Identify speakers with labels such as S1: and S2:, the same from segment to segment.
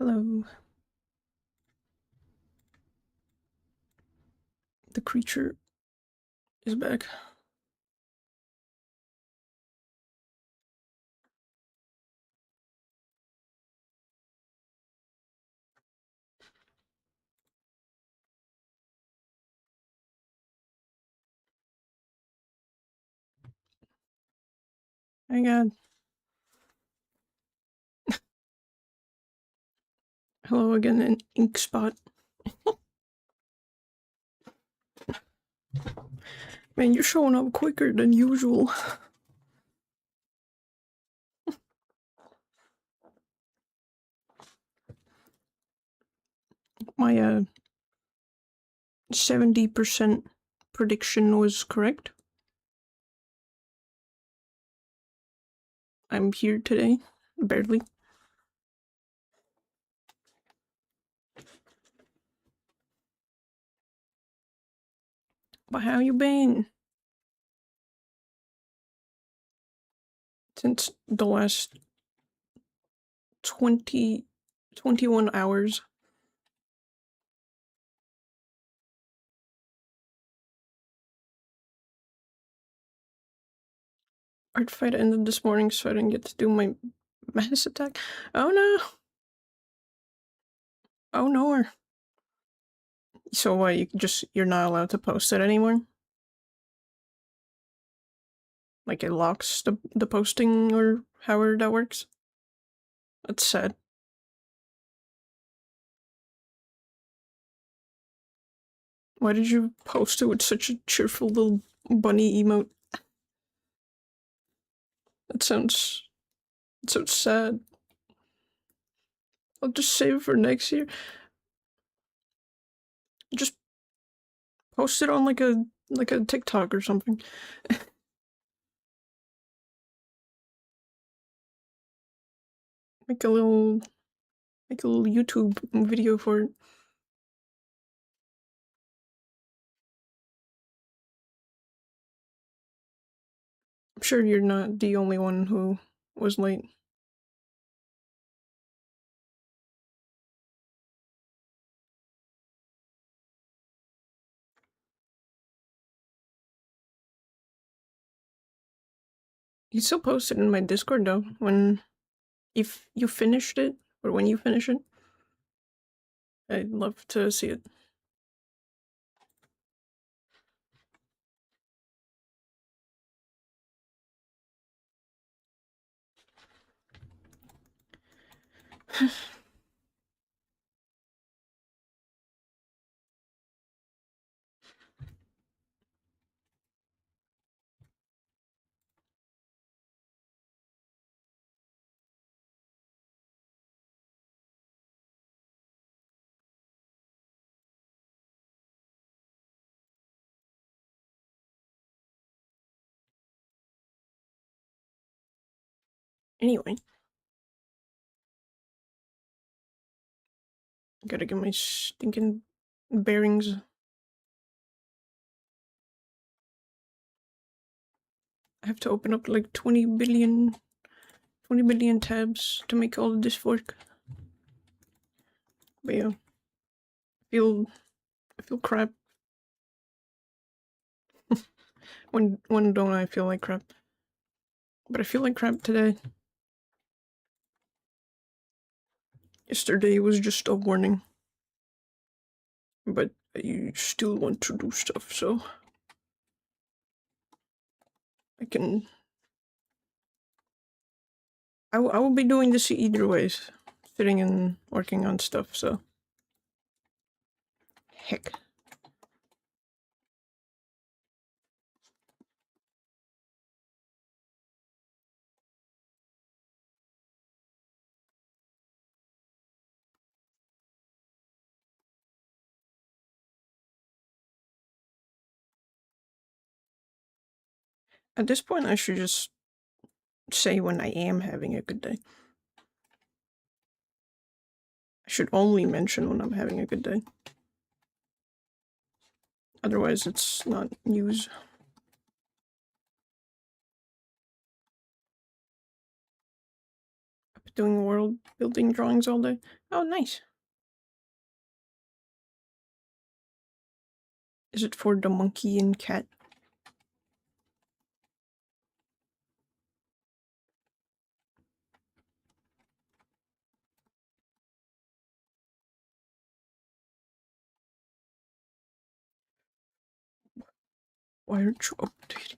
S1: Hello. The creature is back. My god. Hello again, an ink spot. Man, you're showing up quicker than usual. My 70% prediction was correct. I'm here today, barely. But how you been? Since the last 21 hours. Art fight ended this morning, so I didn't get to do my mass attack. Oh no! Oh no! So what, you're not allowed to post it anymore? Like it locks the posting or however that works? That's sad. Why did you post it with such a cheerful little bunny emote? That sounds sad. I'll just save it for next year. Just post it on like a TikTok or something. Make a little YouTube video for it. I'm sure you're not the only one who was late. You still post it in my Discord though, if you finished it, or when you finish it. I'd love to see it. Anyway. Gotta get my stinking bearings. I have to open up like 20 billion tabs to make all of this work. But yeah, I feel crap. when don't I feel like crap? But I feel like crap today. Yesterday was just a warning. But you still want to do stuff, so I will be doing this either ways. Sitting and working on stuff, so heck. At this point, I should just say when I am having a good day. I should only mention when I'm having a good day. Otherwise, it's not news. doing world building drawings all day. Oh, nice. Is it for the monkey and cat? Why aren't you updating?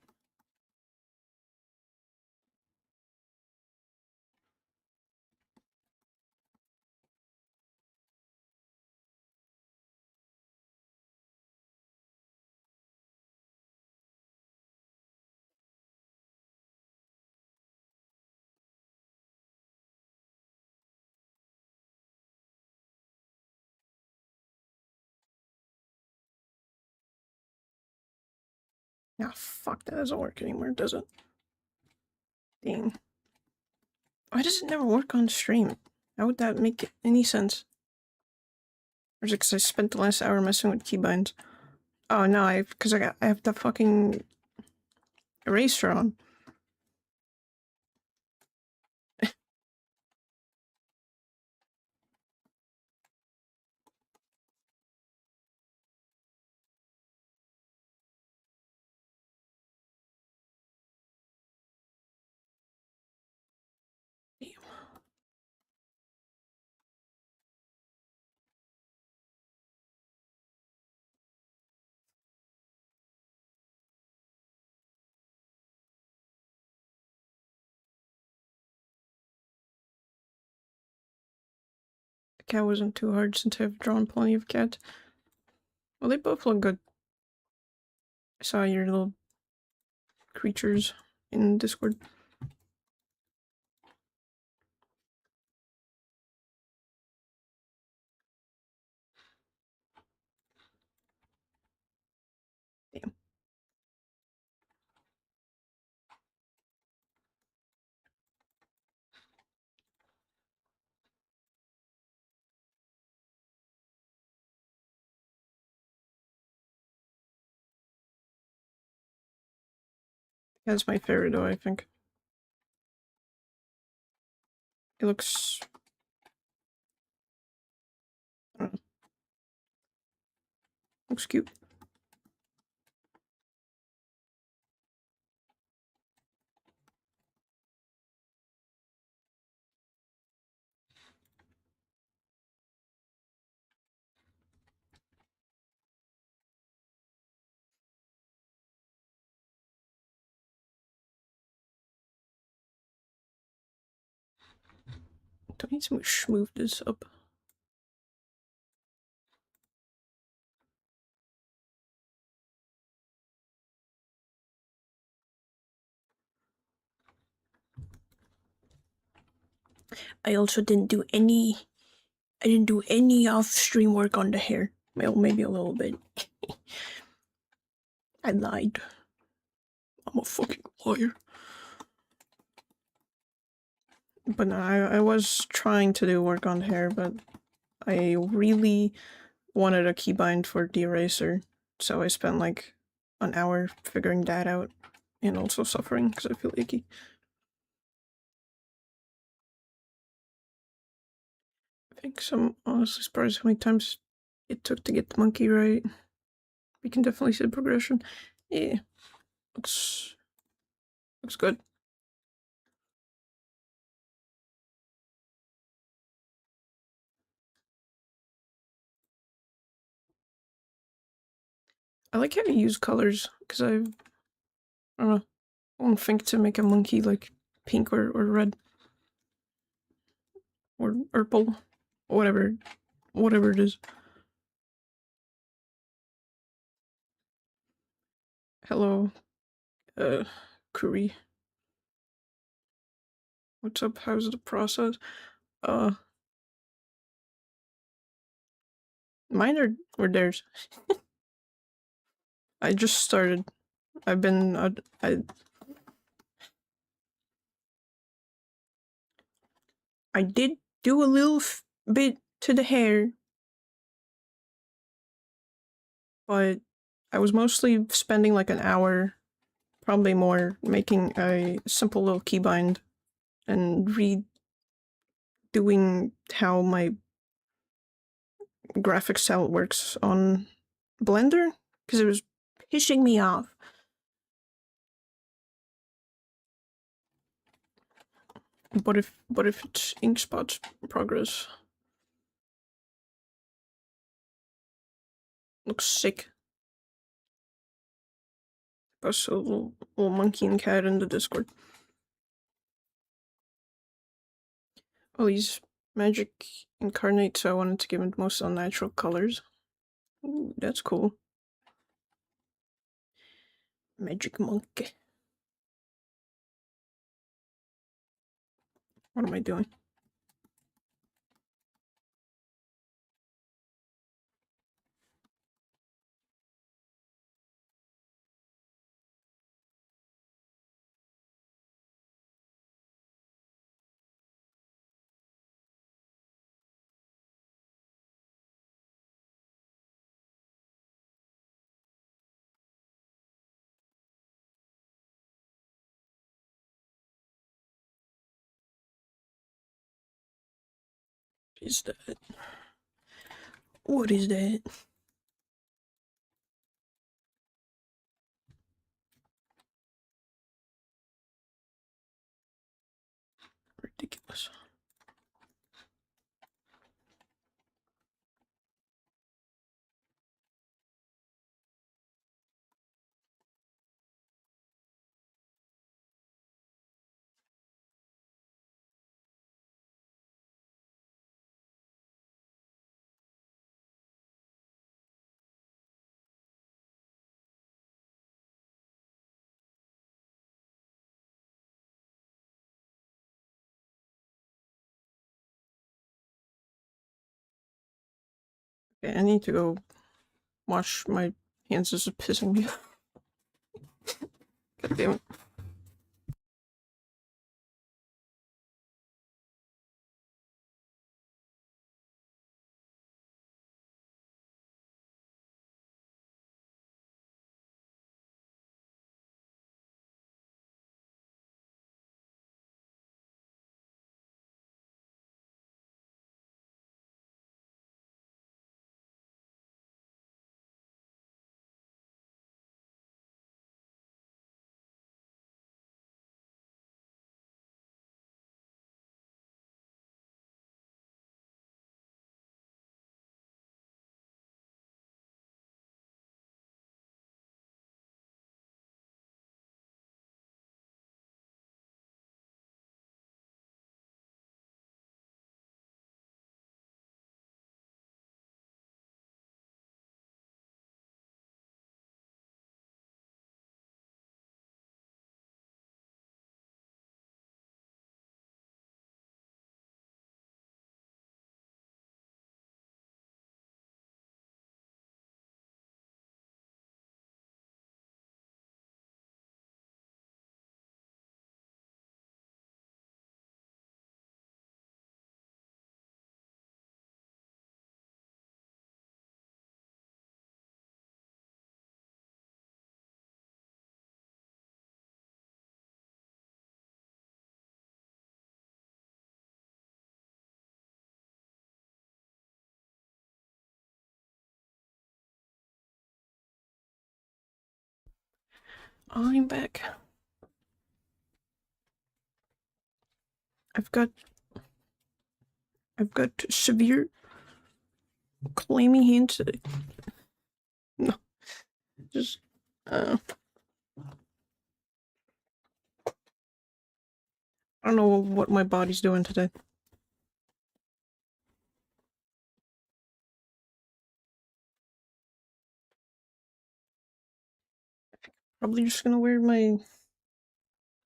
S1: Ah, fuck, that doesn't work anymore, does it? Dang. Why does it never work on stream? How would that make any sense? Or is it because I spent the last hour messing with keybinds? Oh no, I have the fucking eraser on. Damn. The cat wasn't too hard since I've drawn plenty of cats. Well, they both look good. I saw your little creatures in Discord. Damn. That's my favorite though, I think. It looks... I don't know. Looks cute. Do I need to move this up? I also didn't do any off-stream work on the hair. Well, maybe a little bit. I lied. I'm a fucking liar. But no, I was trying to do work on the hair, but I really wanted a keybind for the eraser, so I spent like an hour figuring that out, and also suffering because I feel icky. I think I'm honestly surprised how many times it took to get the monkey right. We can definitely see the progression. Yeah, looks good. I like how you use colors, because I don't know, I won't think to make a monkey like pink or red or purple, whatever it is. Hello, Kuri. What's up? How's the process? Uh, Mine or theirs. I just started. I've been I did do a little bit to the hair, but I was mostly spending like an hour, probably more, making a simple little keybind and doing how my graphics how it works on Blender because it was pissing me off. But if it's Inkspot's progress, looks sick. Post a little monkey and cat in the Discord. Oh, he's magic incarnate, so I wanted to give him the most unnatural colors. Ooh, that's cool. Magic monkey. What am I doing? Is that? What is that? Ridiculous. Okay, I need to go wash my hands. This is pissing me off. God damn it. I'm back. I've got severe clammy hands. No, just I don't know what my body's doing today. Probably just gonna wear my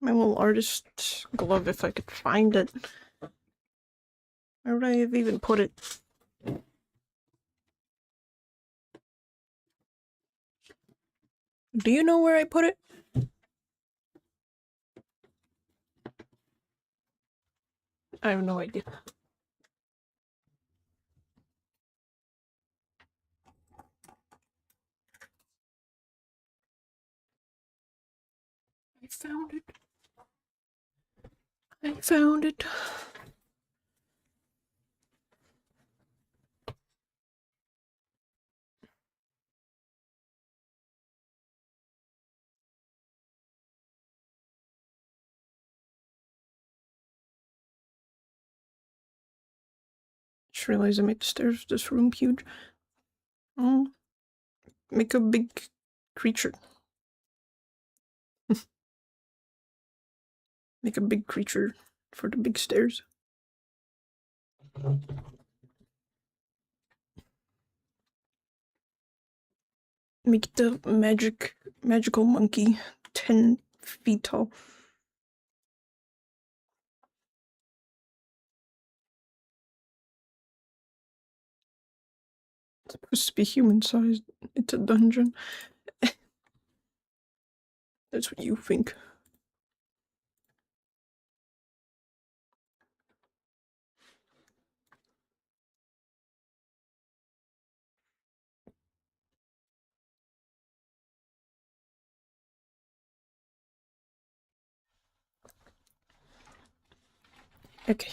S1: little artist glove if I could find it. Where would I have even put it? Do you know where I put it? I have no idea. I found it. I found it. just realized I made the stairs of this room huge. Make a big creature. Make a big creature for the big stairs. Make the magical monkey 10 feet tall. It's supposed to be human-sized. It's a dungeon. That's what you think. Okay.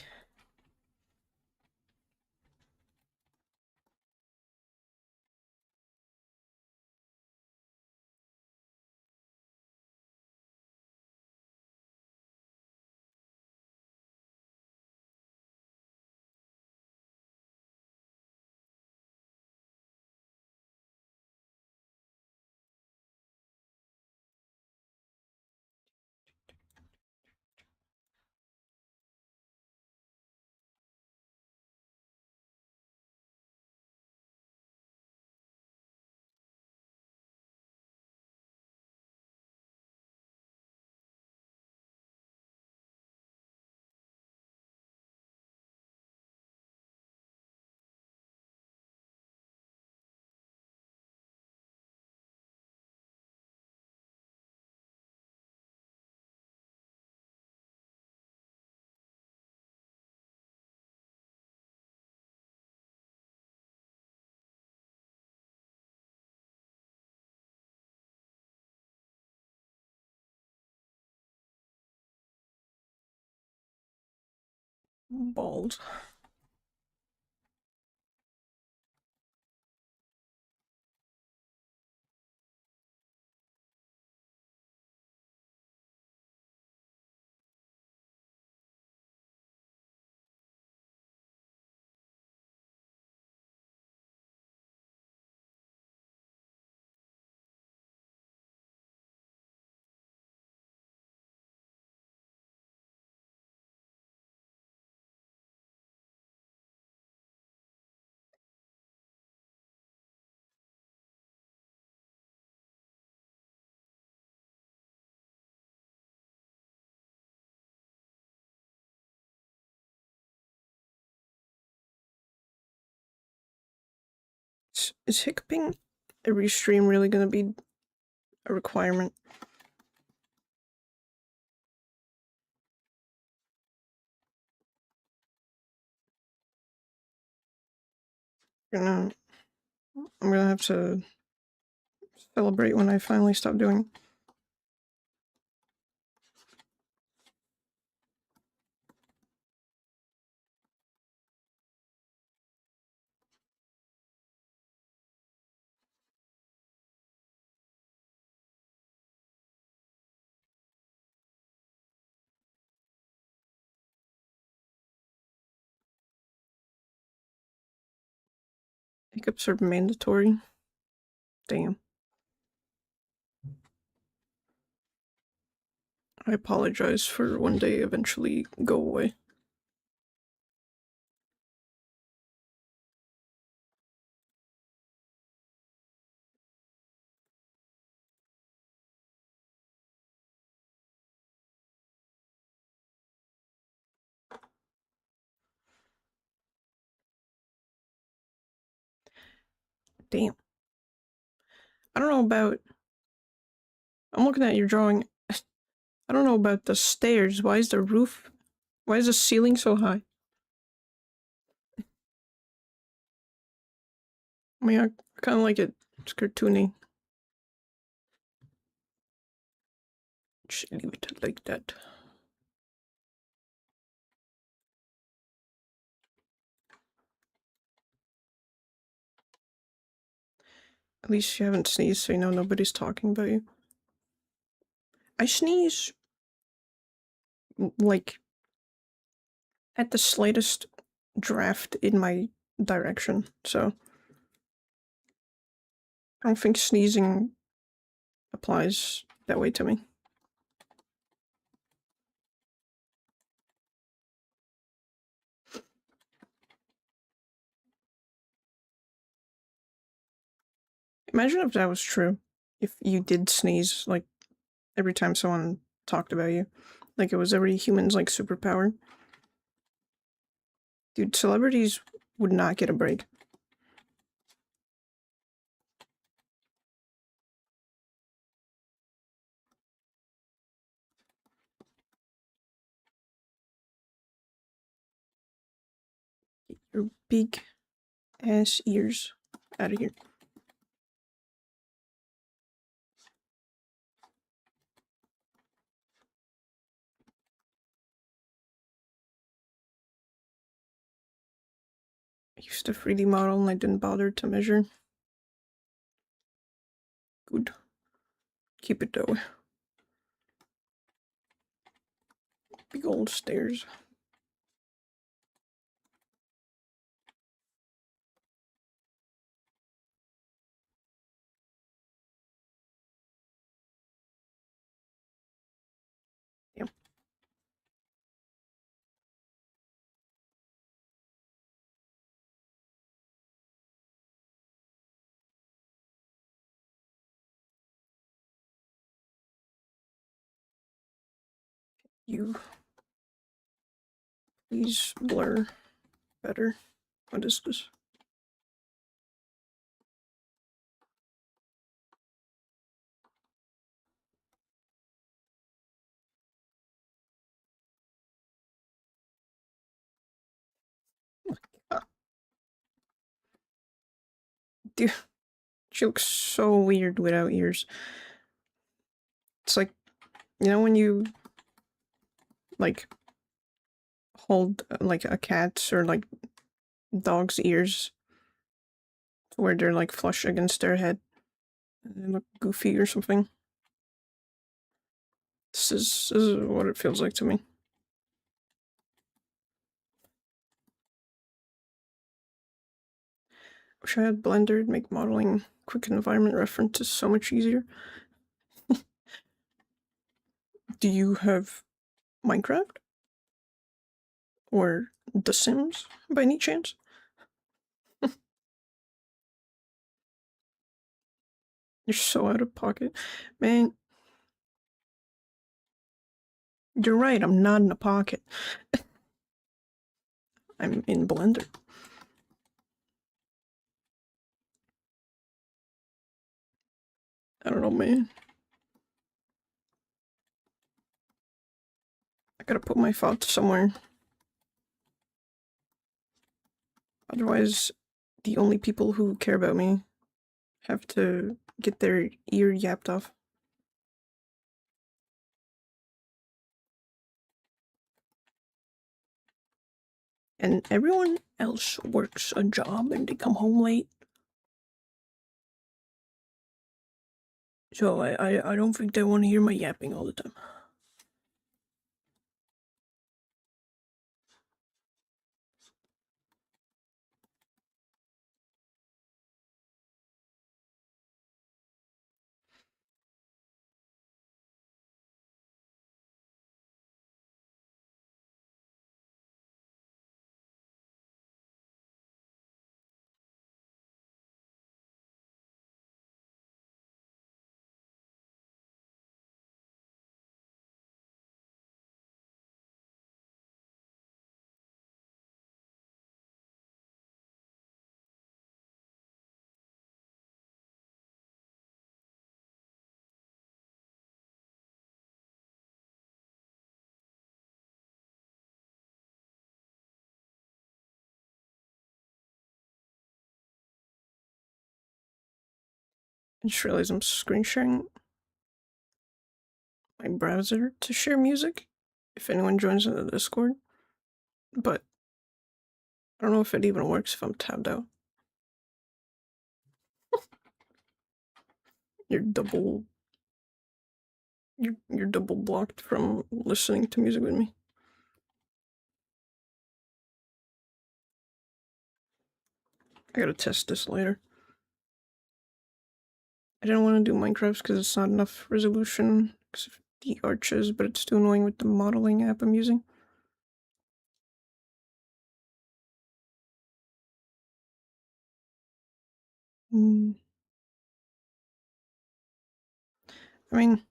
S1: Balls. Is hiccuping every stream really gonna be a requirement? I'm gonna have to celebrate when I finally stop doing it. Hiccups are mandatory. Damn. I apologize for one day eventually go away. Damn. I don't know about... I'm looking at your drawing. I don't know about the stairs. Why is the roof... Why is the ceiling so high? I mean, I kind of like it. It's cartoony. Just leave it like that. At least you haven't sneezed, so you know nobody's talking about you. I sneeze... like... at the slightest draft in my direction, so I don't think sneezing applies that way to me. Imagine if that was true. If you did sneeze, like, every time someone talked about you. Like, it was every human's, like, superpower. Dude, celebrities would not get a break. Get your big ass ears out of here. I used to 3D model and I didn't bother to measure. Good. Keep it though. Big old stairs. Yep. You please blur better. What is this? Dude, she looks so weird without ears. It's like, you know when you, like, hold, like, a cat's or, like, dog's ears where they're, like, flush against their head and they look goofy or something? This is what it feels like to me. Wish I had Blender. It'd make modeling quick environment references so much easier. Do you have Minecraft? Or The Sims, by any chance? You're so out of pocket. Man, you're right, I'm not in a pocket. I'm in Blender. I don't know, man. I gotta put my thoughts somewhere. Otherwise, the only people who care about me have to get their ear yapped off. And everyone else works a job and they come home late. So I don't think they want to hear my yapping all the time. I just realized I'm screen sharing my browser to share music if anyone joins in the Discord, but I don't know if it even works if I'm tabbed out. You're double you're double blocked from listening to music with me. I gotta test this later. I didn't want to do Minecraft because it's not enough resolution because of the arches, but it's too annoying with the modeling app I'm using. I mean,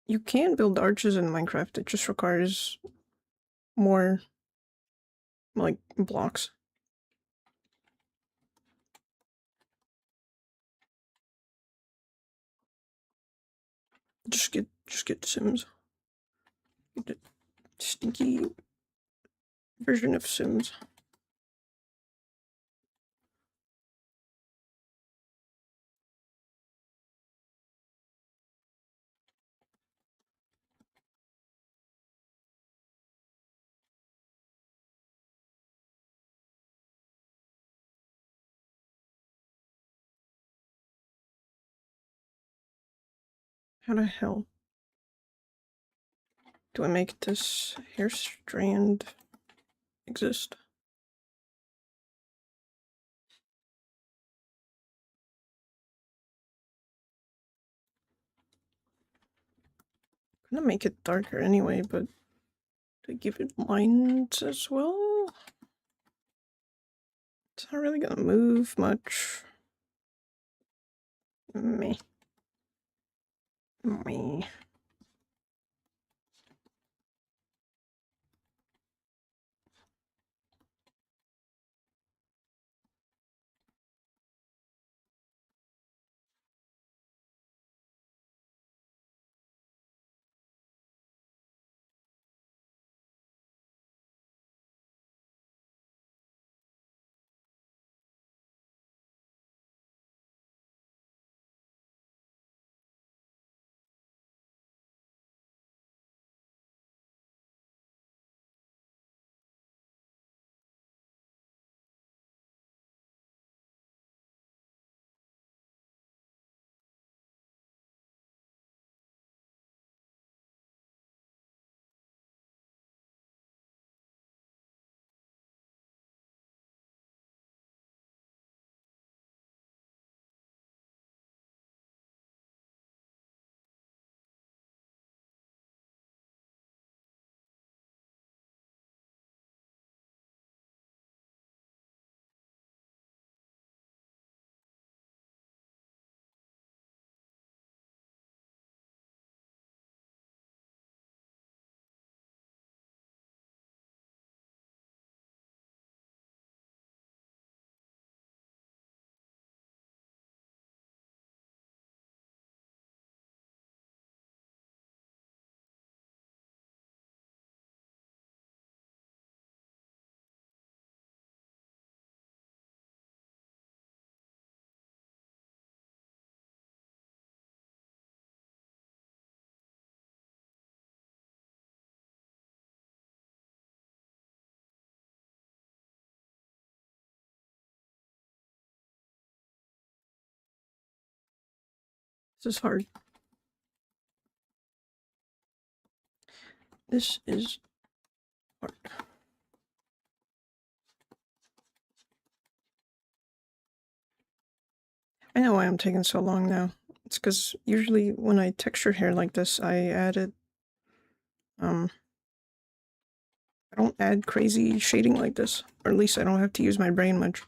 S1: you can build arches in Minecraft, it just requires more, like, blocks. Just get Sims. Get the stinky version of Sims. How the hell do I make this hair strand exist? I'm gonna make it darker anyway, but to give it lines as well? It's not really gonna move much. Meh. Meh. This is hard. This is hard. I know why I'm taking so long now. It's because usually when I texture hair like this, I don't add crazy shading like this. Or at least I don't have to use my brain much.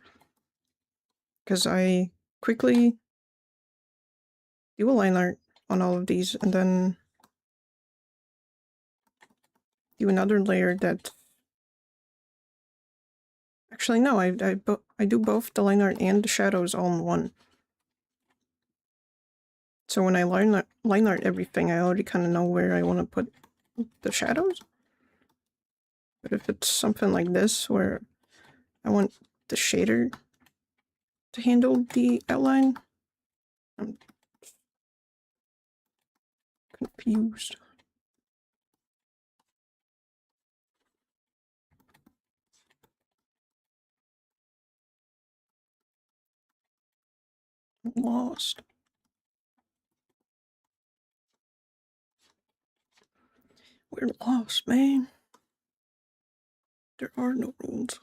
S1: Because I quickly do a line art on all of these and then do another layer that... Actually, no, I do both the line art and the shadows all in one. So when I line art everything, I already kind of know where I want to put the shadows. But if it's something like this, where I want the shader to handle the outline, I'm confused. I'm lost. We're lost, man. There are no rules.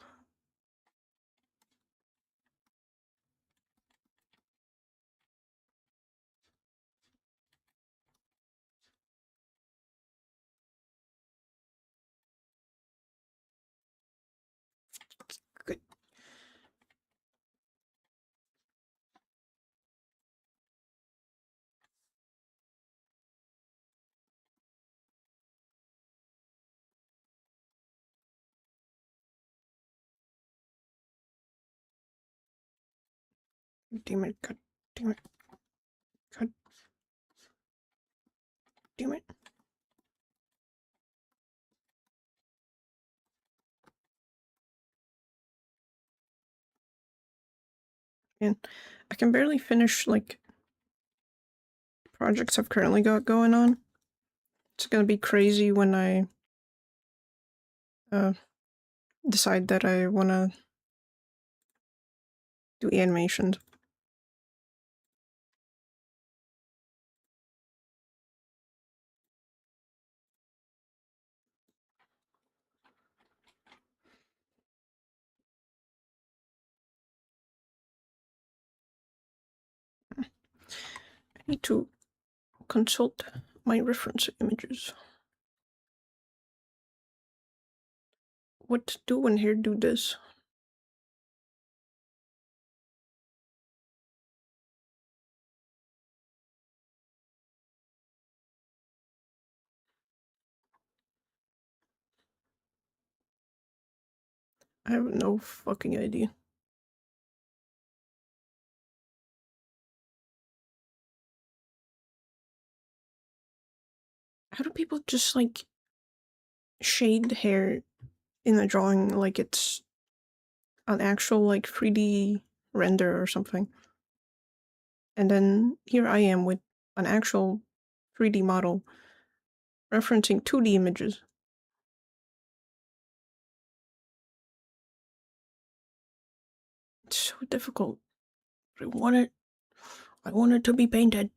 S1: Damn it, god damn it. God damn it. And I can barely finish, like, projects I've currently got going on. It's gonna be crazy when I decide that I wanna do animations. I need to consult my reference images. What to do when here do this? I have no fucking idea. How do people just, like, shade hair in a drawing like it's an actual, like, 3D render or something? And then here I am with an actual 3D model referencing 2D images. It's so difficult. I want it to be painted.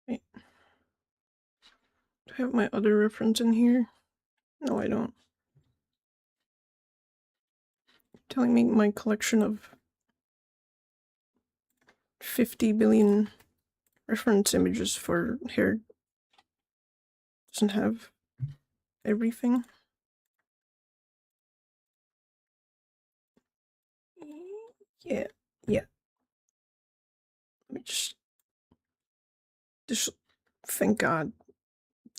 S1: Wait, do I have my other reference in here? No, I don't. Telling me my collection of 50 billion reference images for hair doesn't have everything. Yeah, yeah. Let me just thank God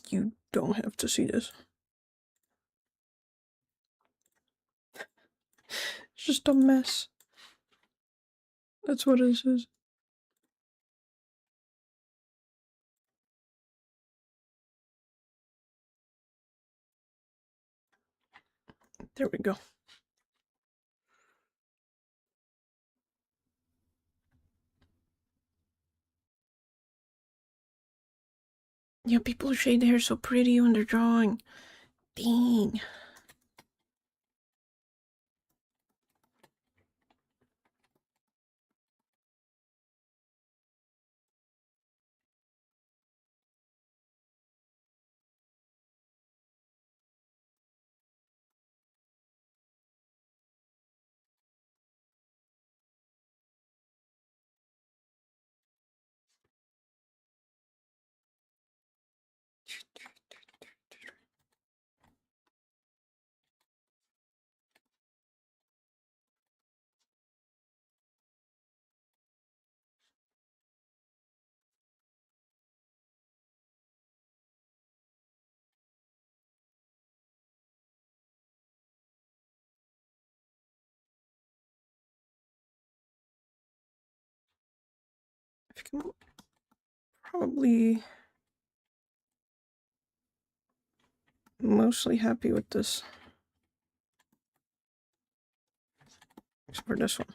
S1: you don't have to see this. It's just a mess. That's what it is. There we go. Yeah, people shade their hair so pretty when they're drawing. Dang. I think I'm probably mostly happy with this. Except for this one.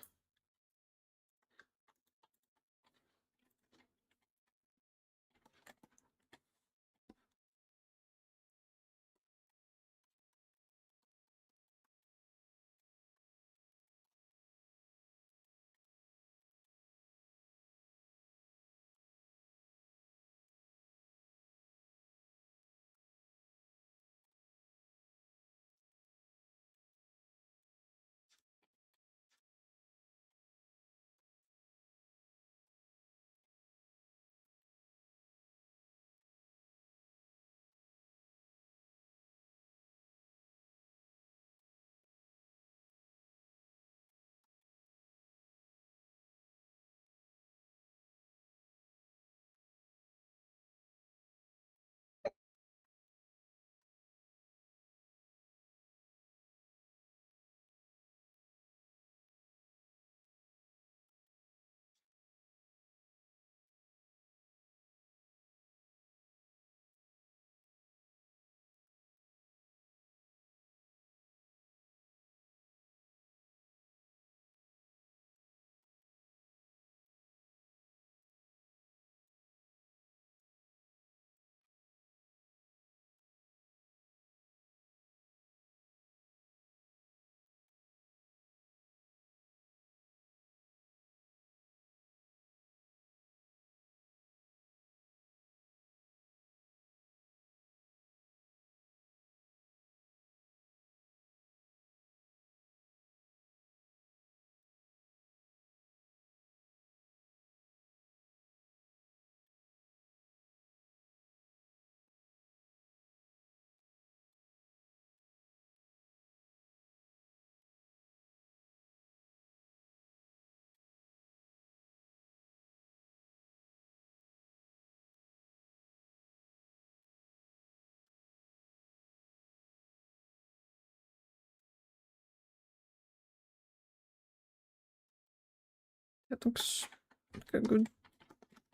S1: That looks like a good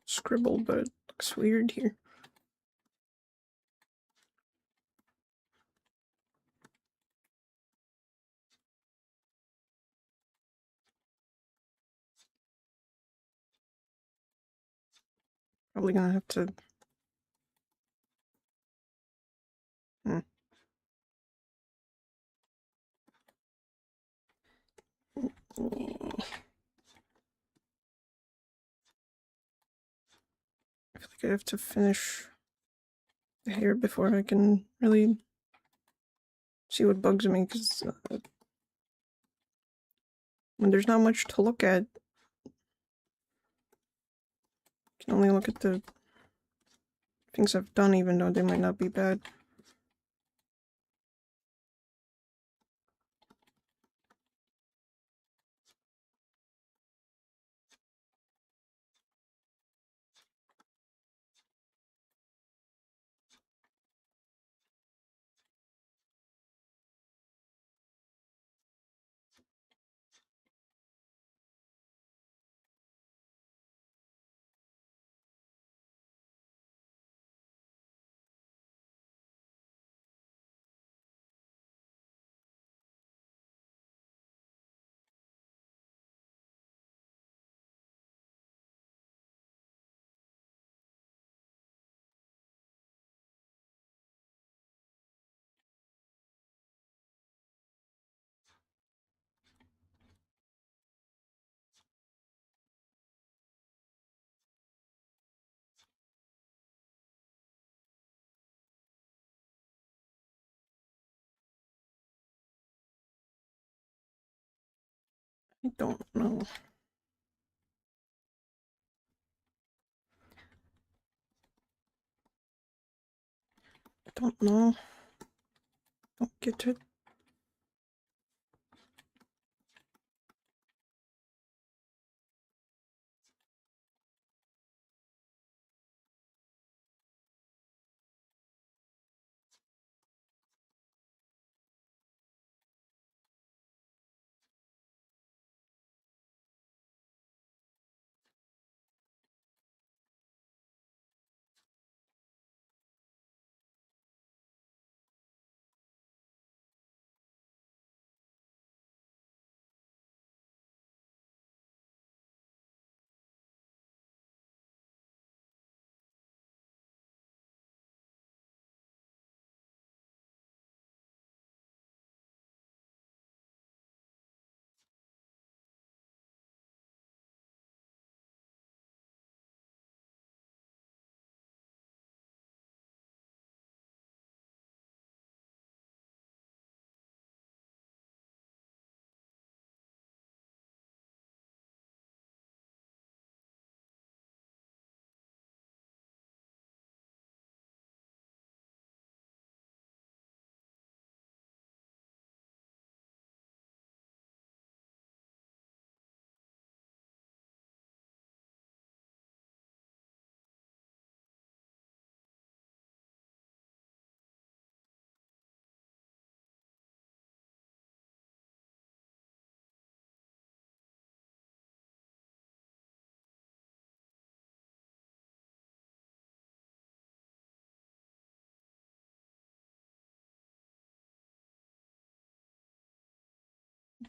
S1: scribble, but it looks weird here. Probably gonna have to... Hmm. I feel like I have to finish the hair before I can really see what bugs me, because when there's not much to look at, I can only look at the things I've done, even though they might not be bad. I don't know. I don't know. Don't get it.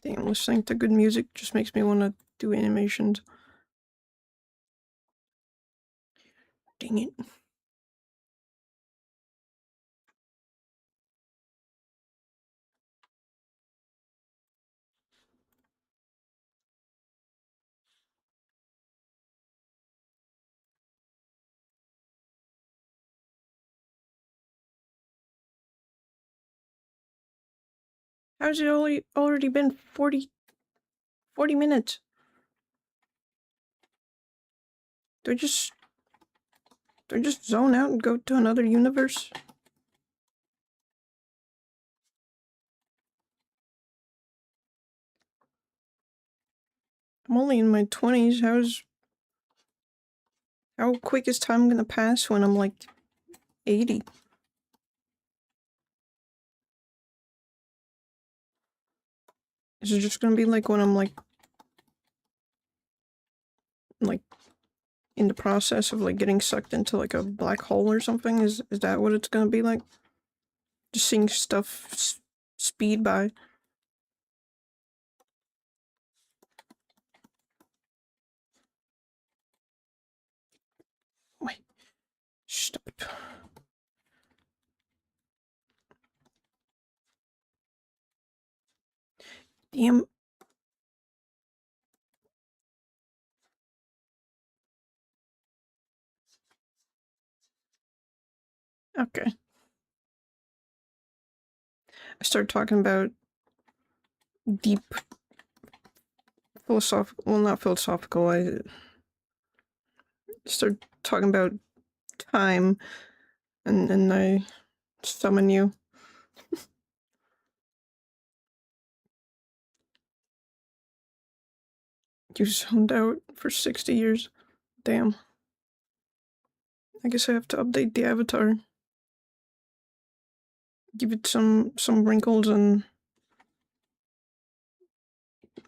S1: Damn, listening to good music just makes me want to do animations. Dang it. How's it already been 40 minutes? Do I just zone out and go to another universe? I'm only in my 20s. How quick is time gonna pass when I'm like 80? Is it just gonna be like when I'm like in the process of like getting sucked into like a black hole or something? Is that what it's gonna be like? Just seeing stuff speed by. Wait, stop it. Damn. Okay. I started talking about deep philosophical, well, not philosophical, I started talking about time, and I summon you. You zoned out for 60 years. Damn. I guess I have to update the avatar. Give it some wrinkles and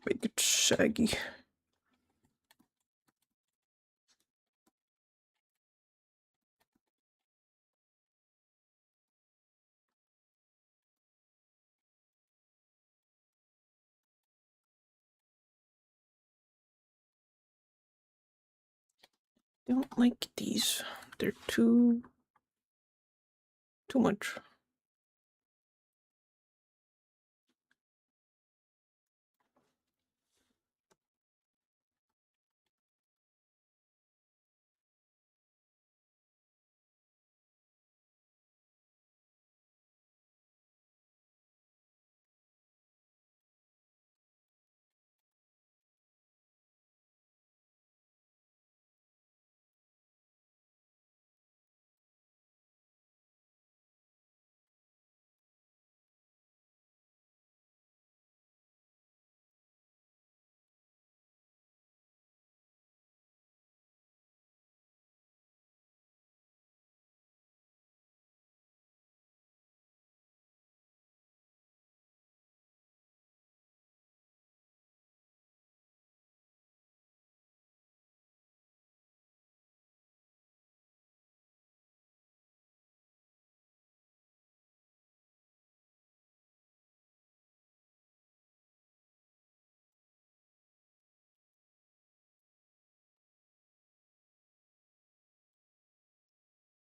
S1: make it shaggy. Don't like these. They're too much.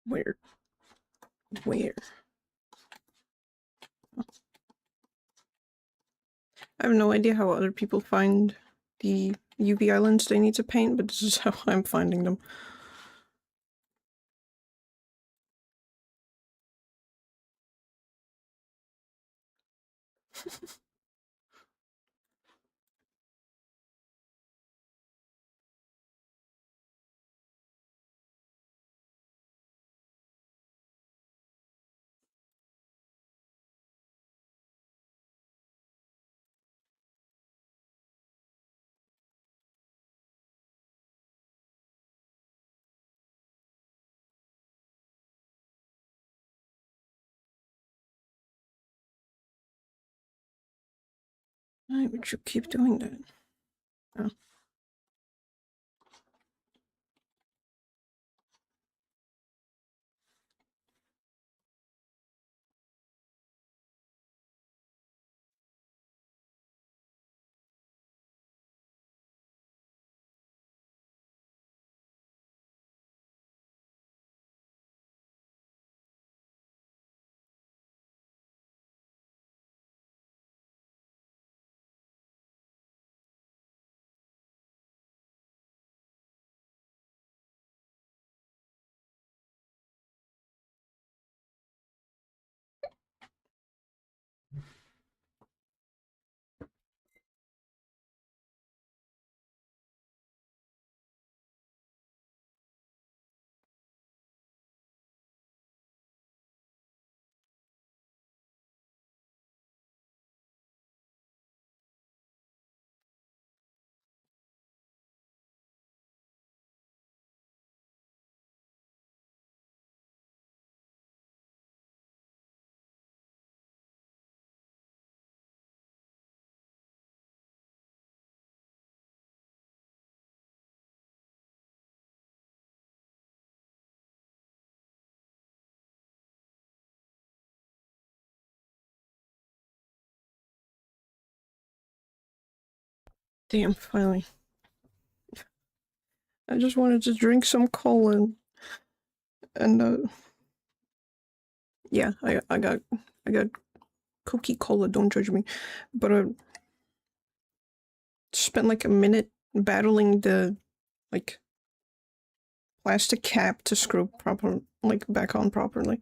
S1: Where? Where? I have no idea how other people find the UV islands they need to paint, but this is how I'm finding them. Why would you keep doing that? Oh. Damn, finally. I just wanted to drink some cola and yeah, I got Coca-Cola, don't judge me. But spent like a minute battling the like plastic cap to screw proper like back on properly.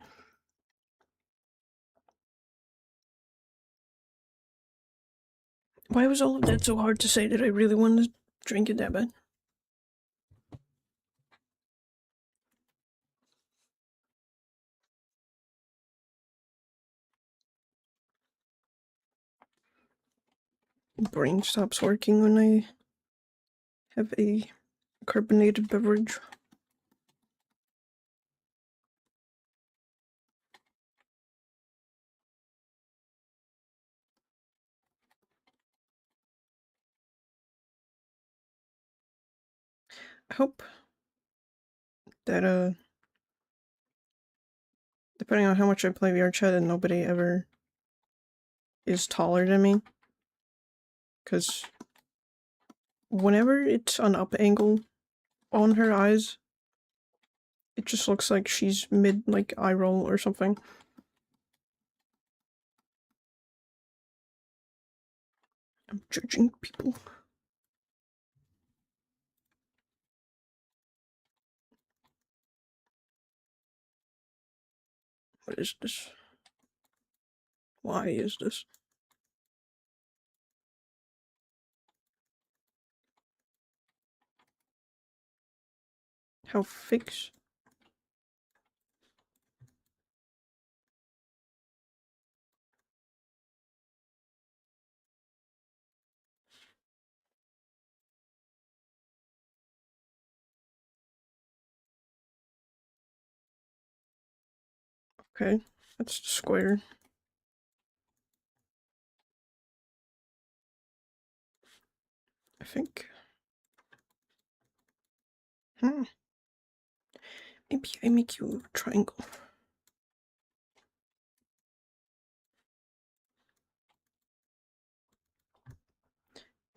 S1: Why was all of that so hard to say? Did I really want to drink it that bad? Brain stops working when I have a carbonated beverage. I hope that depending on how much I play VR chat, that nobody ever is taller than me. Because whenever it's an up angle on her eyes, it just looks like she's mid like eye roll or something. I'm judging people. What is this? Why is this? How fix? Okay, that's the square. I think. Maybe I make you a triangle.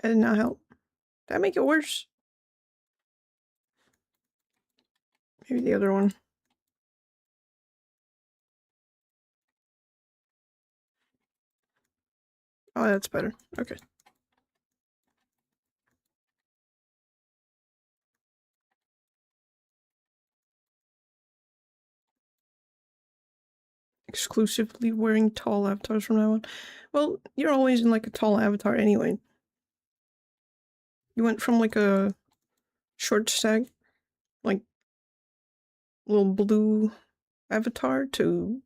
S1: That did not help. Did that make it worse? Maybe the other one. Oh, that's better. Okay. Exclusively wearing tall avatars from now on. Well, you're always in like a tall avatar anyway. You went from like a short stack, like little blue avatar to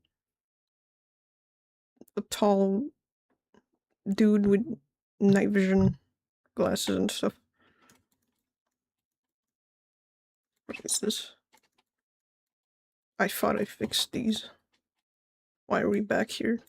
S1: a tall dude with night vision glasses and stuff. What is this? I thought I fixed these. Why are we back here?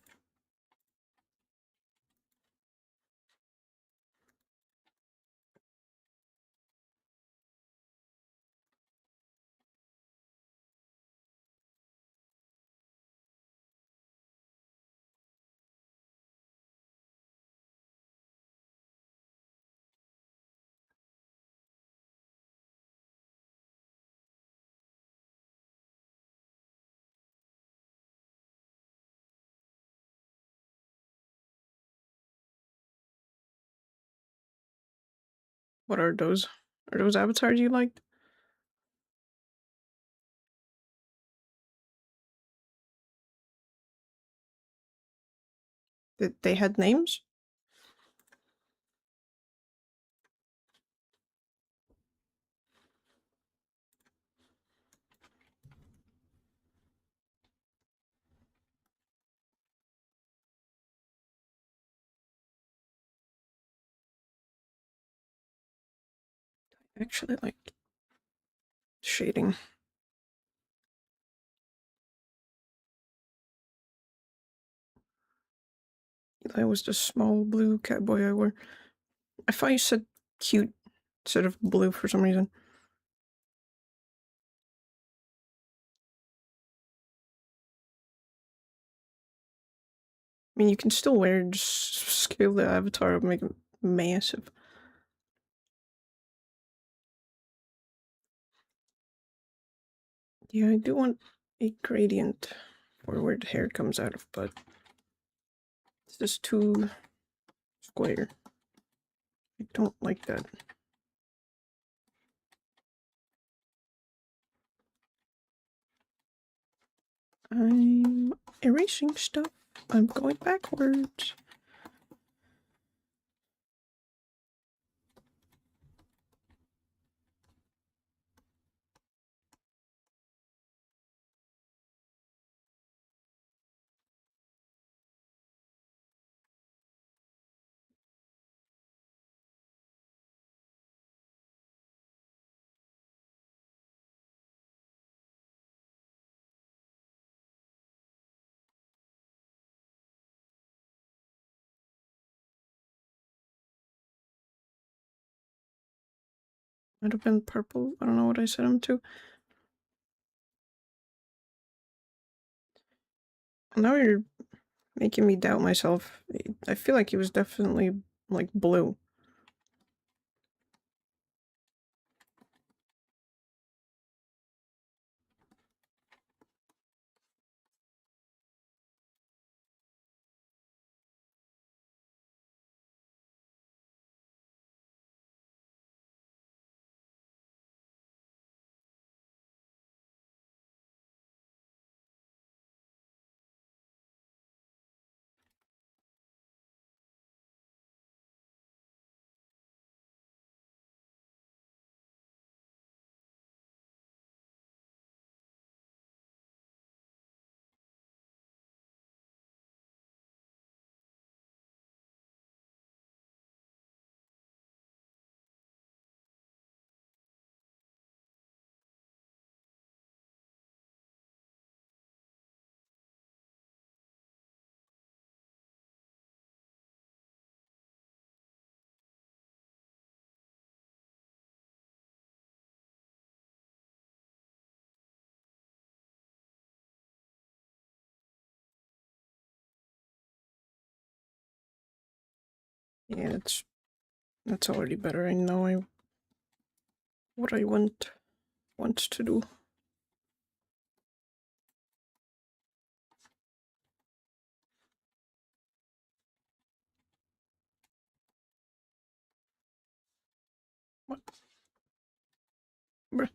S1: What are those? Are those avatars you liked? They had names? I actually like shading. Eli was the small blue catboy I wore. I thought you said cute instead of blue for some reason. I mean, you can still wear, just scale the avatar up, make it massive. Yeah, I do want a gradient for where the hair comes out of, but it's just too square. I don't like that. I'm erasing stuff. I'm going backwards. Might have been purple. I don't know what I set him to. Now you're making me doubt myself. I feel like he was definitely, like, blue. Yeah, that's already better. I know what I want to do. What? Bruh.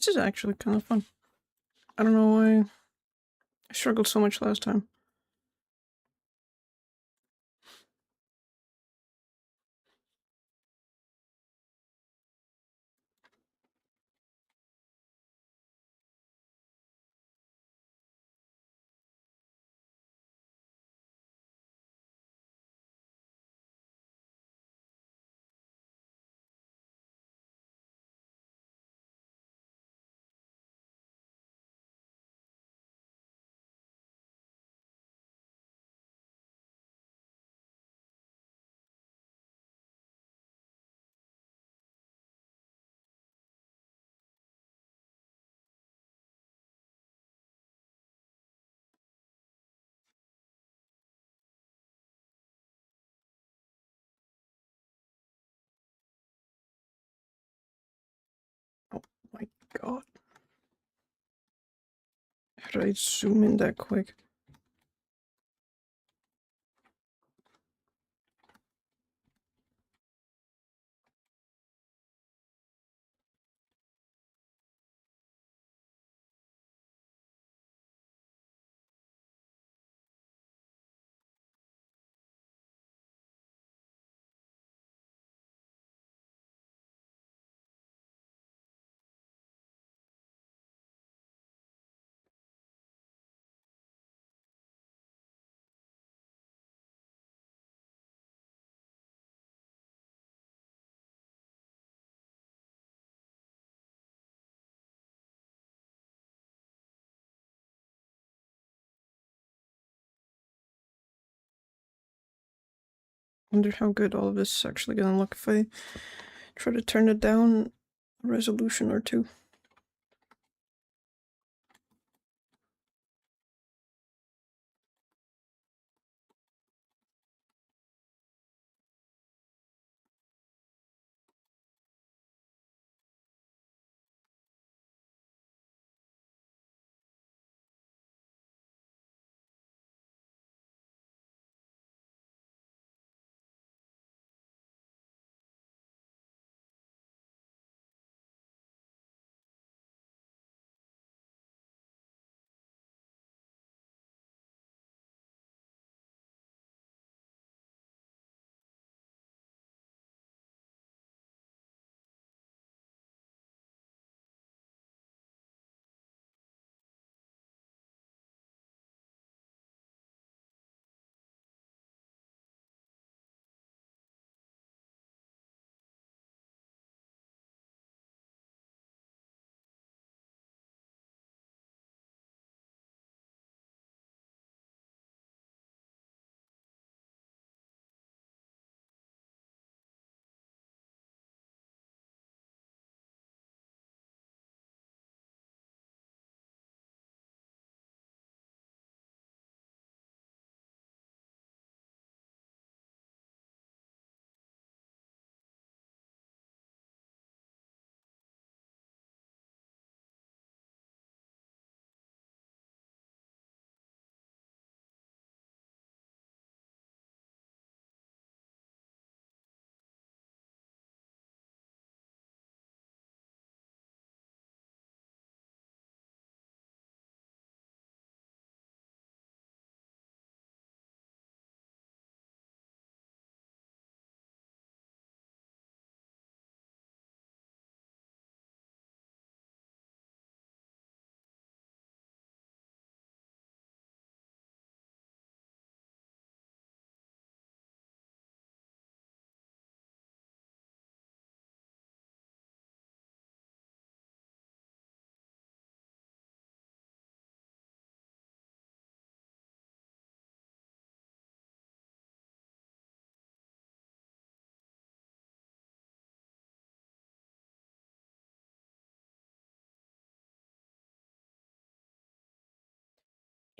S1: This is actually kind of fun. I don't know why I struggled so much last time. Oh my god. How did I zoom in that quick? Wonder how good all of this is actually gonna look if I try to turn it down a resolution or two.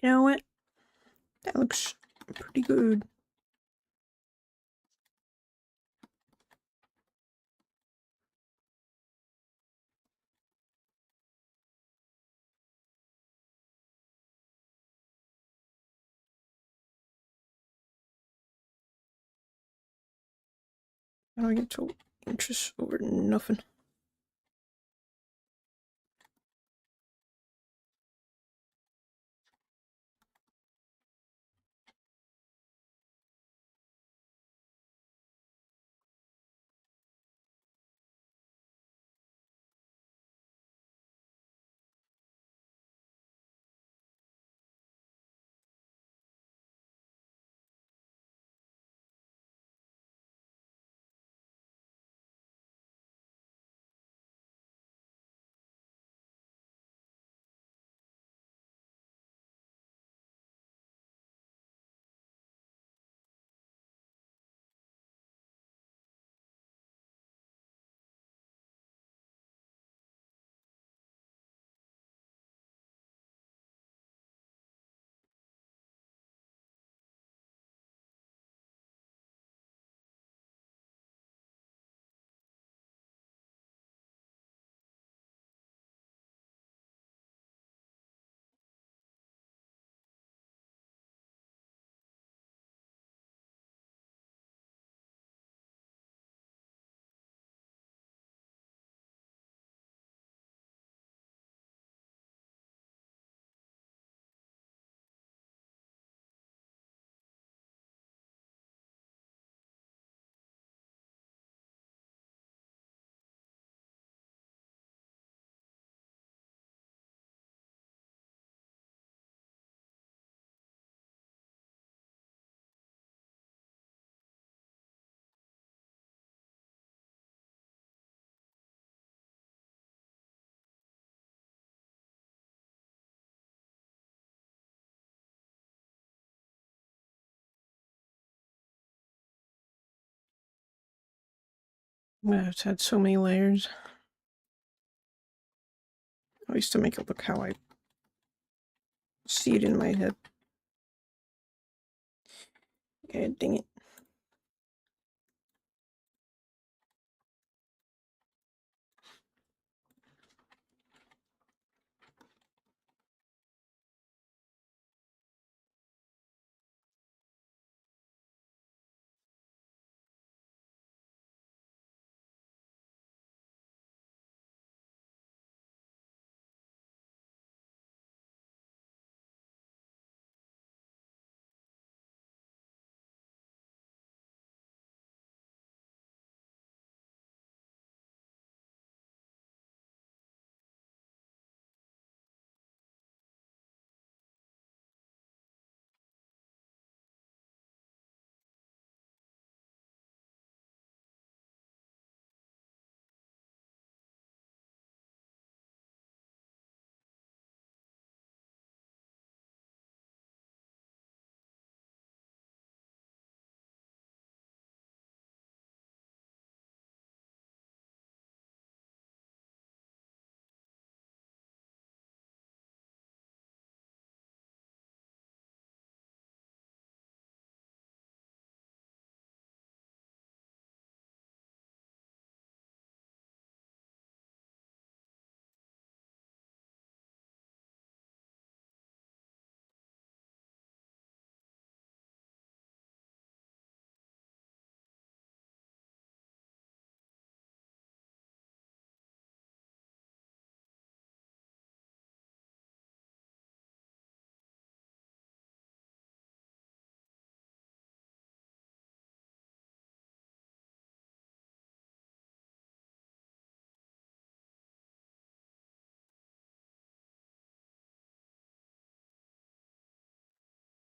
S1: You know what? That looks pretty good. How do I get 2 inches over nothing? It's had so many layers. I used to make it look how I see it in my head. Okay, dang it.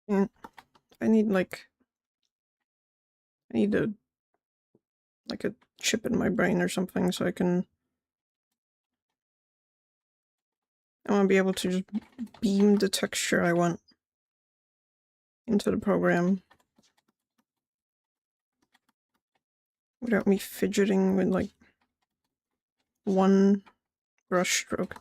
S1: And I need I need a chip in my brain or something so I want to be able to just beam the texture I want into the program without me fidgeting with like one brush stroke.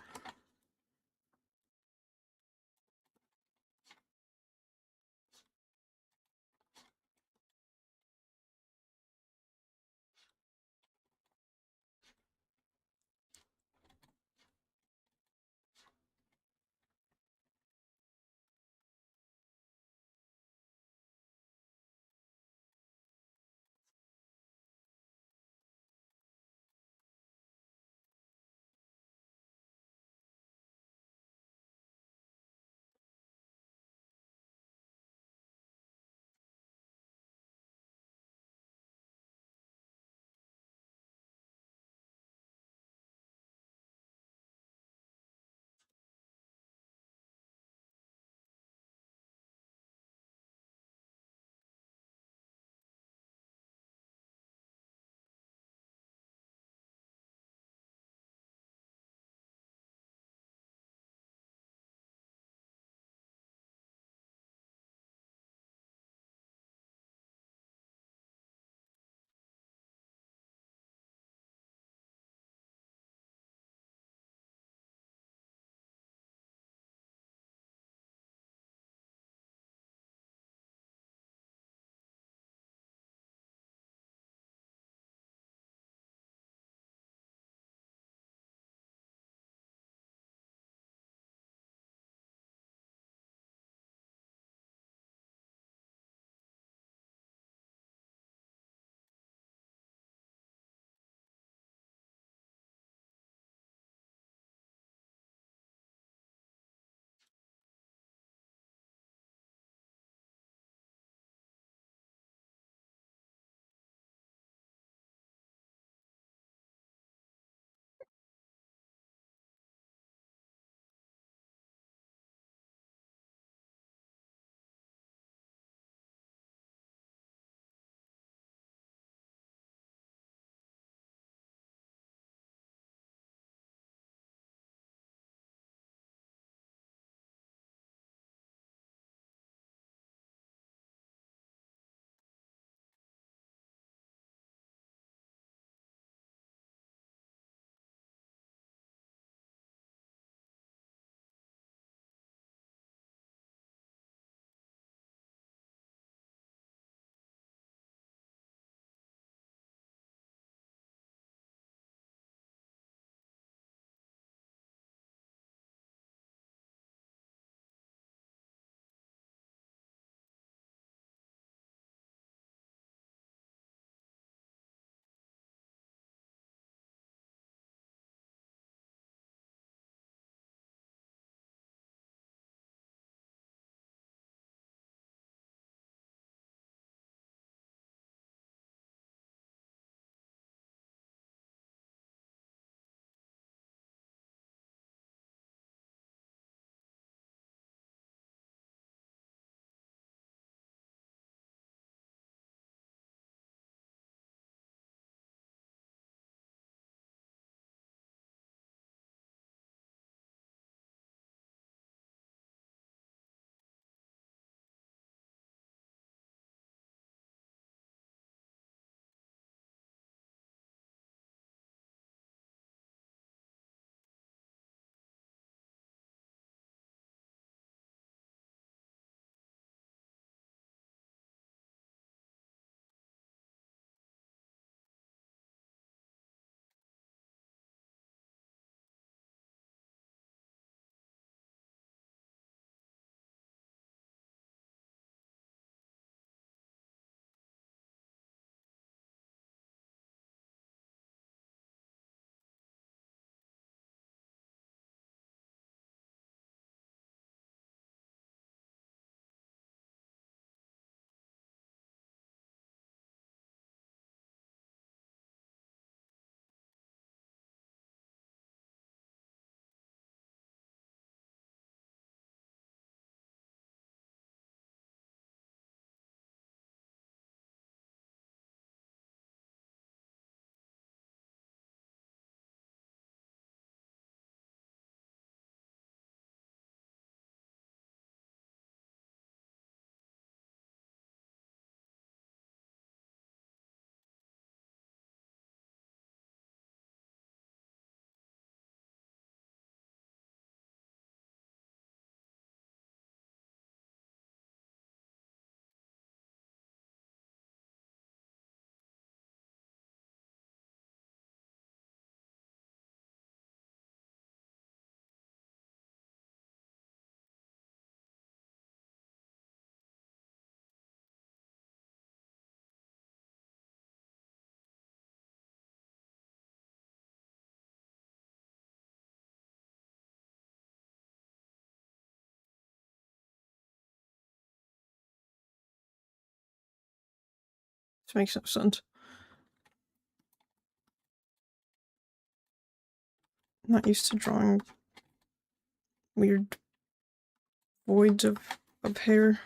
S1: This makes no sense. I'm not used to drawing weird voids of hair.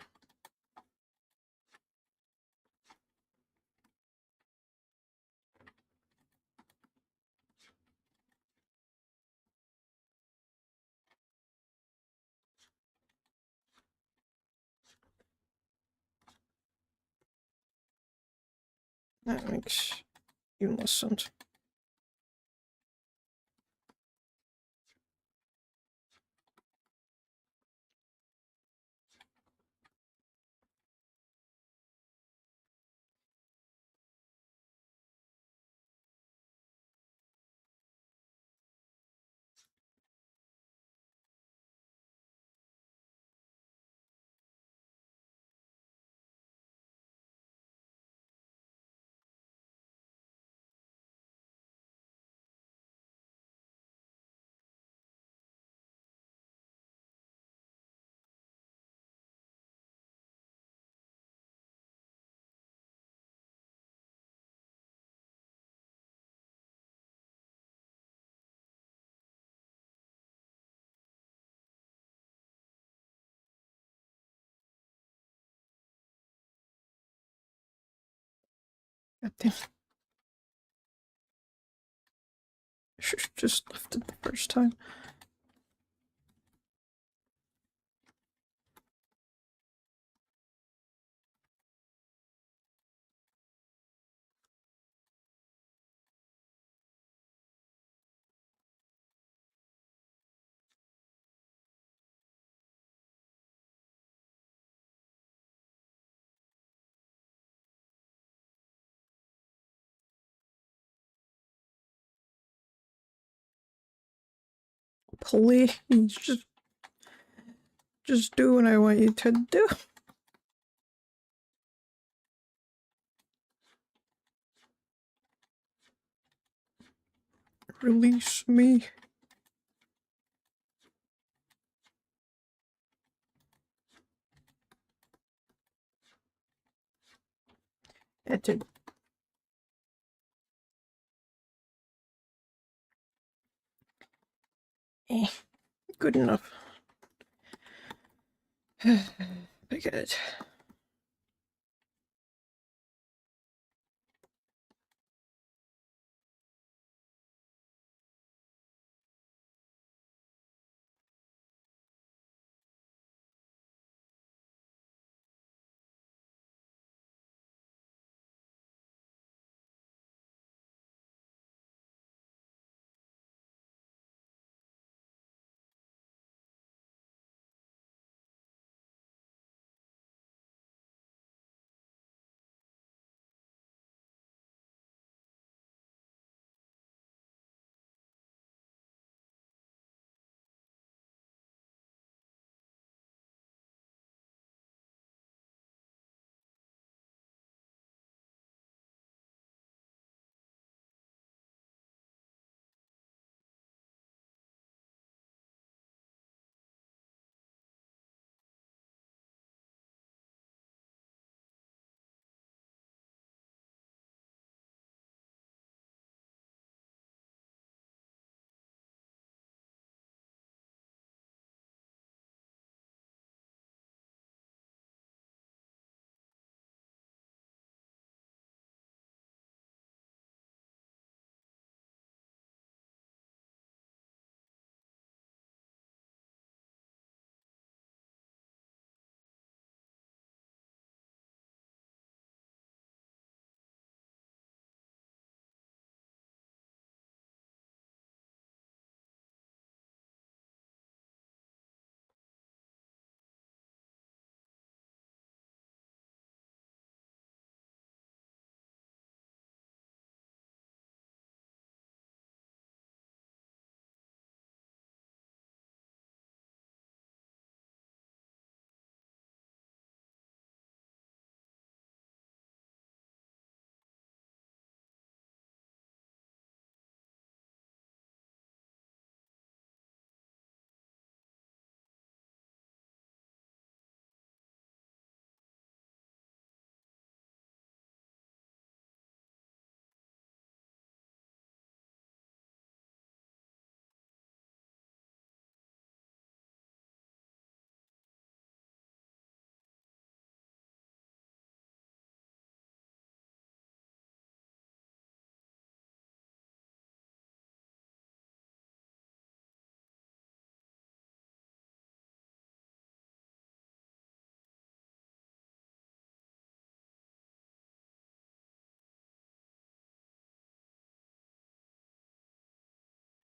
S1: That makes even less sense. God damn. I should have just left it the first time. Please, just do what I want you to do. Release me. That's it. Good enough. I get it.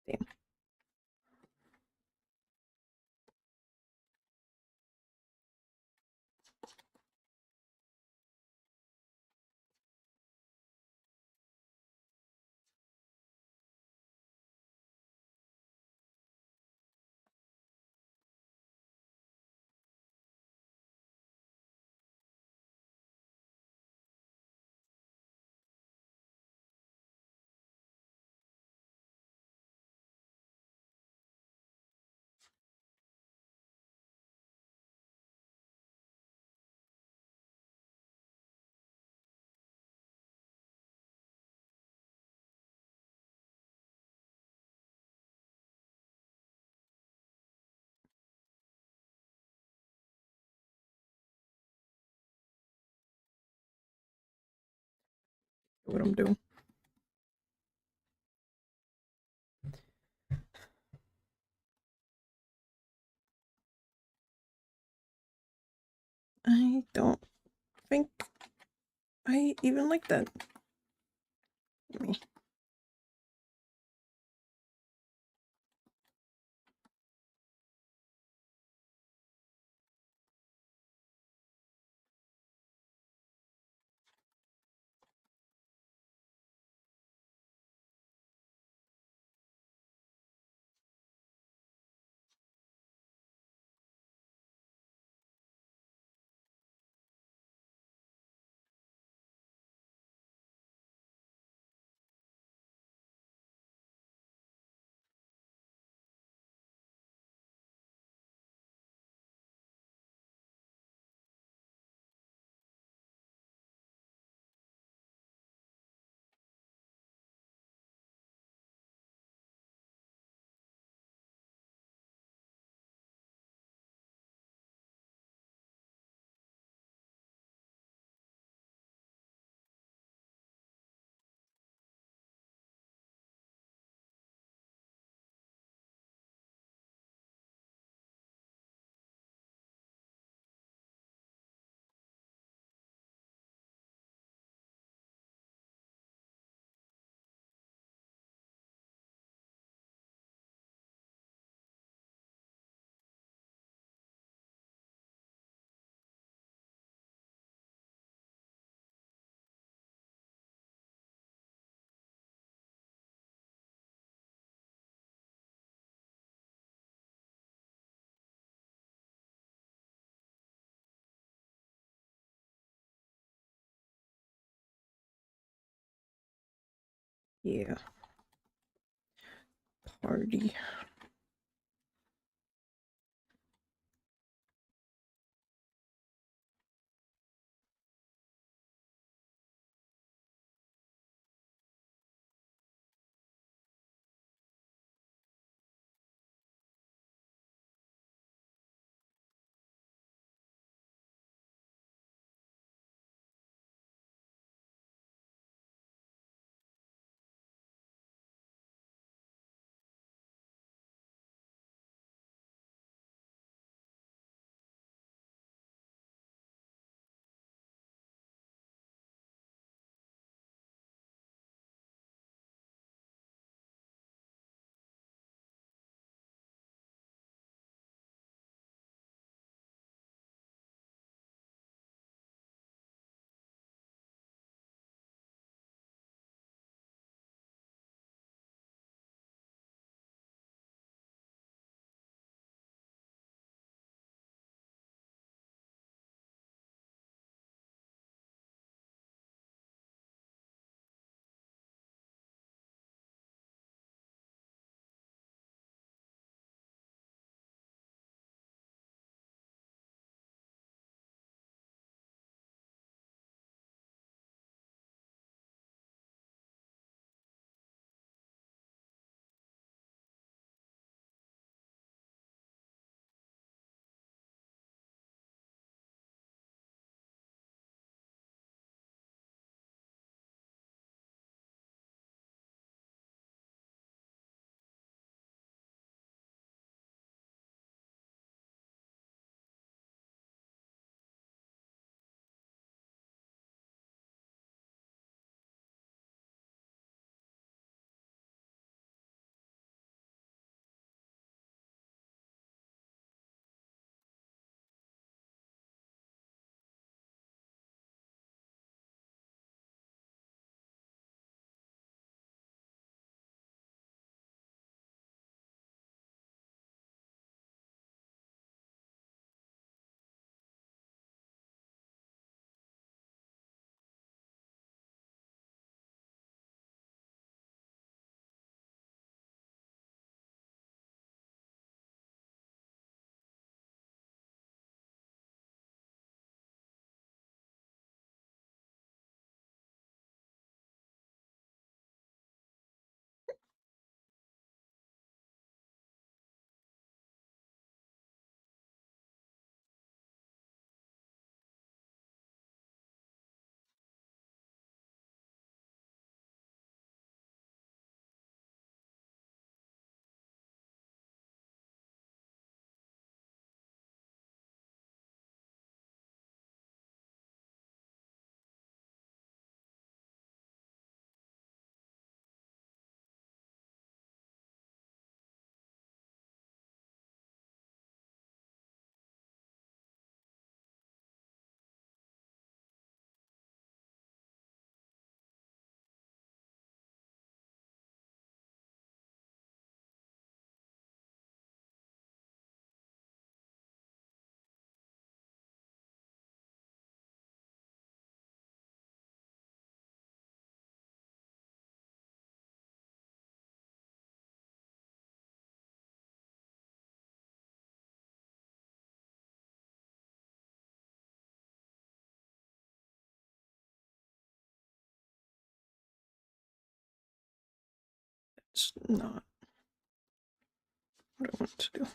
S1: Damn. What I'm doing. I don't think I even like that. Me. Yeah. Party. It's not what I want to do.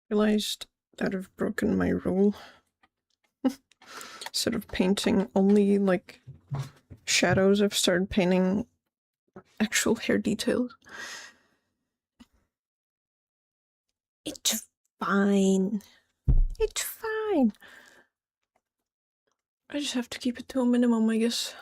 S1: Realized that I've broken my rule. Instead of painting only like shadows, I've started painting actual hair details. It's fine. It's fine. I just have to keep it to a minimum, I guess.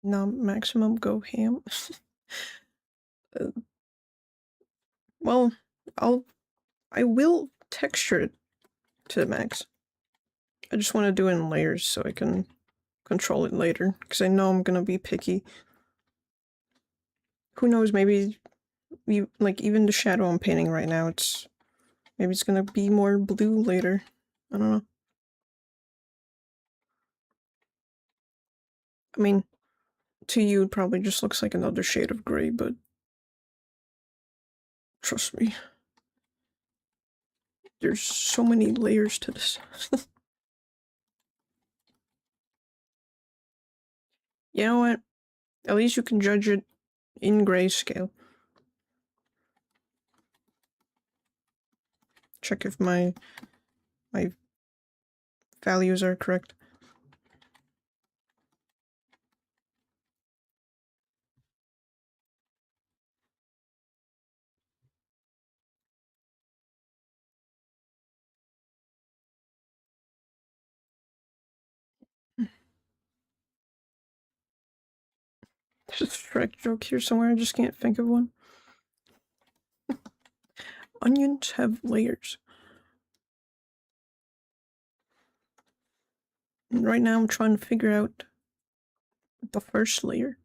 S1: Now maximum go ham. Well, I will texture it to the max. I just want to do it in layers so I can control it later, because I know I'm gonna be picky. Who knows, maybe like even the shadow I'm painting right now, it's Maybe it's gonna be more blue later. I don't know. I mean, to you it probably just looks like another shade of gray, but trust me, there's so many layers to this. You know what? At least you can judge it in grayscale. Check if my values are correct. There's a Shrek joke here somewhere, I just can't think of one. Onions have layers. And right now I'm trying to figure out the first layer.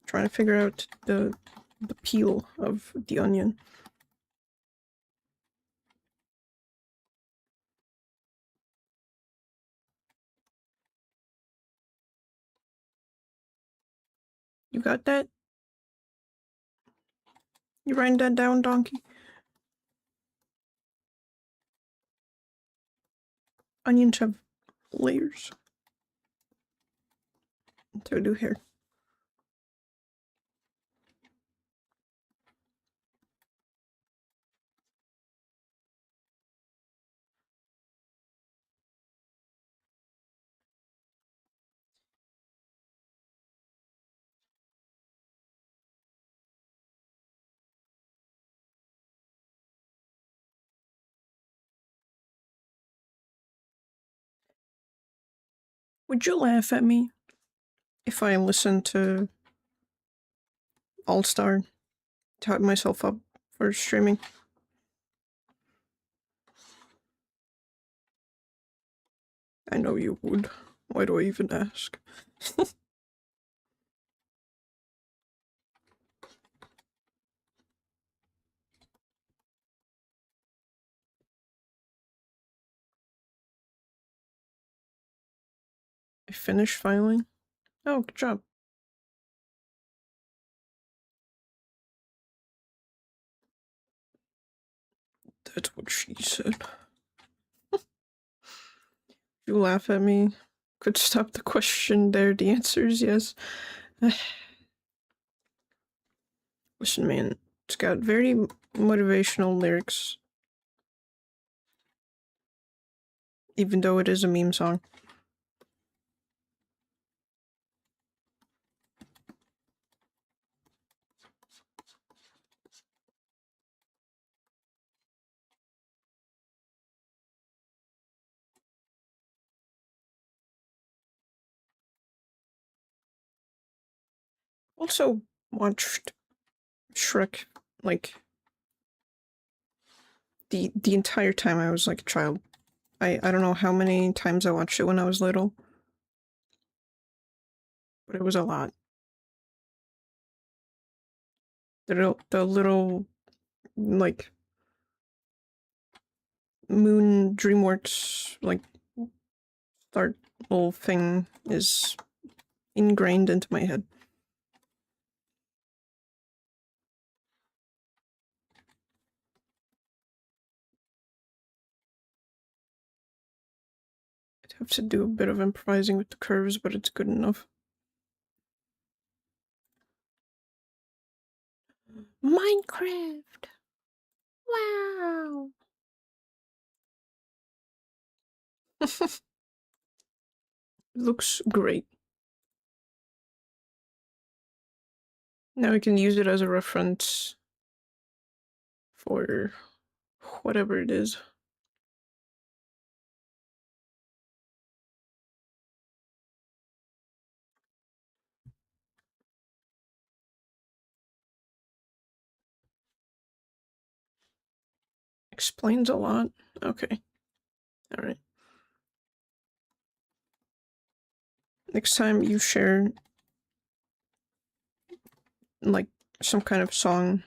S1: Trying to figure out the peel of the onion. You got that? You writing that down, donkey? Onions have layers. What do I do here? Would you laugh at me if I listened to All Star to hype myself up for streaming? I know you would. Why do I even ask? I finished filing? Oh, good job. That's what she said. You laugh at me. Could stop the question there. The answer is yes. Listen, man, it's got very motivational lyrics. Even though it is a meme song. Also watched Shrek, like, the entire time I was like a child. I don't know how many times I watched it when I was little, but it was a lot. The little like Moon DreamWorks like start little thing is ingrained into my head. I'd have to do a bit of improvising with the curves, but it's good enough. Minecraft! Wow! Looks great. Now I can use it as a reference for whatever it is. Explains a lot. Okay. Alright. Next time you share, like, some kind of song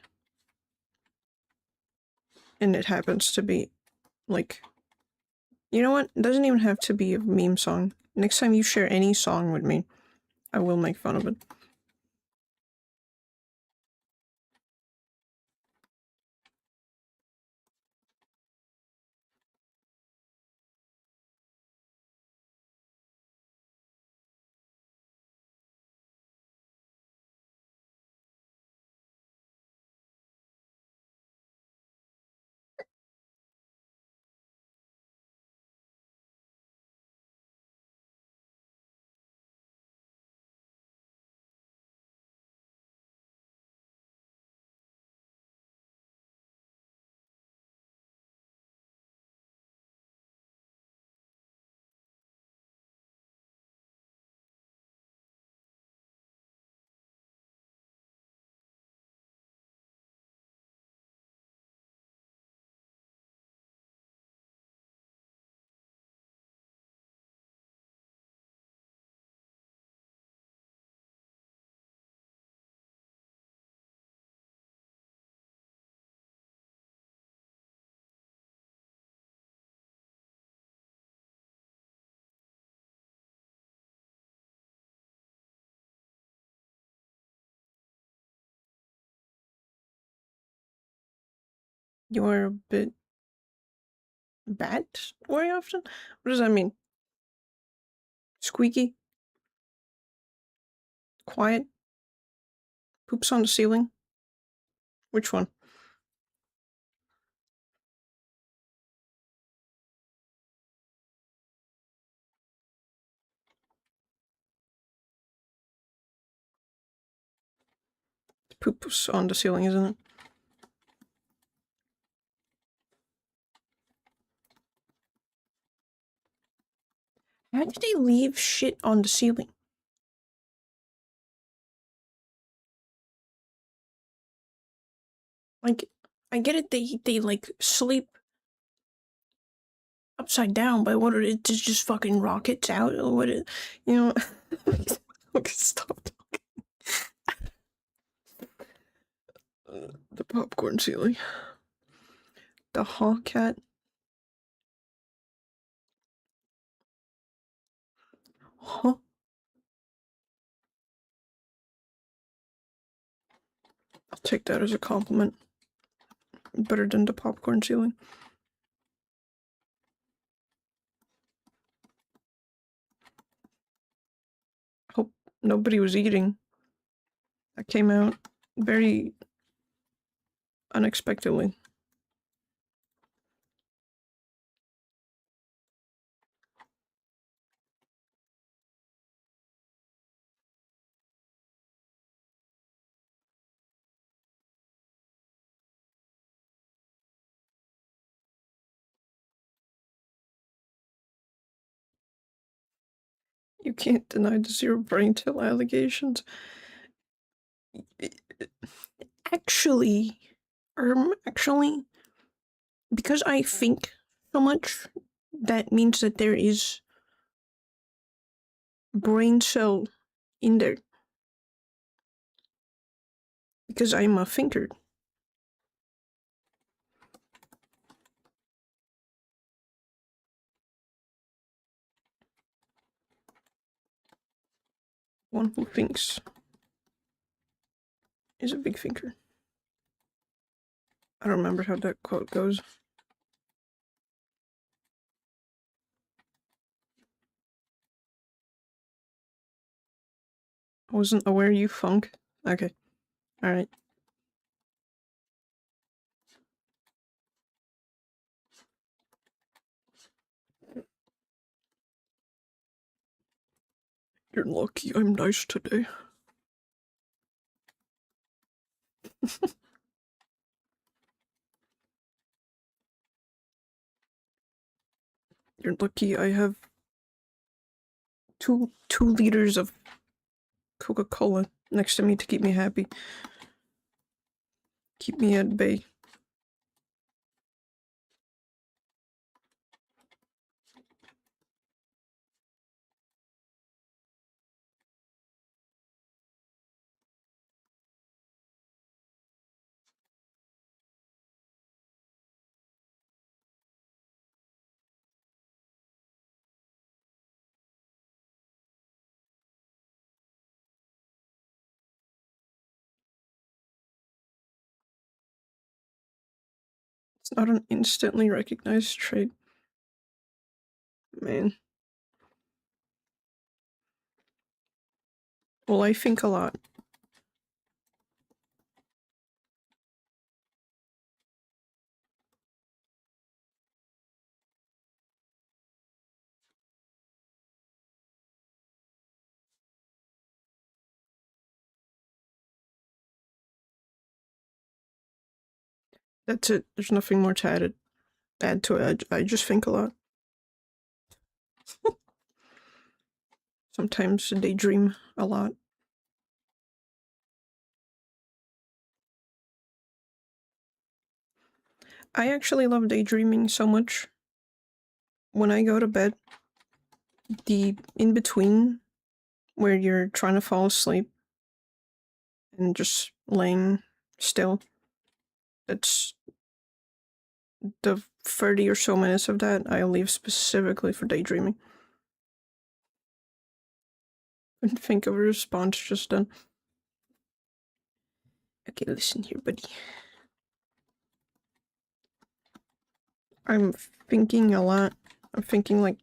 S1: and it happens to be, like... You know what? It doesn't even have to be a meme song. Next time you share any song with me, I will make fun of it. You are a bit... bad very often? What does that mean? Squeaky? Quiet? Poops on the ceiling? Which one? Poops on the ceiling, isn't it? How did they leave shit on the ceiling? Like, I get it, they like sleep upside down, but what, it just fucking rockets out, or what it, you know? Okay, stop talking. The popcorn ceiling. The hawk cat. Huh? I'll take that as a compliment. Better than the popcorn ceiling. Hope nobody was eating. That came out very unexpectedly. You can't deny the zero brain cell allegations. Actually, actually, because I think so much, that means that there is brain cell in there. Because I'm a thinker. One who thinks is a big thinker. I don't remember how that quote goes. I wasn't aware you funk. Okay. Alright. You're lucky I'm nice today. You're lucky I have 2 liters of Coca-Cola next to me to keep me happy. Keep me at bay. It's not an instantly recognized trait. Man. Well, I think a lot. That's it. There's nothing more to add to it. I just think a lot. Sometimes daydream a lot. I actually love daydreaming so much. When I go to bed, the in between where you're trying to fall asleep and just laying still, that's the 30 or so minutes of that I leave specifically for daydreaming. Couldn't think of a response just then. Okay, listen here, buddy. I'm thinking a lot. I'm thinking like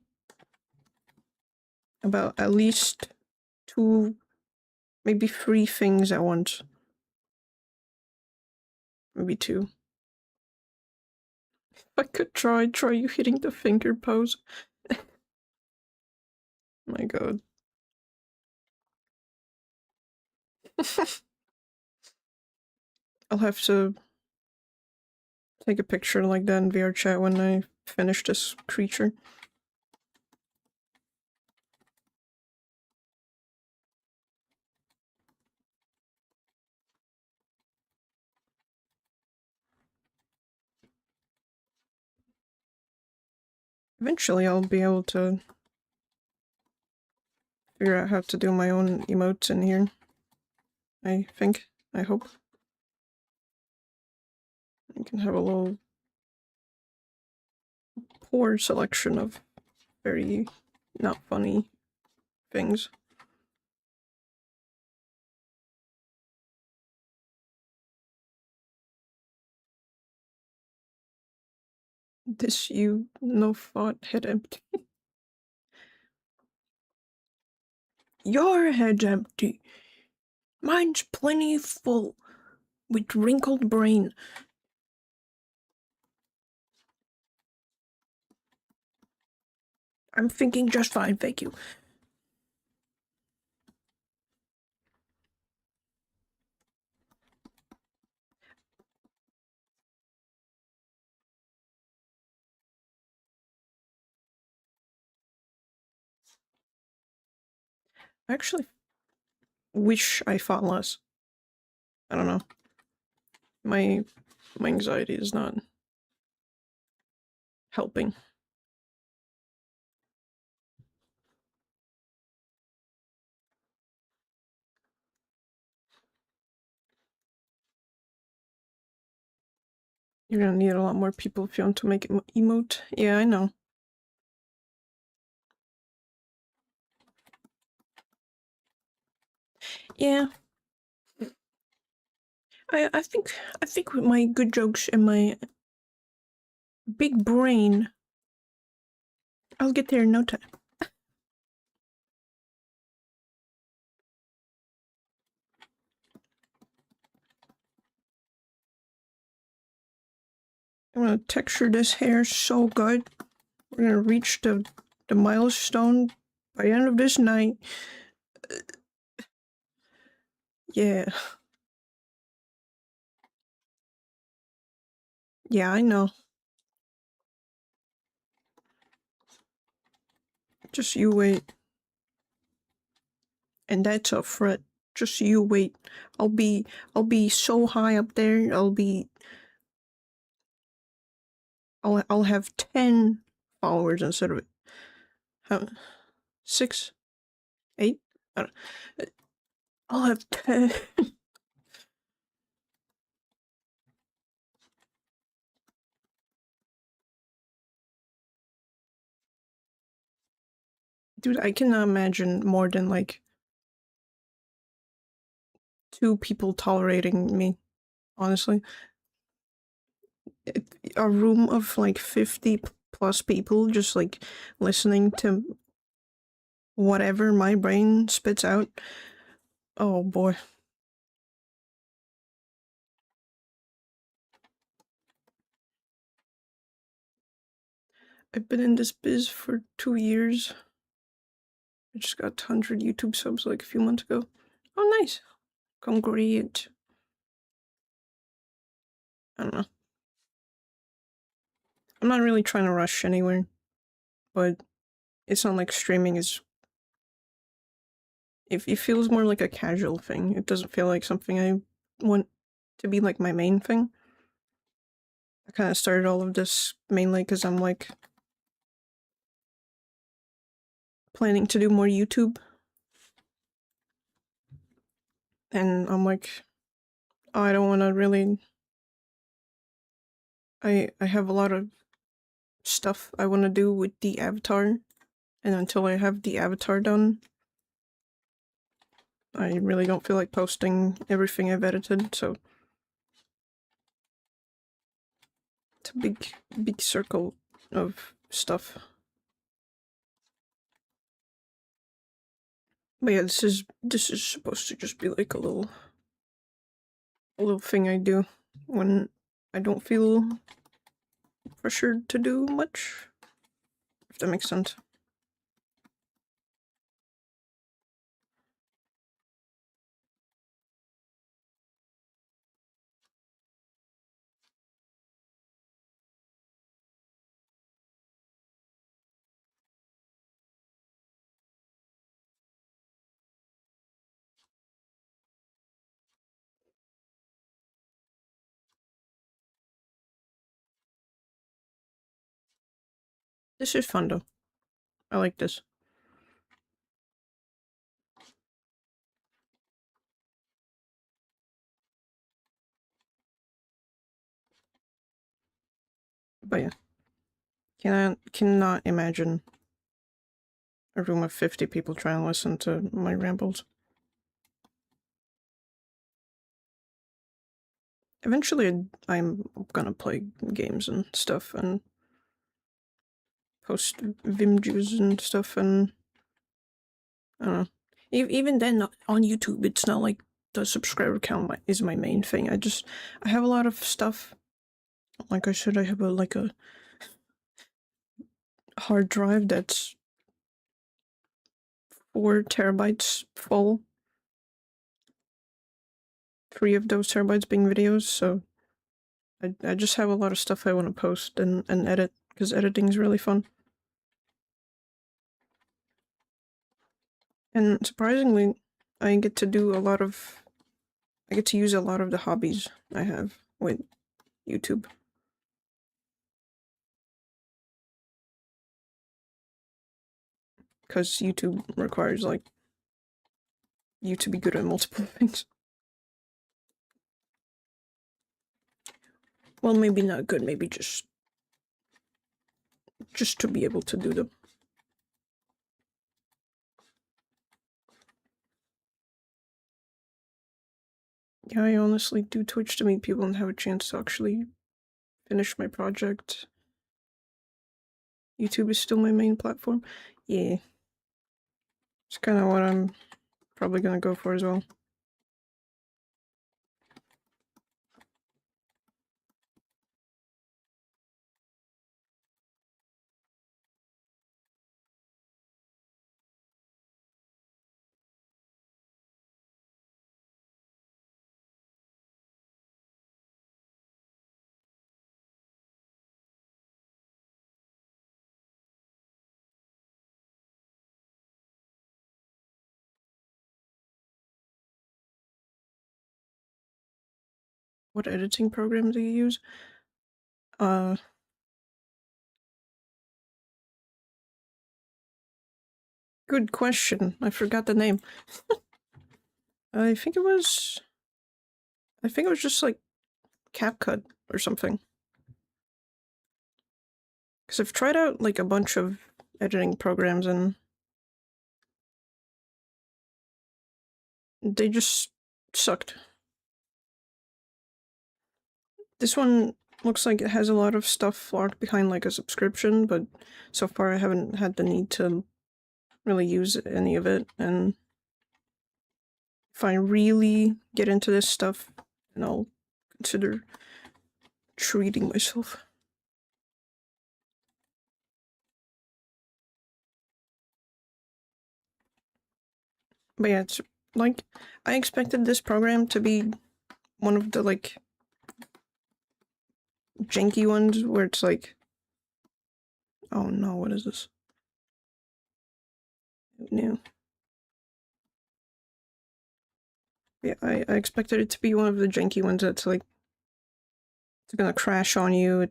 S1: about at least 2, maybe 3 things at once. Maybe 2. If I could try you hitting the finger pose. My god. I'll have to take a picture like that in VR chat when I finish this creature. Eventually I'll be able to figure out how to do my own emotes in here. I think. I hope. I can have a little poor selection of very not funny things. This you no thought head empty. Your head's empty. Mine's plenty full with wrinkled brain. I'm thinking just fine, thank you. I actually wish I fought less. I don't know. My anxiety is not helping. You're gonna need a lot more people if you want to make it emote. Yeah, I know. Yeah. I think with my good jokes and my big brain, I'll get there in no time. I'm gonna texture this hair so good. We're gonna reach the milestone by the end of this night. Yeah. Yeah, I know. Just you wait. And that's a threat. Just you wait. I'll be so high up there. I'll have 10 followers instead of 6, 8. I don't, I'll have 10. Dude, I cannot imagine more than like 2 people tolerating me, honestly. a room of like 50 plus people just like listening to whatever my brain spits out. Oh boy. I've been in this biz for 2 years. I just got 100 YouTube subs like a few months ago. Oh, nice. Congrats. I don't know. I'm not really trying to rush anywhere, but it's not like streaming is... It feels more like a casual thing. It doesn't feel like something I want to be like my main thing. I kind of started all of this mainly because I'm like planning to do more YouTube. And I'm like, oh, I don't want to really... I have a lot of stuff I want to do with the avatar. And until I have the avatar done, I really don't feel like posting everything I've edited, so... It's a big circle of stuff. But yeah, this is supposed to just be like a little thing I do when I don't feel pressured to do much, if that makes sense. This is fun though. I like this. But yeah, cannot imagine a room of 50 people trying to listen to my rambles. Eventually, I'm gonna play games and stuff and post Vimjus and stuff, and I don't know. Even then, on YouTube, it's not like the subscriber count is my main thing. I have a lot of stuff. Like I said, I have a hard drive that's 4 terabytes full. 3 of those terabytes being videos, so I just have a lot of stuff I want to post and edit, because editing is really fun. And surprisingly, I get to use a lot of the hobbies I have with YouTube. Because YouTube requires, like, you to be good at multiple things. Well, maybe not good, maybe just to be able to do them. Yeah, I honestly do Twitch to meet people and have a chance to actually finish my project. YouTube is still my main platform. Yeah. It's kind of what I'm probably gonna go for as well. What editing program do you use? Good question. I forgot the name. I think it was just like CapCut or something. Because I've tried out like a bunch of editing programs and they just sucked. This one looks like it has a lot of stuff locked behind like a subscription, but so far I haven't had the need to really use any of it, and if I really get into this stuff, then I'll consider treating myself. But yeah, it's like, I expected this program to be one of the like janky ones where it's like, oh no, what is this? New. Yeah, I expected it to be one of the janky ones that's like, it's gonna crash on you,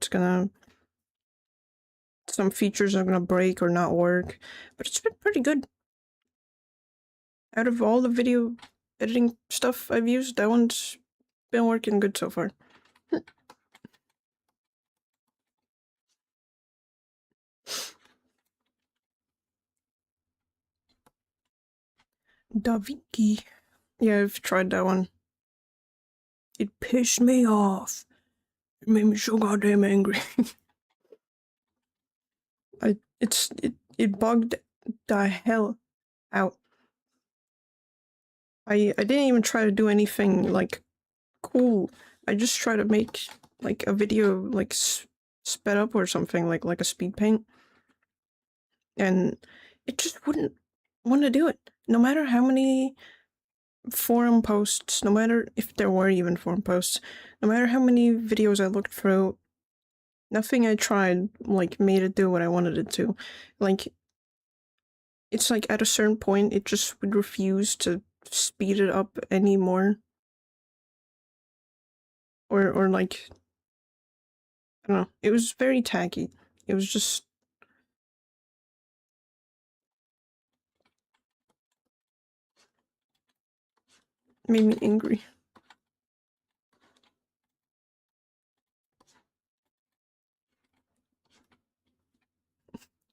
S1: some features are gonna break or not work, but it's been pretty good. Out of all the video editing stuff I've used, that one's been working good so far. DaVinci. Yeah, I've tried that one. It pissed me off. It made me so goddamn angry. It bugged the hell out. I didn't even try to do anything like cool. I just try to make like a video like sped up or something like a speed paint, and it just wouldn't want to do it. No matter how many forum posts, no matter if there were even forum posts, no matter how many videos I looked through, nothing I tried like made it do what I wanted it to. Like, it's like at a certain point it just would refuse to speed it up anymore. Or like, I don't know. It was very tacky. It was just made me angry.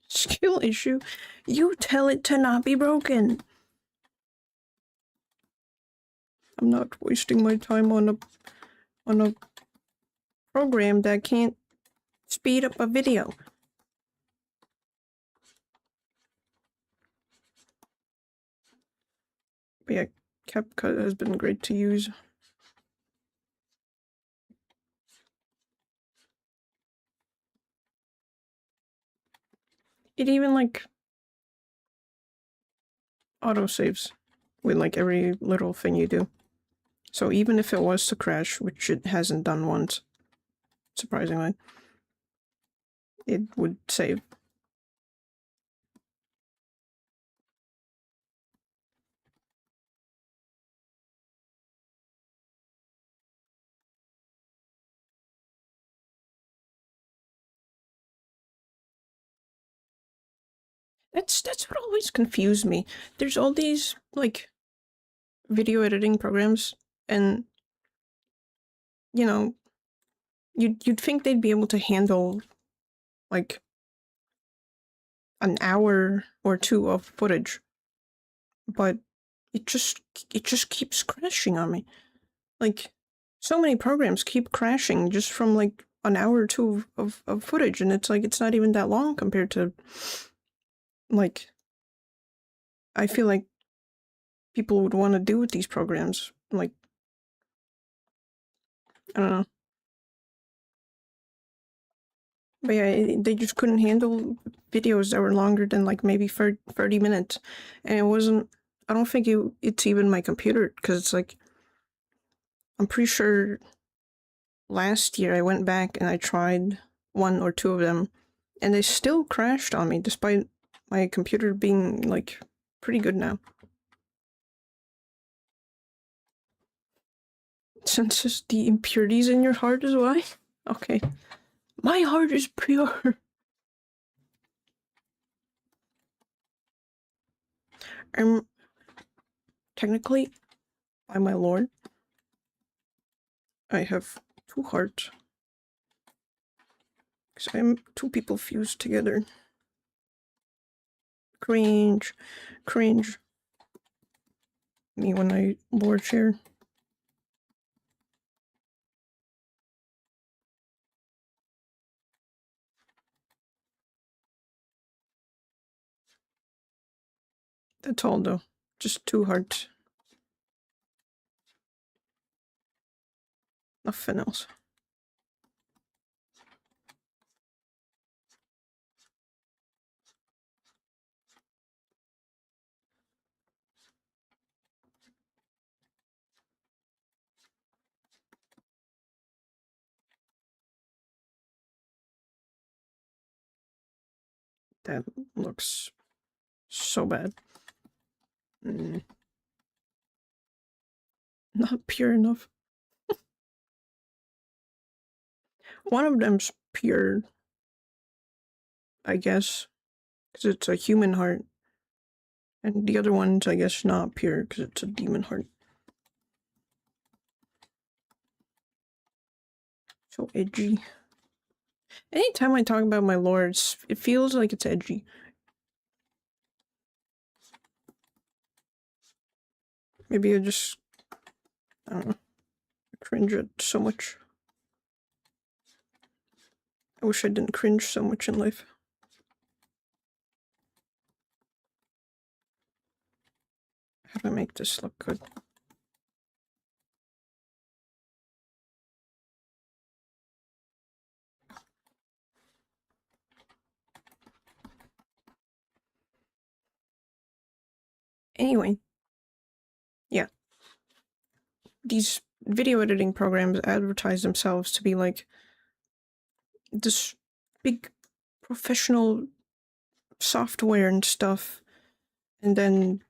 S1: Skill issue? You tell it to not be broken. I'm not wasting my time on a program that can't speed up a video. But yeah, CapCut has been great to use. It even like autosaves with like every little thing you do. So even if it was to crash, which it hasn't done once, surprisingly, it would save. That's what always confused me. There's all these like video editing programs, and you know, you'd think they'd be able to handle like an hour or two of footage, but it just keeps crashing on me. Like, so many programs keep crashing just from like an hour or two of footage, and it's like it's not even that long compared to like, I feel like people would want to do with these programs. Like, I don't know. But yeah, they just couldn't handle videos that were longer than like maybe 30 minutes. And it wasn't, I don't think it's even my computer, because it's like, I'm pretty sure last year I went back and I tried one or two of them, and they still crashed on me despite my computer being like pretty good now. Senses the impurities in your heart is why? Okay. My heart is pure. Technically, by my lord, I have two hearts. Because I'm two people fused together. Cringe. Cringe. Me when I board share. That's all though. Just 2 hearts. Nothing else. That looks so bad. Not pure enough. One of them's pure, I guess, because it's a human heart. And the other one's, I guess, not pure because it's a demon heart. So edgy. Anytime I talk about my lore, it feels like it's edgy. Maybe I just, I don't know, cringe at so much. I wish I didn't cringe so much in life. How do I make this look good? Anyway. Yeah. These video editing programs advertise themselves to be like this big professional software and stuff, and then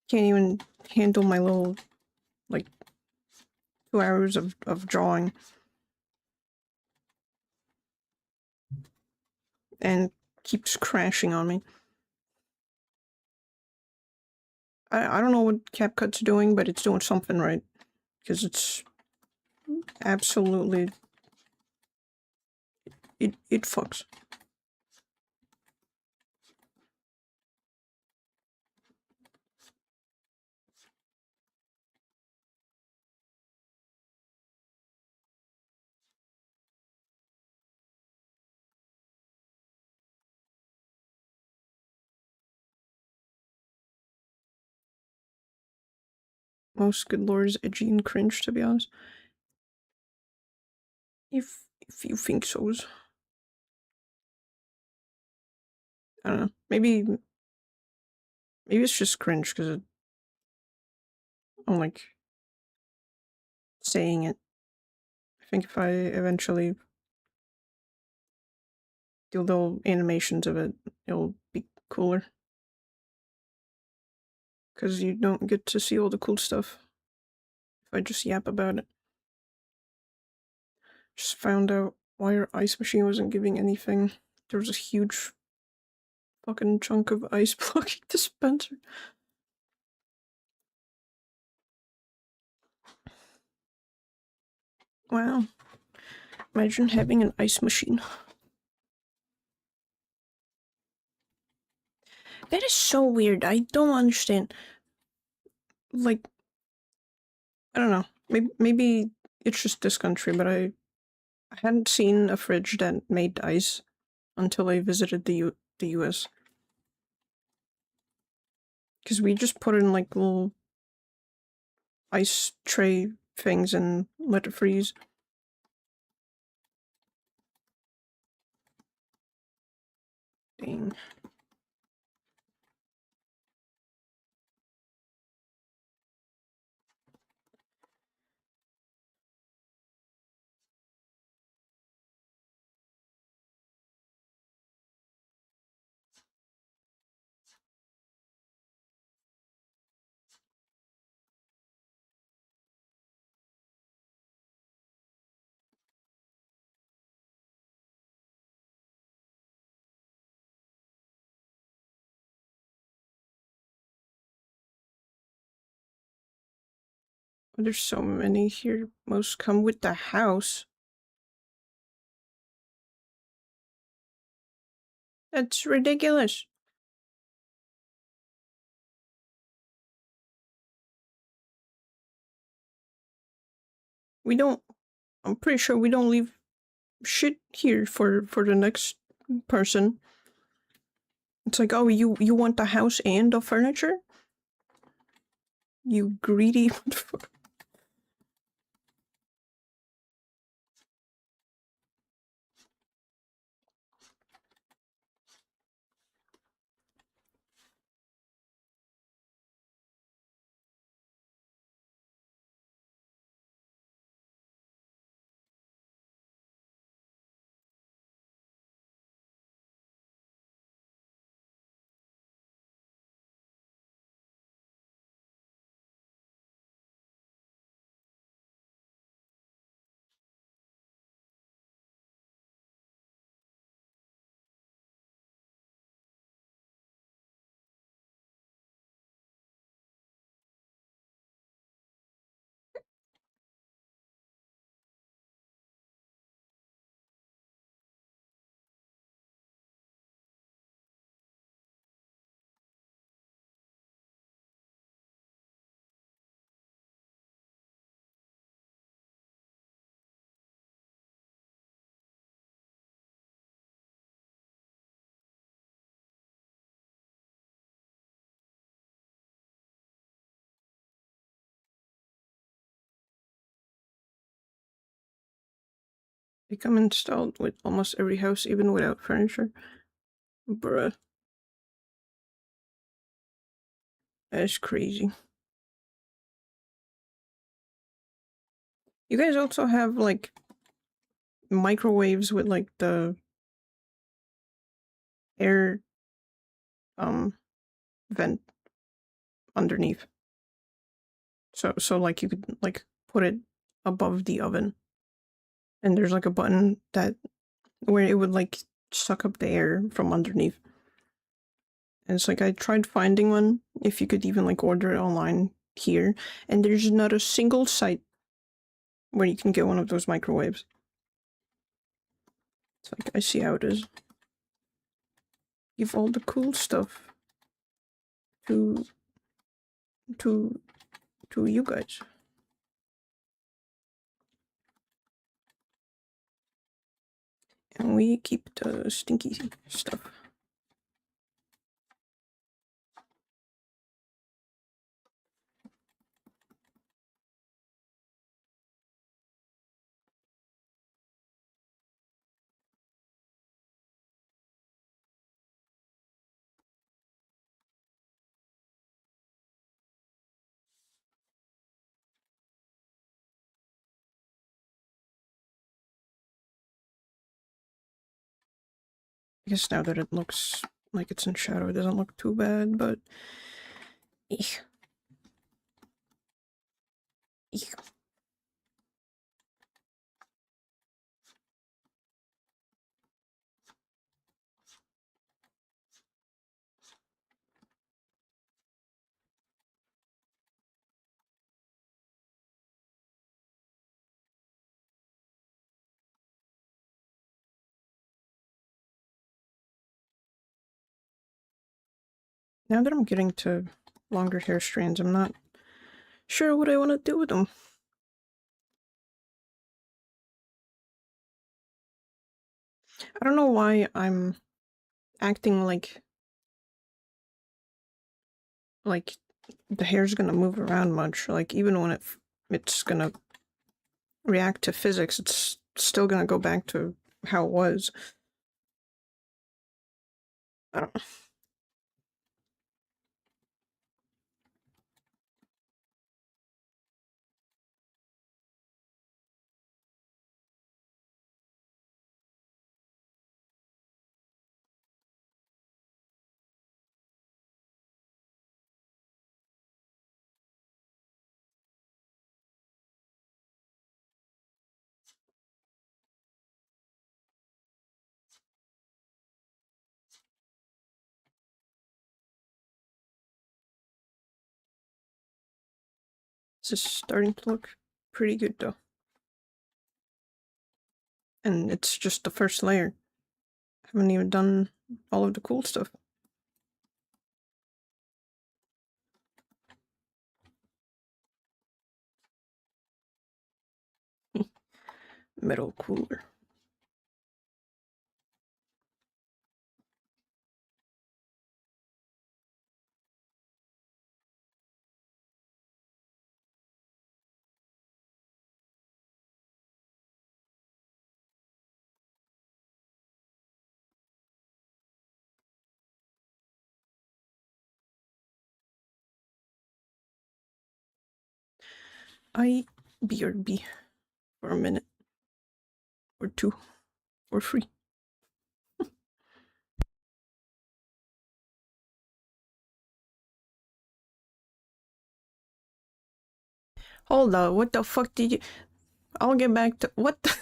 S1: can't even handle my little, like, 2 hours of drawing. And keeps crashing on me. I don't know what CapCut's doing, but it's doing something right. Because it's absolutely... It fucks. Most good lore is edgy and cringe, to be honest. If you think so. I don't know. Maybe it's just cringe because I'm like saying it. I think if I eventually do little animations of it, it'll be cooler. Because you don't get to see all the cool stuff if I just yap about it. Just found out why our ice machine wasn't giving anything. There was a huge fucking chunk of ice blocking dispenser. Wow. Imagine having an ice machine. That is so weird. I don't understand. Like, I don't know. Maybe it's just this country, but I hadn't seen a fridge that made ice until I visited the US. Because we just put in like little ice tray things and let it freeze. Dang. There's so many here. Most come with the house. That's ridiculous. We don't... I'm pretty sure we don't leave shit here for the next person. It's like, oh, you want the house and the furniture? You greedy motherfucker. They come installed with almost every house, even without furniture. Bruh. That's crazy. You guys also have, like, microwaves with, like, the air, vent underneath. So, like, you could, like, put it above the oven. And there's, like, a button that, where it would, like, suck up the air from underneath. And it's like, I tried finding one, if you could even, like, order it online here, and there's not a single site where you can get one of those microwaves. It's like, I see how it is. Give all the cool stuff to you guys. And we keep the stinky stuff. I guess now that it looks like it's in shadow, it doesn't look too bad, but... Eek. Eek. Now that I'm getting to longer hair strands, I'm not sure what I want to do with them. I don't know why I'm acting like the hair's gonna move around much. Like, even when it's gonna react to physics, it's still gonna go back to how it was. I don't know. This is starting to look pretty good, though. And it's just the first layer. I haven't even done all of the cool stuff. Metal cooler. I BRB for a minute or two for free. Hold on, what the fuck did you... I'll get back to... What the...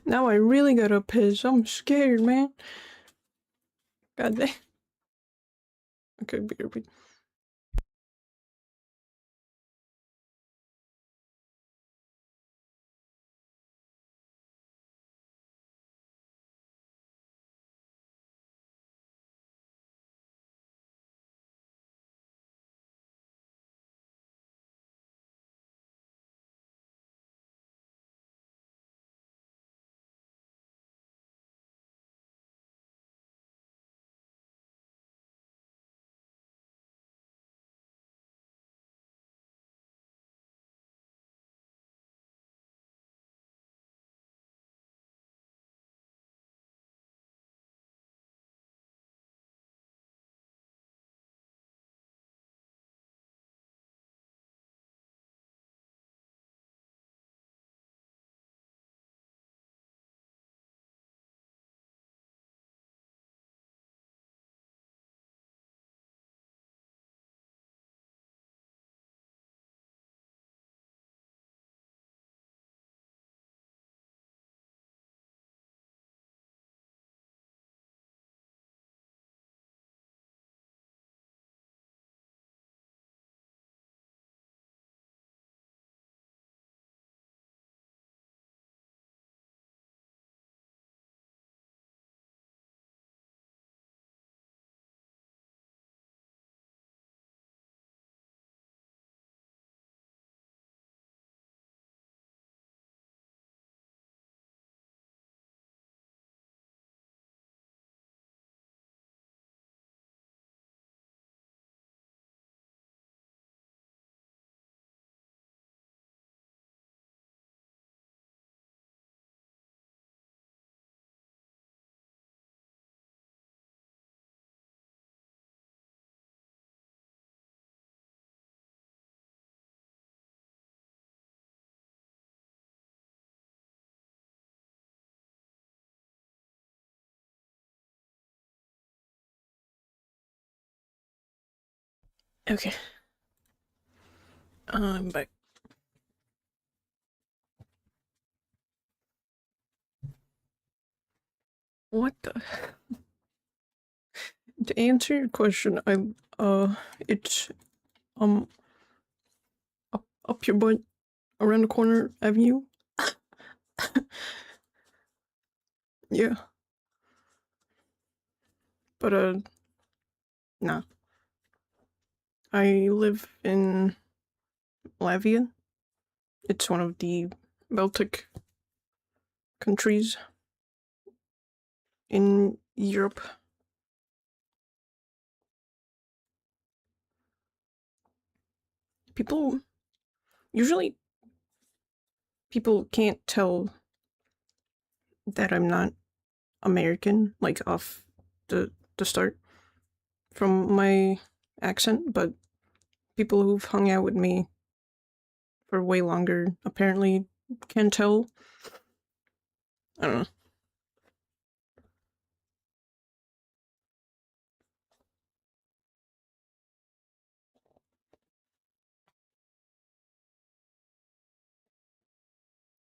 S1: Now I really gotta piss. I'm scared, man. God damn. Okay, BRB. Okay. I'm back. What the... To answer your question, it's, up your butt, around the corner avenue. Yeah. But, nah. I live in Latvia. It's one of the Baltic countries in Europe. People... Usually, people can't tell that I'm not American, like, off the start from my accent, but people who've hung out with me for way longer apparently can tell. I don't know.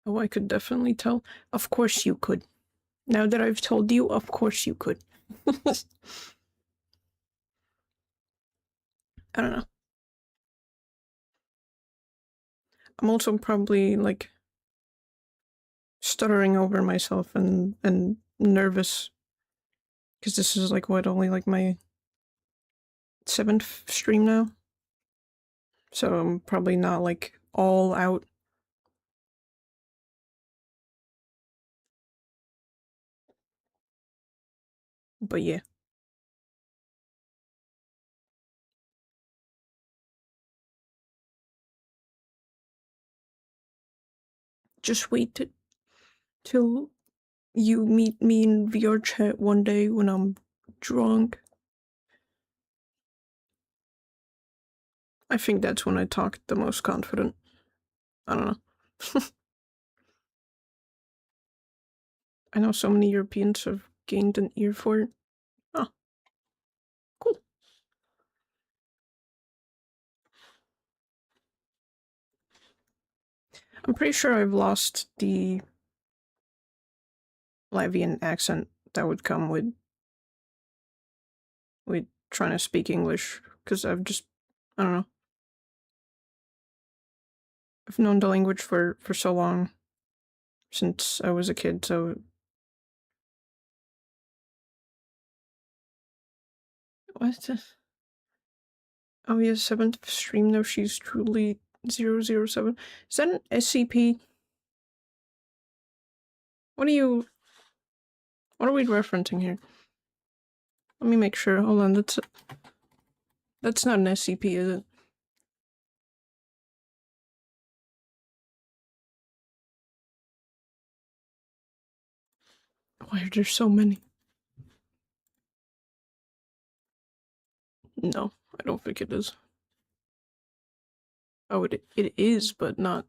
S1: Oh, I could definitely tell. Of course you could. Now that I've told you, of course you could. I don't know. I'm also probably, like, stuttering over myself and nervous. Because this is, like, what, only, like, my 7th stream now? So I'm probably not, like, all out. But yeah. Just wait till you meet me in VR chat one day when I'm drunk. I think that's when I talk the most confident. I don't know. I know so many Europeans have gained an ear for it. Oh, cool. I'm pretty sure I've lost the Latvian accent that would come with trying to speak English, because I don't know. I've known the language for so long, since I was a kid, so... What's this? Oh yeah, 7th stream, though, she's truly 007. Is that an SCP? What are we referencing here? Let me make sure. Hold on, that's not an SCP, is it? Why are there so many? No, I don't think it is. Oh, it is, but not.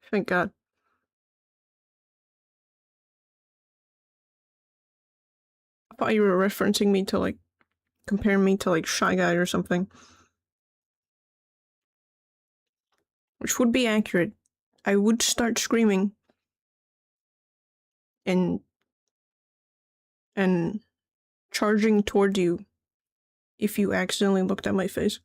S1: Thank God. I thought you were referencing me to, like, comparing me to, like, Shy Guy or something. Which would be accurate. I would start screaming and charging toward you if you accidentally looked at my face.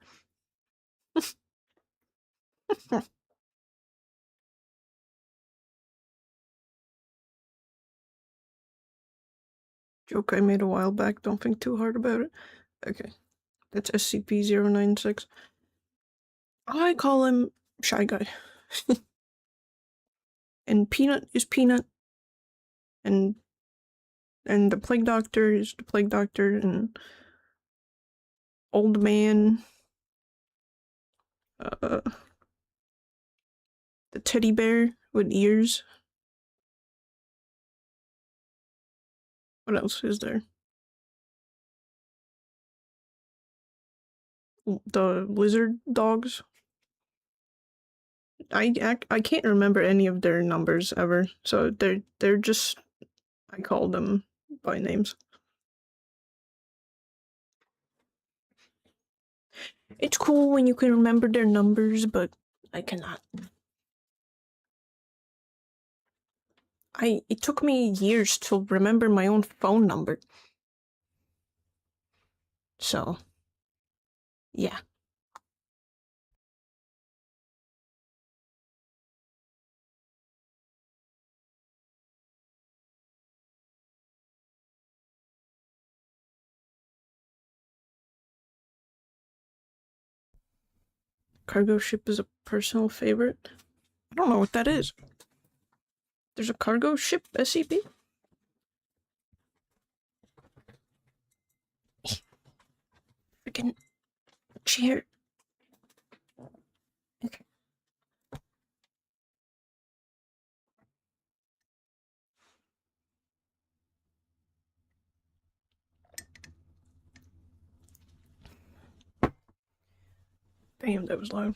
S1: Joke I made a while back, don't think too hard about it. Okay, that's SCP-096. I call him Shy Guy. And Peanut is Peanut. And the Plague Doctor is the Plague Doctor, and Old Man, the teddy bear with ears. What else is there? The lizard dogs. I can't remember any of their numbers ever, so they're just, I call them by names. It's cool when you can remember their numbers, but I cannot. It took me years to remember my own phone number. So, yeah. Cargo ship is a personal favorite. I don't know what that is. There's a cargo ship SCP? Freaking chair. Okay. Damn, that was loud.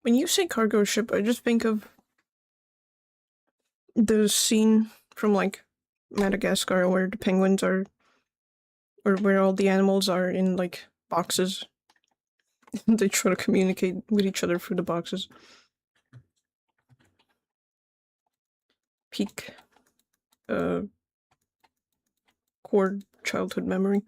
S1: When you say cargo ship, I just think of the scene from, like, Madagascar where the penguins are, or where all the animals are in, like, boxes. They try to communicate with each other through the boxes. Peak, core childhood memory.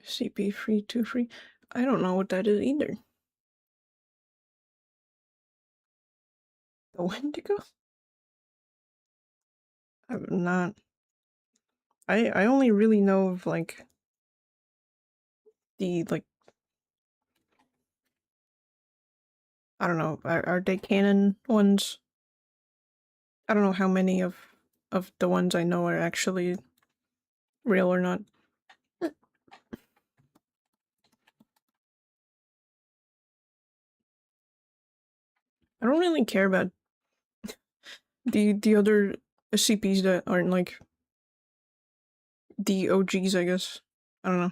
S1: CP323. I don't know what that is either. The Wendigo? I'm not. I only really know of, like, the, like, I don't know, are they canon ones? I don't know how many of the ones I know are actually real or not. don't really care about the other SCPs that aren't like the OGs, I guess. I don't know.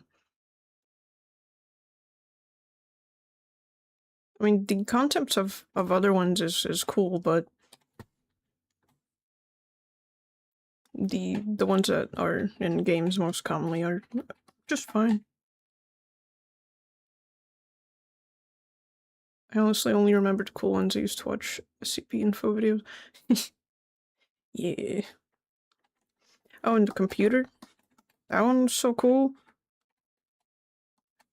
S1: I mean, the concepts of other ones is cool, but the ones that are in games most commonly are just fine. I honestly only remembered cool ones I used to watch SCP info videos. Yeah. Oh, and the computer? That one was so cool.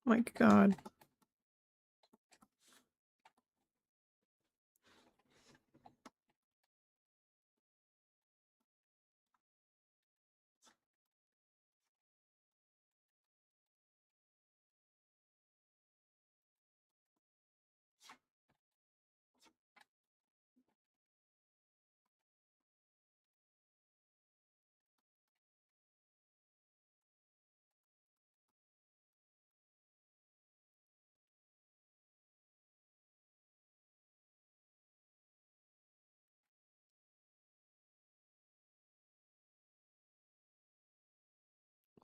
S1: My god.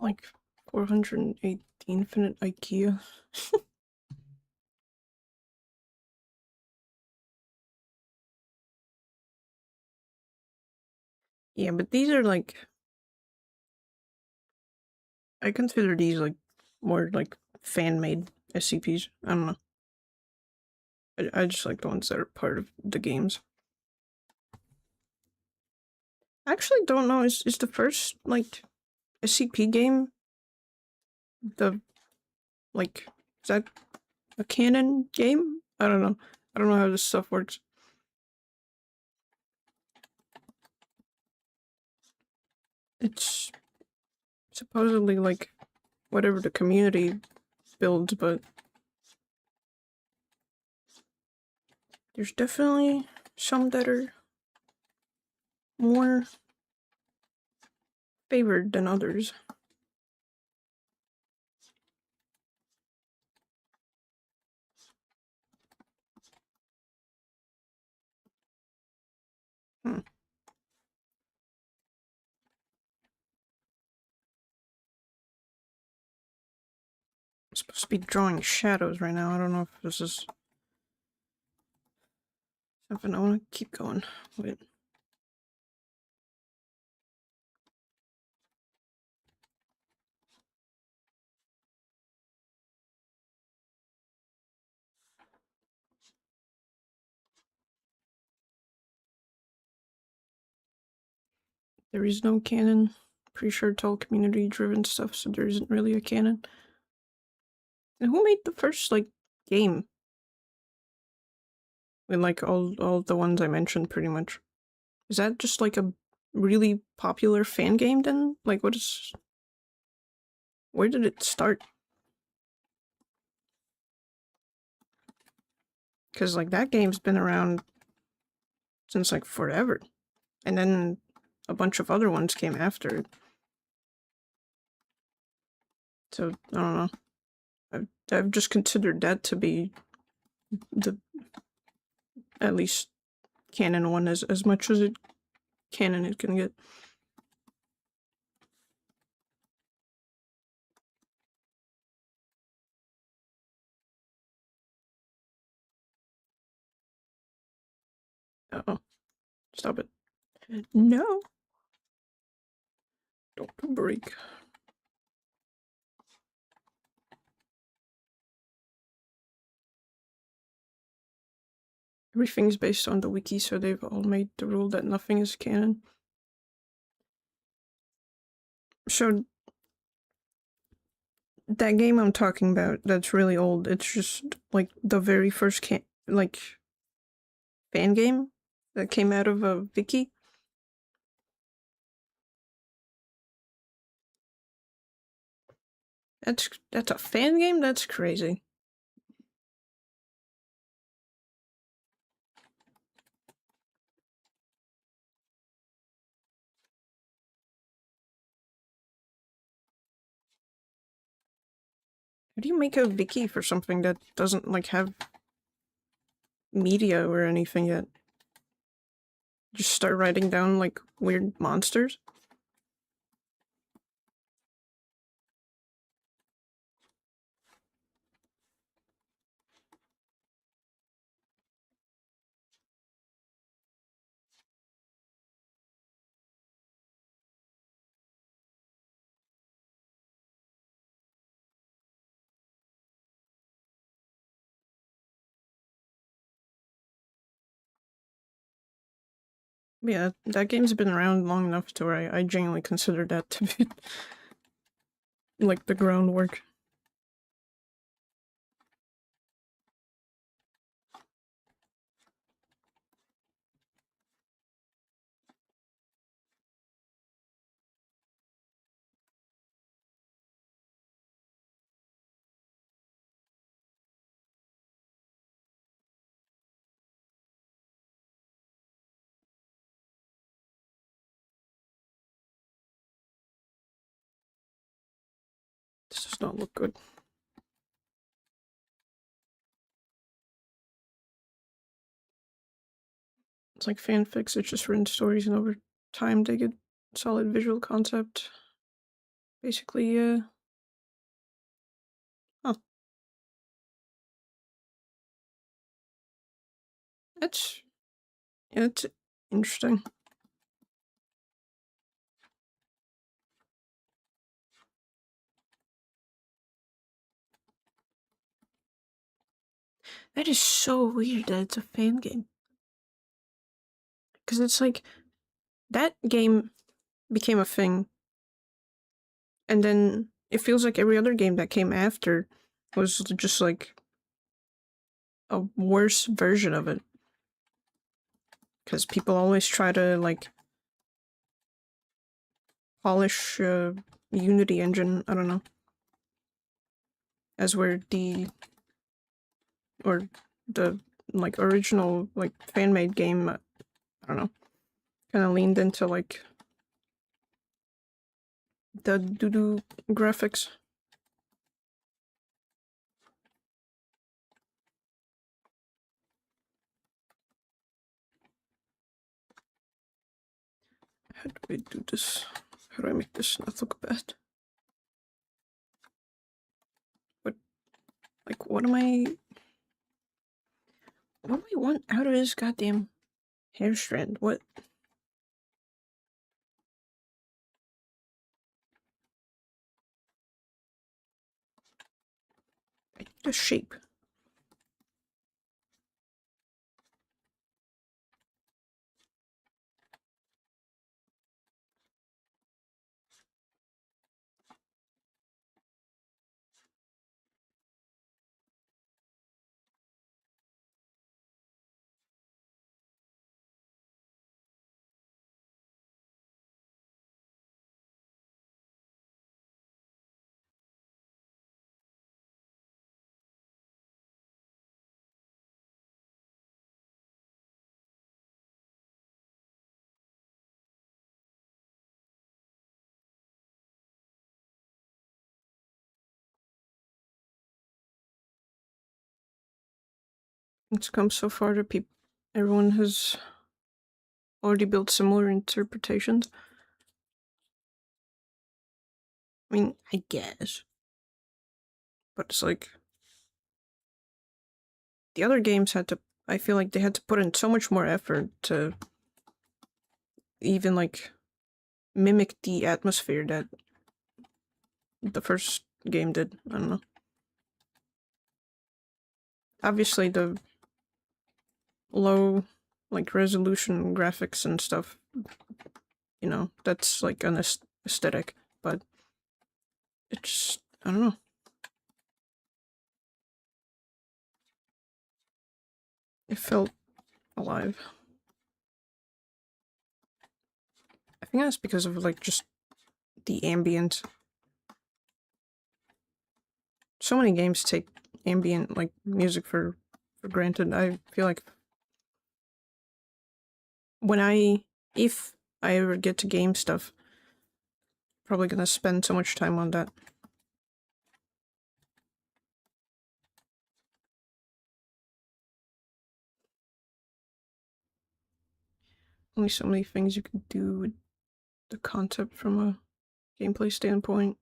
S1: Like 408 infinite IKEA. Yeah, but these are like... I consider these like more like fan-made SCPs. I don't know. I just like the ones that are part of the games. I actually don't know. Is the first like SCP game the like is that a canon game? I don't know. I don't know how this stuff works. It's supposedly like whatever the community builds, but there's definitely some that are more favored than others. Hmm. I'm supposed to be drawing shadows right now. I don't know if this is something I want to keep going with. There is no canon. Pretty sure it's all community-driven stuff, so there isn't really a canon. And who made the first, like, game? With, like, all the ones I mentioned, pretty much. Is that just, like, a really popular fan game, then? Like, what is... Where did it start? Because, like, that game's been around since, like, forever. And then a bunch of other ones came after it. So, I don't know. I've just considered that to be the at least canon one as much as it canon it can get. Uh-oh. Stop it. No! Don't break. Everything's based on the wiki, so they've all made the rule that nothing is canon. So, that game I'm talking about, that's really old, it's just, like, the very first fan game that came out of a wiki. That's a fan game? That's crazy. How do you make a wiki for something that doesn't, like, have media or anything yet. Just start writing down like weird monsters. Yeah, that game's been around long enough to where I genuinely consider that to be like the groundwork. This does not look good. It's like fanfics, it's just written stories and over time they get solid visual concept. Basically, oh, that's, yeah, it's interesting. That is so weird that it's a fan game. Because it's like, that game became a thing, and then it feels like every other game that came after was just like a worse version of it. Because people always try to like polish Unity engine, I don't know, as where or the like original like fan-made game, I don't know, kind of leaned into like the doo-doo graphics. How do I do this? How do I make this not look bad? What, like, what do I want out of this goddamn hair strand? What? I need a shape. It's come so far that everyone has already built similar interpretations. I mean, I guess. But it's like, the other games had to, I feel like they had to put in so much more effort to even like mimic the atmosphere that the first game did. I don't know. Obviously, the low like resolution graphics and stuff, you know, that's like an aesthetic, but it's, I don't know. It felt alive. I think that's because of like just the ambient. So many games take ambient like music for granted. I feel like if I ever get to game stuff, probably gonna spend so much time on that. only so many things you can do with the concept from a gameplay standpoint.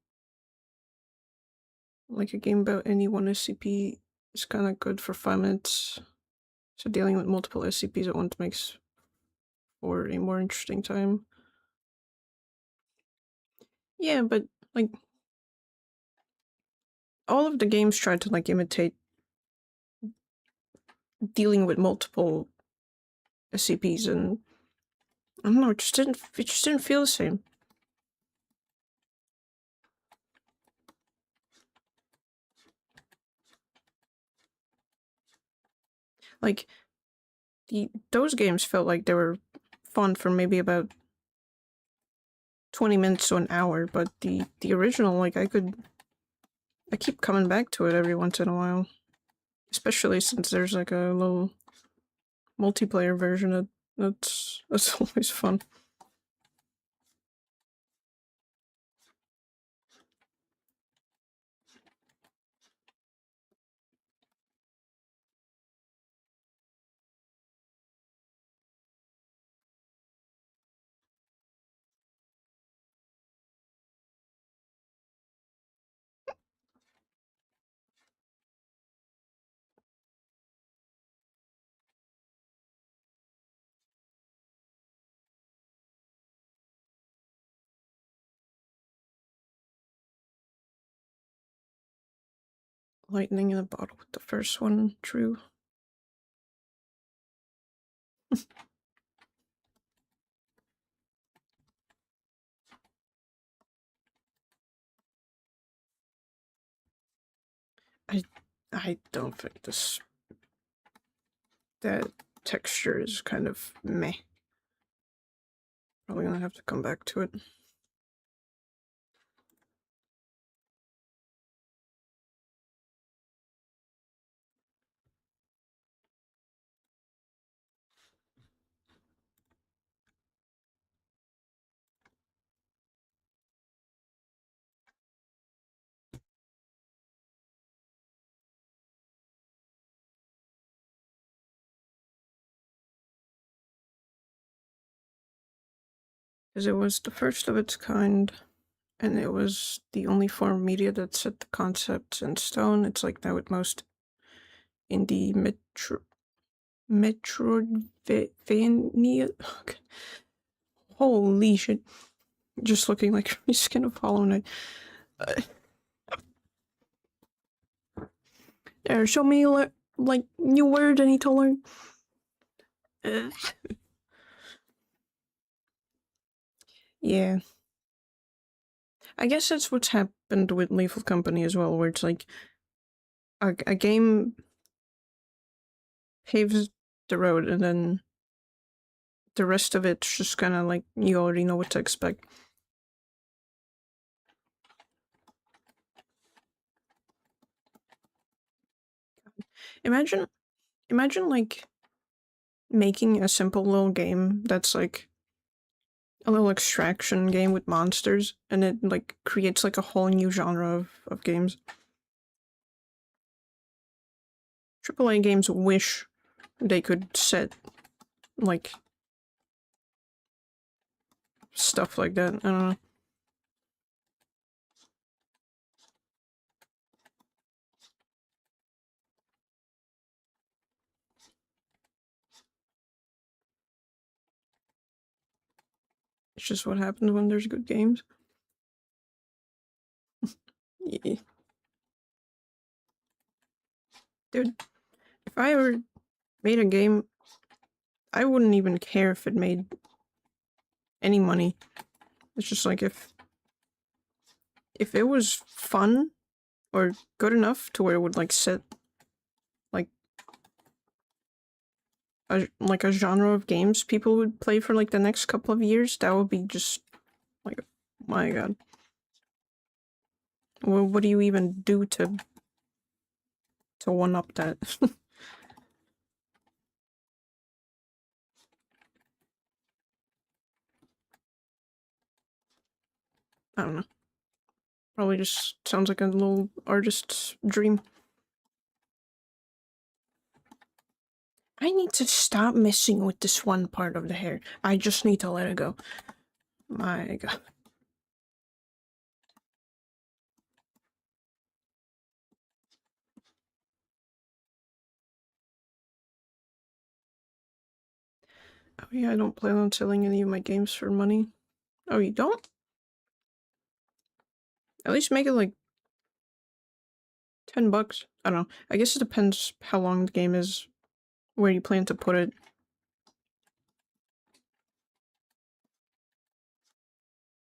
S1: Like a game about any one SCP is kind of good for 5 minutes. So dealing with multiple SCPs at once makes for a more interesting time. Yeah, but like all of the games tried to like imitate dealing with multiple SCPs, and I don't know, it just didn't feel the same. Like those games felt like they were fun for maybe about 20 minutes to an hour, but the original, like I keep coming back to it every once in a while. Especially since there's like a little multiplayer version that's always fun. Lightning in a bottle with the first one, true. I don't think that texture is kind of meh. Probably gonna have to come back to it. Because it was the first of its kind, and it was the only form of media that set the concepts in stone. It's like that with most indie Metroidvania. Holy shit! Just looking like Skin of Hollow Knight. There, show me like new words I need to learn. Yeah. I guess that's what's happened with Lethal Company as well, where it's like a game paves the road and then the rest of it's just kind of like you already know what to expect. Imagine like making a simple little game that's like a little extraction game with monsters, and it like creates like a whole new genre of games. AAA games wish they could set like stuff like that. I don't know. It's just what happens when there's good games. Yeah. Dude, if I ever made a game, I wouldn't even care if it made any money. It's just like if it was fun or good enough to where it would like set like a genre of games people would play for like the next couple of years, that would be just like, my god. Well, what do you even do to one up that? I don't know. Probably just sounds like a little artist's dream. I need to stop messing with this one part of the hair. I just need to let it go. My god. Oh yeah, I don't plan on selling any of my games for money. Oh, you don't? At least make it like $10. I don't know. I guess it depends how long the game is, where you plan to put it.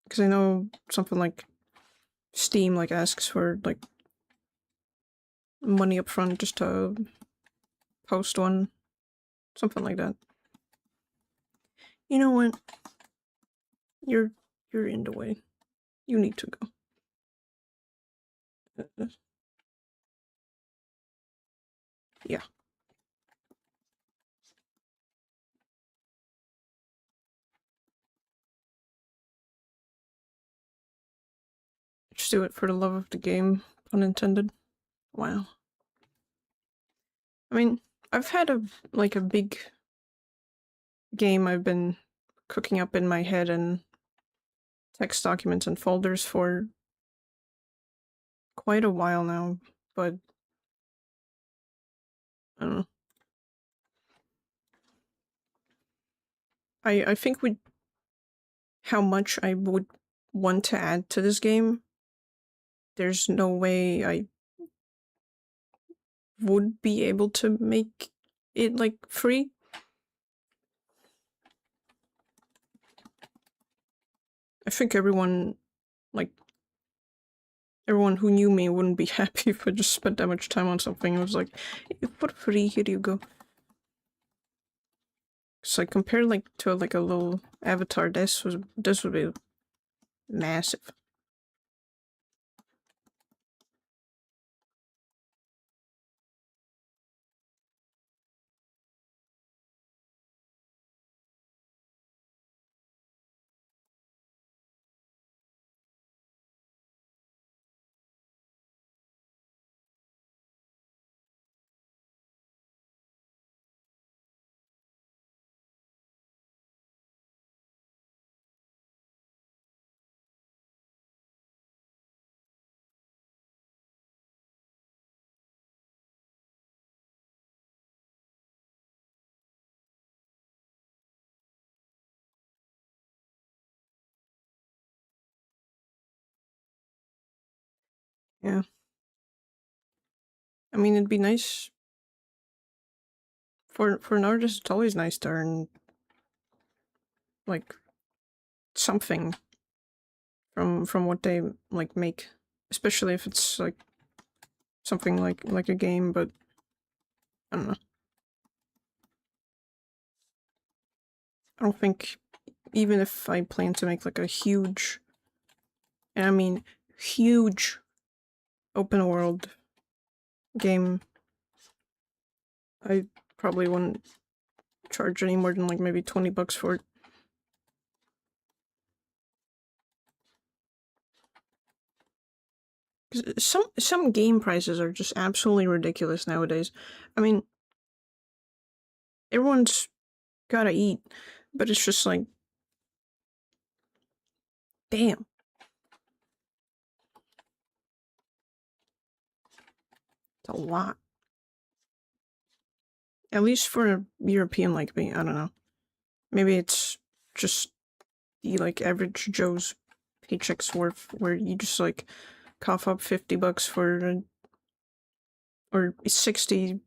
S1: Because I know something like Steam like asks for like money up front just to post one. Something like that. You know what? You're in the way. You need to go. Yeah. Just do it for the love of the game, pun intended. Wow. I mean, I've had a big game I've been cooking up in my head and text documents and folders for quite a while now, but I don't know. I think with how much I would want to add to this game, there's no way I would be able to make it like free. I think like everyone who knew me wouldn't be happy if I just spent that much time on something. It was like, for free, here you go. So like compared like to like a little avatar, this would be massive. Yeah. I mean, it'd be nice for an artist. It's always nice to earn like something from what they like make, especially if it's like something like a game. But I don't know. I don't think even if I plan to make like a huge, and I mean huge, open world game, I probably wouldn't charge any more than like maybe $20 for it. Some game prices are just absolutely ridiculous nowadays. I mean, everyone's gotta eat, but it's just like, damn, it's a lot. At least for a European like me, I don't know. Maybe it's just the like average Joe's paycheck's worth, where you just like cough up $50 for, or 60,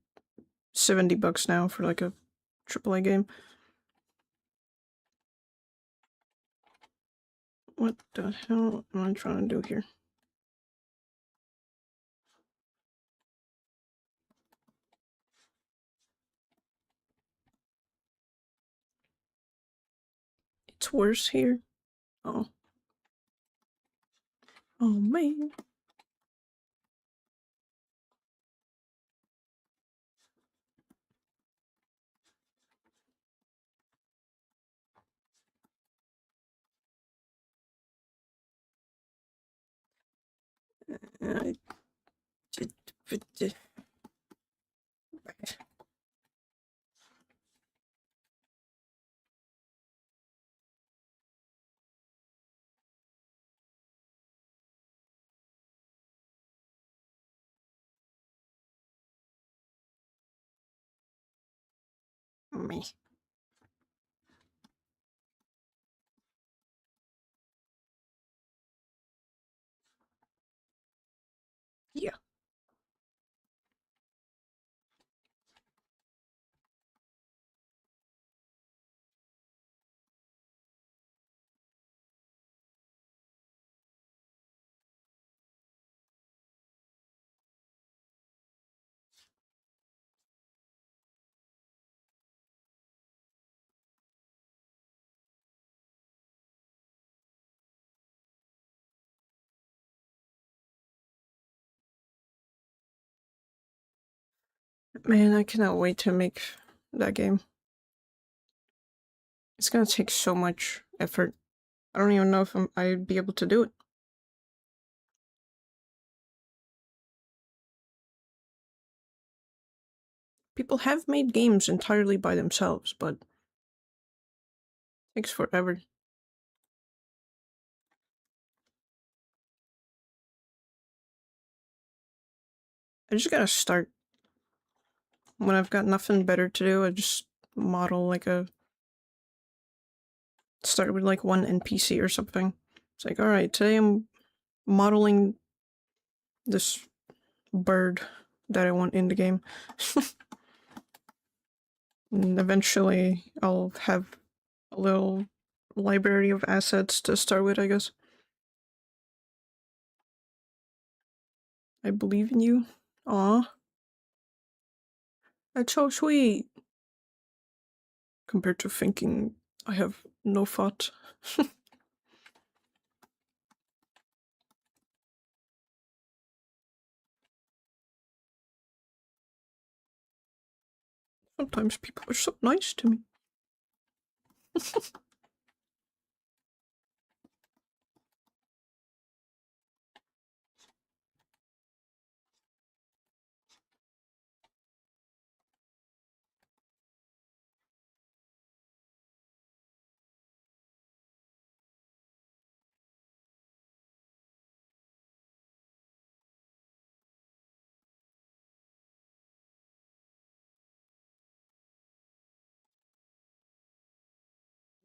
S1: $70 now for like a AAA game. What the hell am I trying to do here? It's worse here. Oh. Oh man. Uh, me. Yeah. Man, I cannot wait to make that game. It's gonna take so much effort. I don't even know if I'd be able to do it. People have made games entirely by themselves, but it takes forever. I just gotta start. When I've got nothing better to do, I just model like a... Start with like one NPC or something. It's like, alright, today I'm modeling this bird that I want in the game. And eventually I'll have a little library of assets to start with, I guess. I believe in you. Aw. That's so sweet. Compared to thinking I have no thought. Sometimes people are so nice to me.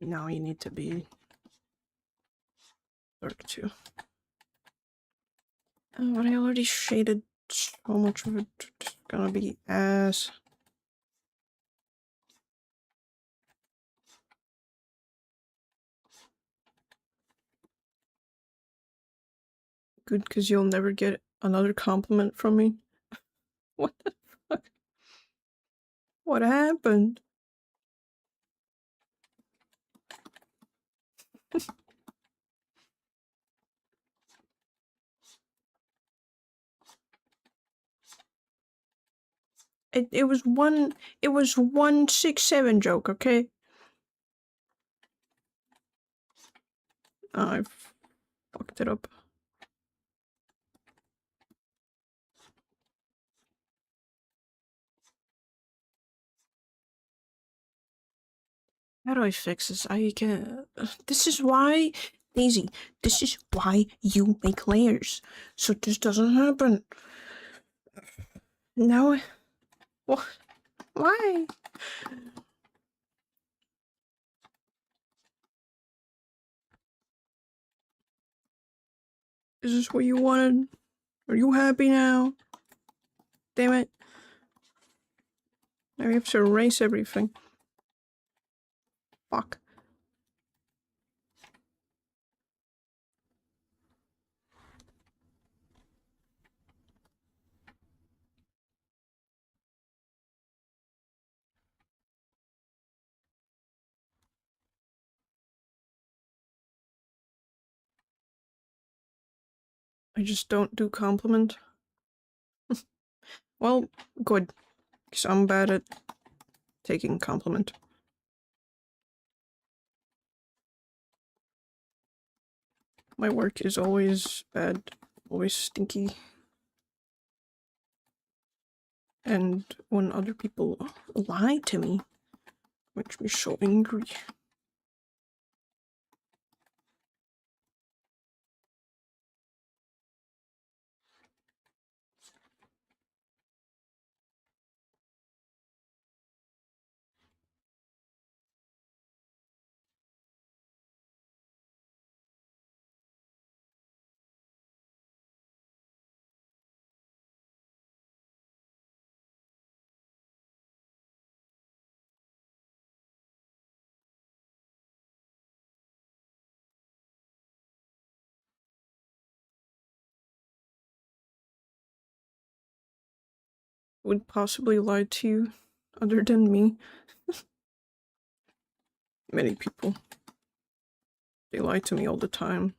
S1: Now you need to be dark too. But I already shaded so much of it. It's gonna be ass. Good, because you'll never get another compliment from me. What the fuck? What happened? It was 167 joke, okay? I fucked it up. How do I fix this? I can... This is why... Daisy, this is why you make layers. So this doesn't happen. Now... What? Why? Is this what you wanted? Are you happy now? Damn it. Now we have to erase everything. Fuck. I just don't do compliment. Well, good. Because I'm bad at taking compliment. My work is always bad, always stinky. And when other people lie to me, makes me so angry. would possibly lie to you other than me. Many people. They lie to me all the time.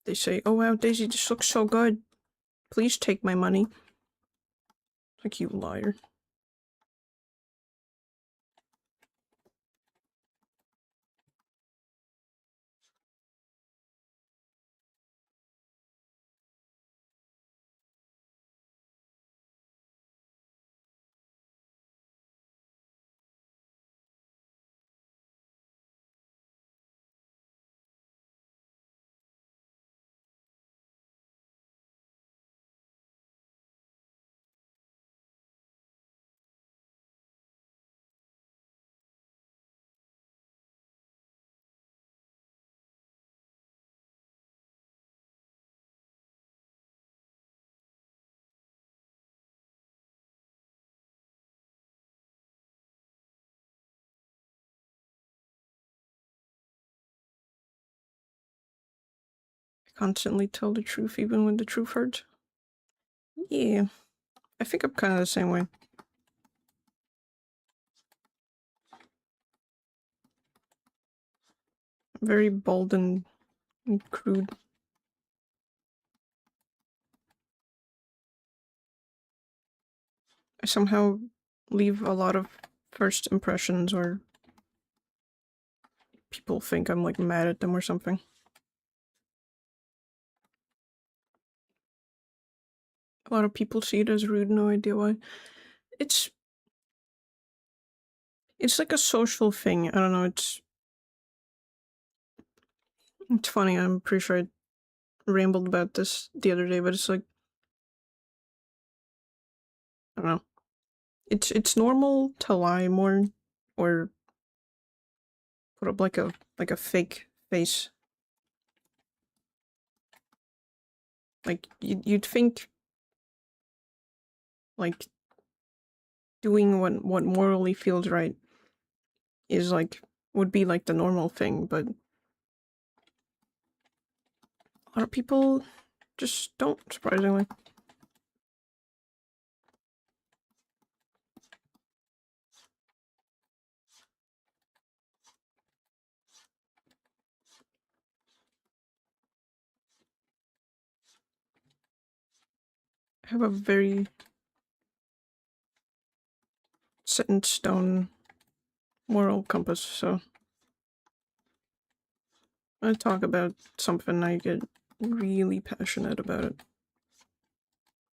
S1: They say, oh wow, Daisy just looks so good. Please take my money. Like, you liar. I constantly tell the truth even when the truth hurts. Yeah, I think I'm kind of the same way. Very bold and crude. I somehow leave a lot of first impressions where people think I'm like mad at them or something. A lot of people see it as rude, no idea why. It's like a social thing. I don't know, it's funny. I'm pretty sure I rambled about this the other day, but it's like, I don't know. It's normal to lie more or put up like a fake face. Like, you'd think like doing what morally feels right is like would be like the normal thing, but a lot of people just don't, surprisingly. I have a very set in stone moral compass, so when I talk about something, I get really passionate about it.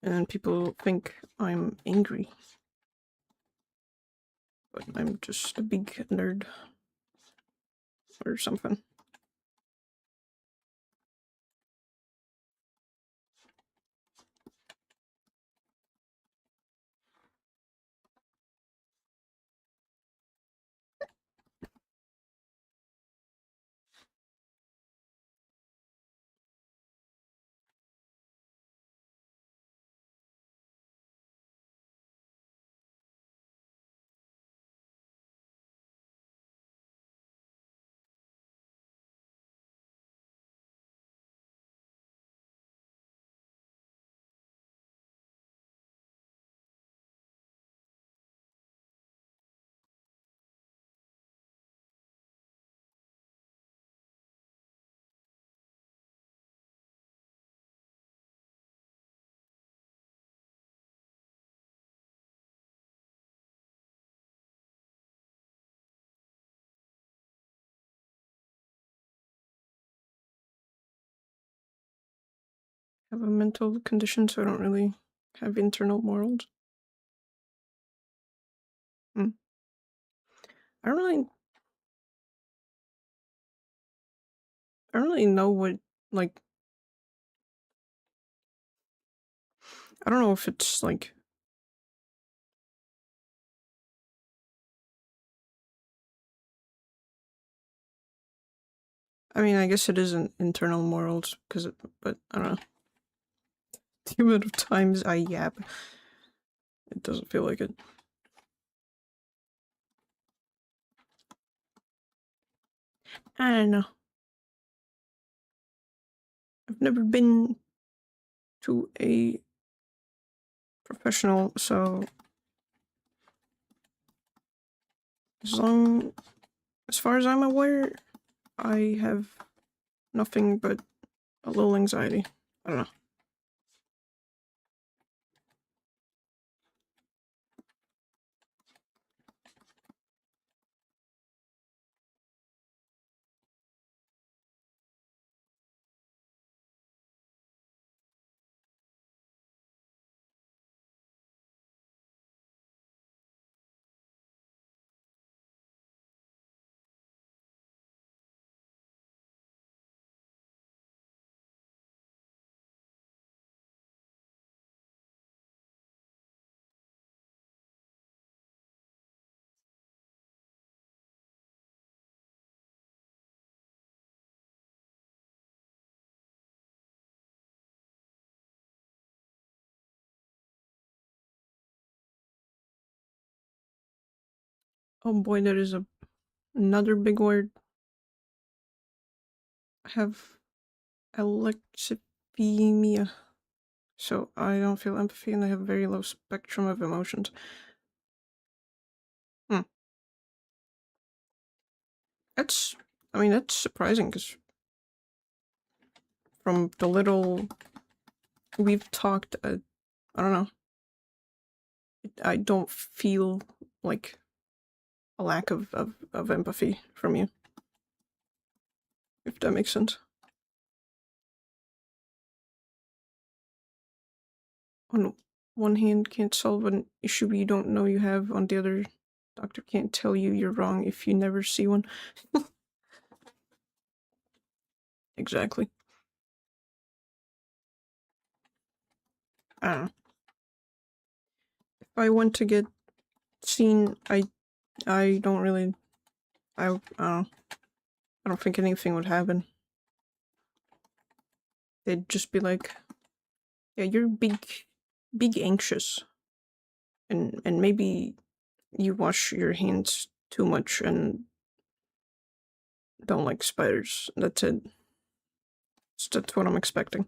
S1: And people think I'm angry. But I'm just a big nerd. Or something. I have a mental condition, so I don't really have internal morals. Hmm. I don't really know what, like, I don't know if it's like, I mean, I guess it isn't internal morals, but I don't know. The amount of times I yap, it doesn't feel like it. I don't know. I've never been to a professional, so as far as I'm aware, I have nothing but a little anxiety. I don't know. Oh boy, that is another big word. I have alexithymia, so I don't feel empathy and I have very low spectrum of emotions. That's surprising, because from the little we've talked, I don't know, I don't feel like a lack of empathy from you, if that makes sense. On one hand, can't solve an issue you don't know you have. On the other, doctor can't tell you you're wrong if you never see one. Exactly. I don't know. If I went to get seen, I don't really, I don't know. I don't think anything would happen. They'd just be like, yeah, you're big anxious. And maybe you wash your hands too much and don't like spiders. That's it. That's what I'm expecting.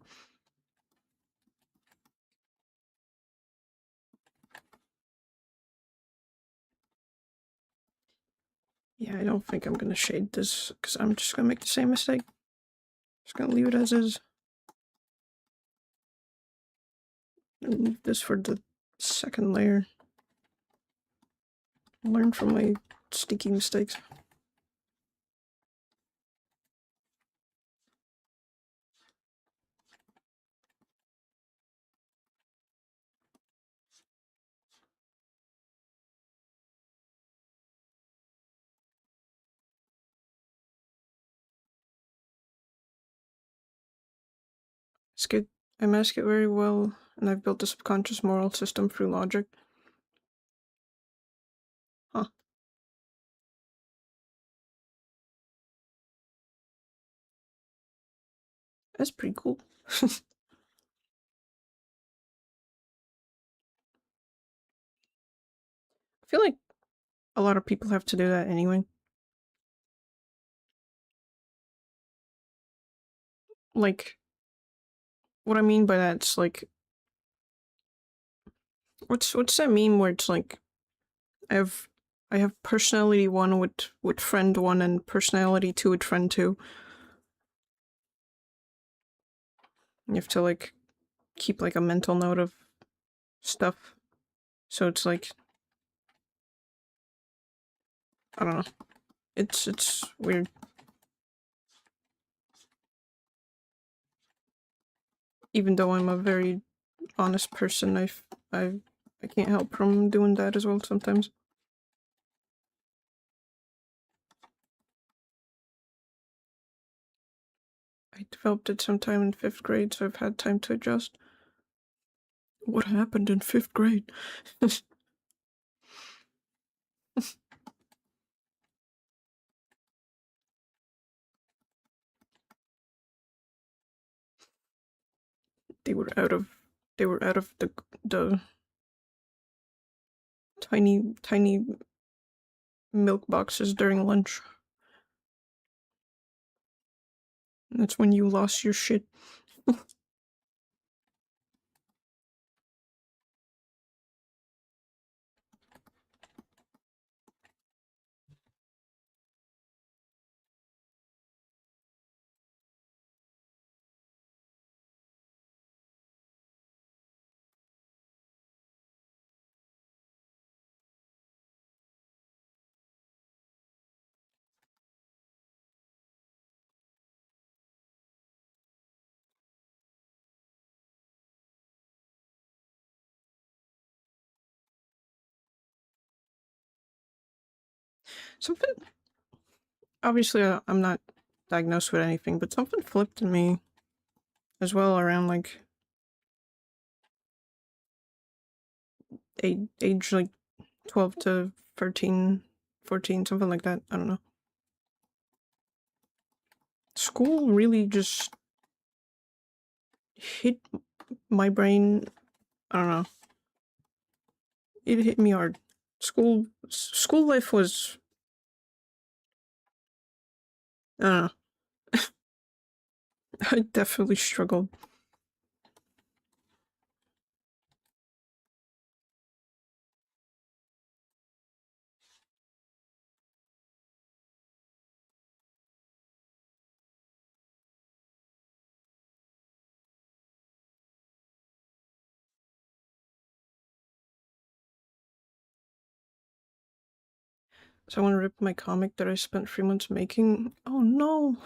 S1: Yeah, I don't think I'm gonna shade this, because I'm just gonna make the same mistake. Just gonna leave it as is. And leave this for the second layer. Learn from my sticky mistakes. I mask it very well, and I've built a subconscious moral system through logic. Huh. That's pretty cool. I feel like a lot of people have to do that anyway. Like, what I mean by that's like, what's that meme where it's like, I have I have personality 1 with friend 1 and personality 2 with friend 2. You have to like keep like a mental note of stuff. So it's like, I don't know. It's weird. Even though I'm a very honest person, I can't help from doing that as well sometimes. I developed it sometime in 5th grade, so I've had time to adjust. What happened in 5th grade? They were out of the tiny milk boxes during lunch. That's when you lost your shit. Something. Obviously, I'm not diagnosed with anything, but something flipped in me as well around like age like 12 to 13, 14, something like that. I don't know. School really just hit my brain. I don't know. It hit me hard. School life was, I don't know. I definitely struggled. Someone ripped my comic that I spent 3 months making. Oh no!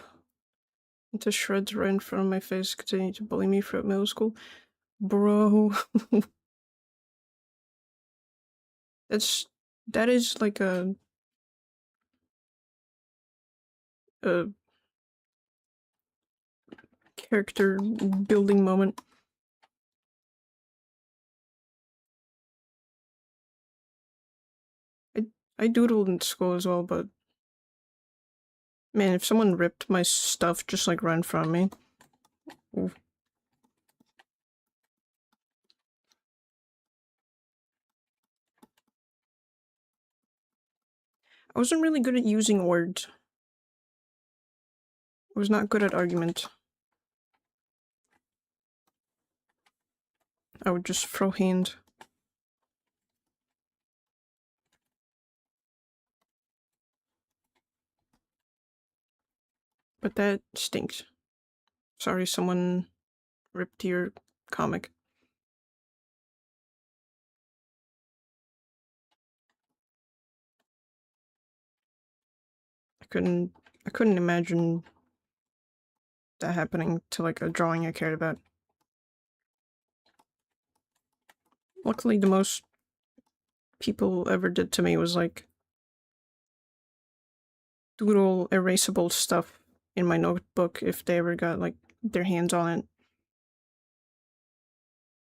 S1: Into shreds right in front of my face, continued to bully me throughout middle school. Bro. That is like a character building moment. I doodled in school as well, but man, if someone ripped my stuff just like right in front of me. Oof. I wasn't really good at using words. I was not good at argument. I would just throw hand. But that stinks. Sorry someone ripped your comic. I couldn't imagine that happening to like a drawing I cared about. Luckily the most people ever did to me was like doodle erasable stuff in my notebook if they ever got like their hands on it.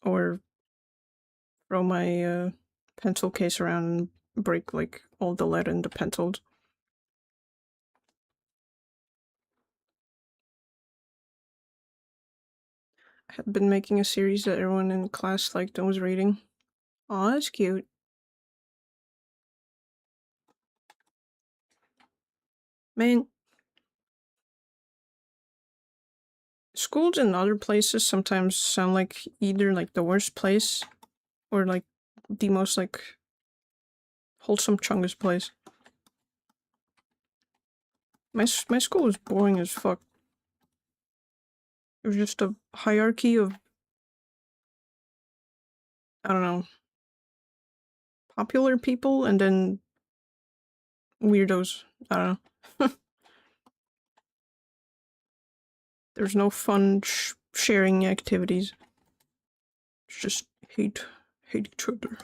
S1: Or throw my pencil case around and break like all the lead in the pencils. I had been making a series that everyone in class liked and was reading. Aw, that's cute. Man, schools in other places sometimes sound like either like the worst place or like the most like wholesome chungus place. My school was boring as fuck. It was just a hierarchy of, I don't know, popular people and then weirdos. I don't know. There's no fun sharing activities. It's just hate each other.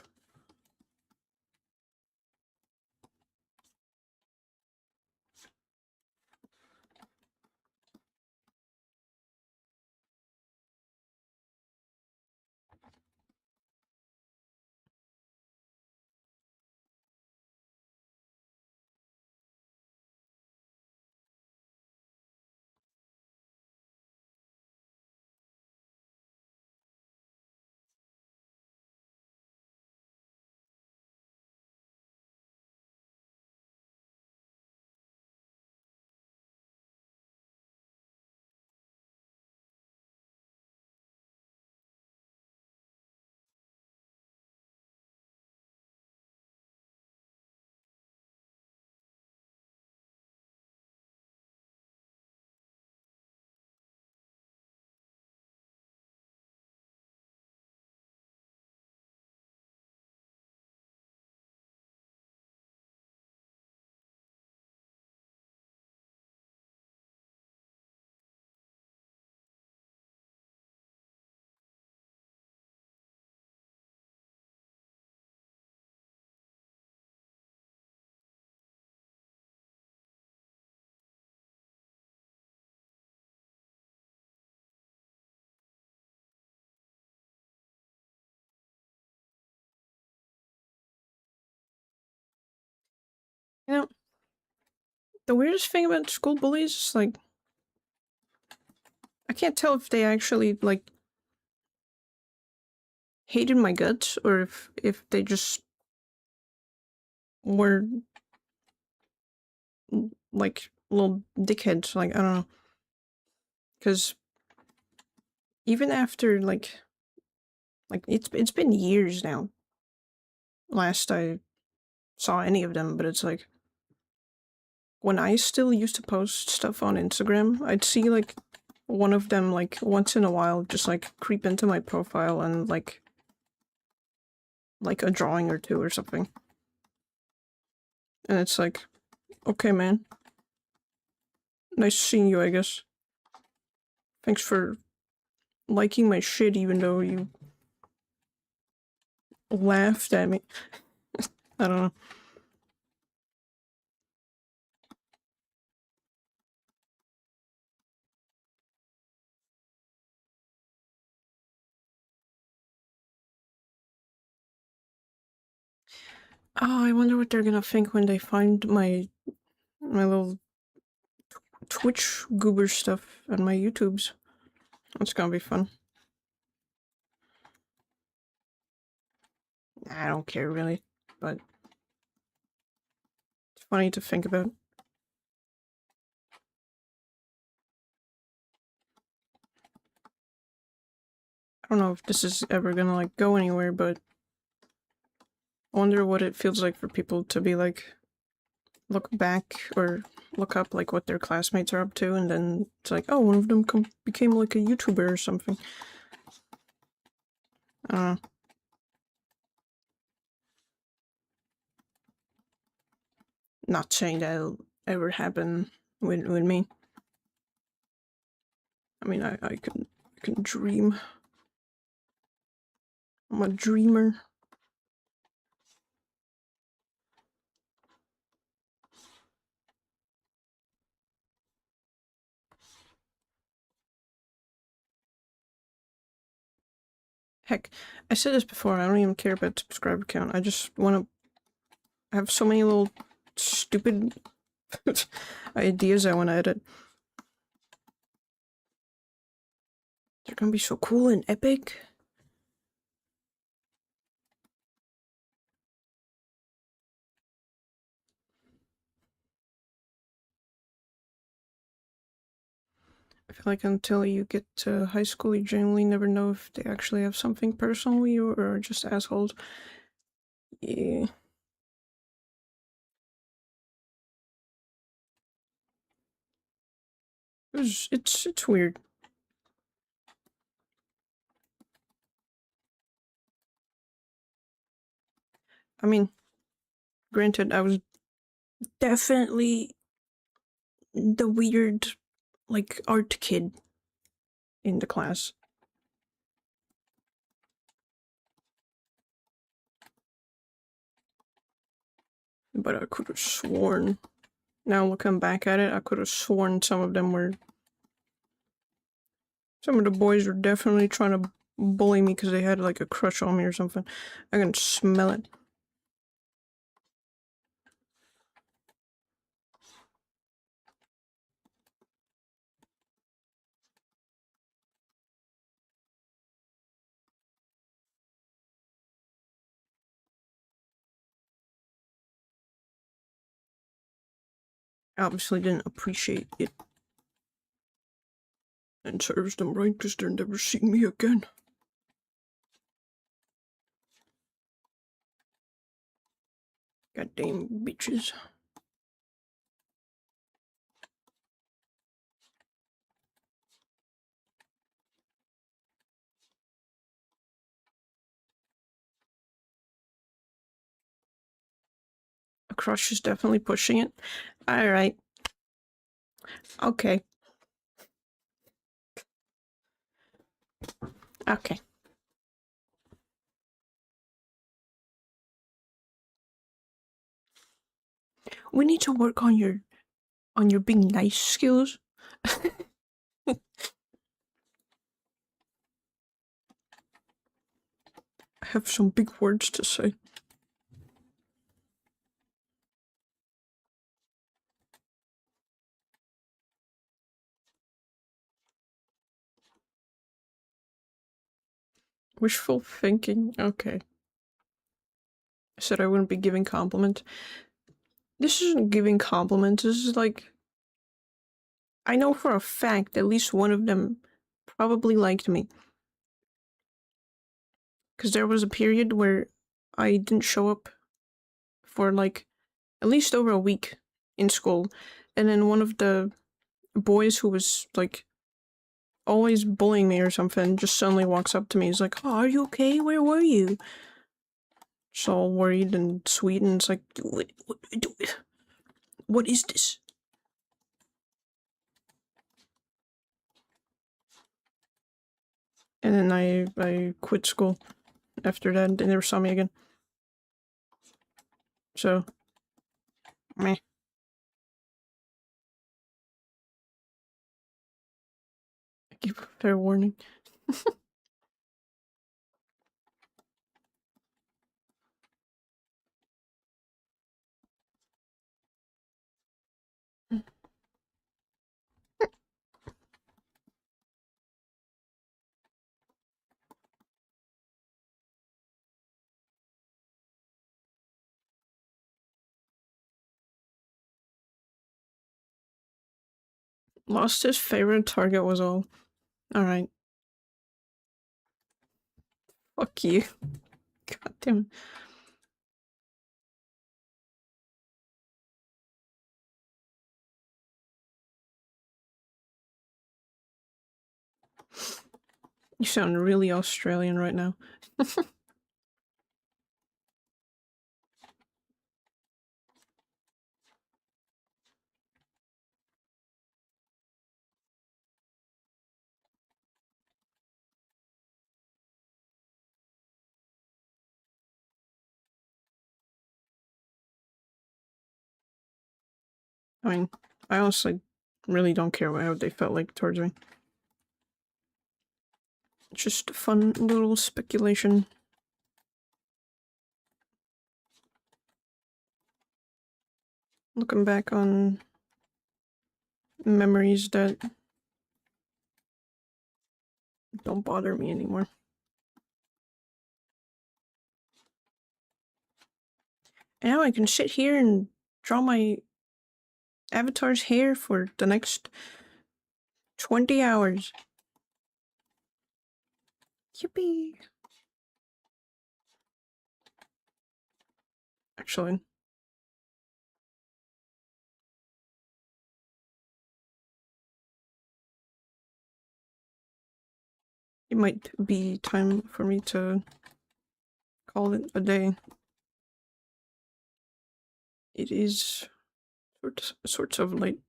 S1: You know, the weirdest thing about school bullies is, like, I can't tell if they actually, like, hated my guts or if they just were, like, little dickheads. Like, I don't know. Because even after, like, it's been years now last I saw any of them, but it's like, when I still used to post stuff on Instagram, I'd see, like, one of them, like, once in a while just, like, creep into my profile and, like a drawing or two or something. And it's like, okay, man. Nice seeing you, I guess. Thanks for liking my shit even though you laughed at me. I don't know. Oh, I wonder what they're gonna think when they find my little Twitch goober stuff on my YouTubes. That's gonna be fun. I don't care really, but it's funny to think about. I don't know if this is ever gonna, like, go anywhere, but I wonder what it feels like for people to be like, look back or look up, like, what their classmates are up to, and then it's like, oh, one of them became like a YouTuber or something. I don't know. Not saying that'll ever happen with me. I mean, I can dream. I'm a dreamer. Heck, I said this before, I don't even care about the subscriber count. I just want to have so many little stupid ideas I want to edit. They're gonna be so cool and epic. I feel like until you get to high school, you generally never know if they actually have something personal with you or just assholes. Yeah. It's weird. I mean, granted, I was definitely the weird, like, art kid in the class. But I could have sworn, now looking back at it, I could have sworn some of the boys were definitely trying to bully me because they had, like, a crush on me or something. I can smell it. I obviously didn't appreciate it. And serves them right because they're never seeing me again. Goddamn bitches. A crush is definitely pushing it. Alright. Okay. Okay. We need to work on your being nice skills. I have some big words to say. Wishful thinking. Okay. I said I wouldn't be giving compliments. This isn't giving compliments. This is like, I know for a fact at least one of them probably liked me. Because there was a period where I didn't show up for like at least over a week in school. And then one of the boys who was like always bullying me or something just suddenly walks up to me. He's like, "Oh, are you okay? Where were you?" Just all worried and sweet, and it's like, what is this? And then I quit school after that, and they never saw me again. So, meh. I give fair warning. Lost his favorite target was all. Alright. Fuck you. God damn. You sound really Australian right now. I mean, I honestly really don't care how they felt like towards me. It's just a fun little speculation. Looking back on memories that don't bother me anymore. And now I can sit here and draw my avatar's hair for the next 20 hours. Yippee! Actually, it might be time for me to call it a day. It is sorts of late.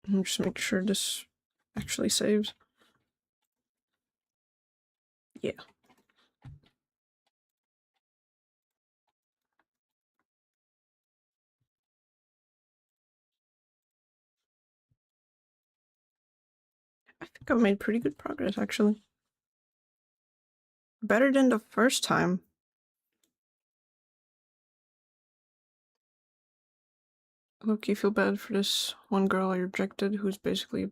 S1: Just make sure this actually saves. Yeah. I think I've made pretty good progress, actually. Better than the first time. Look, you feel bad for this one girl I rejected who's basically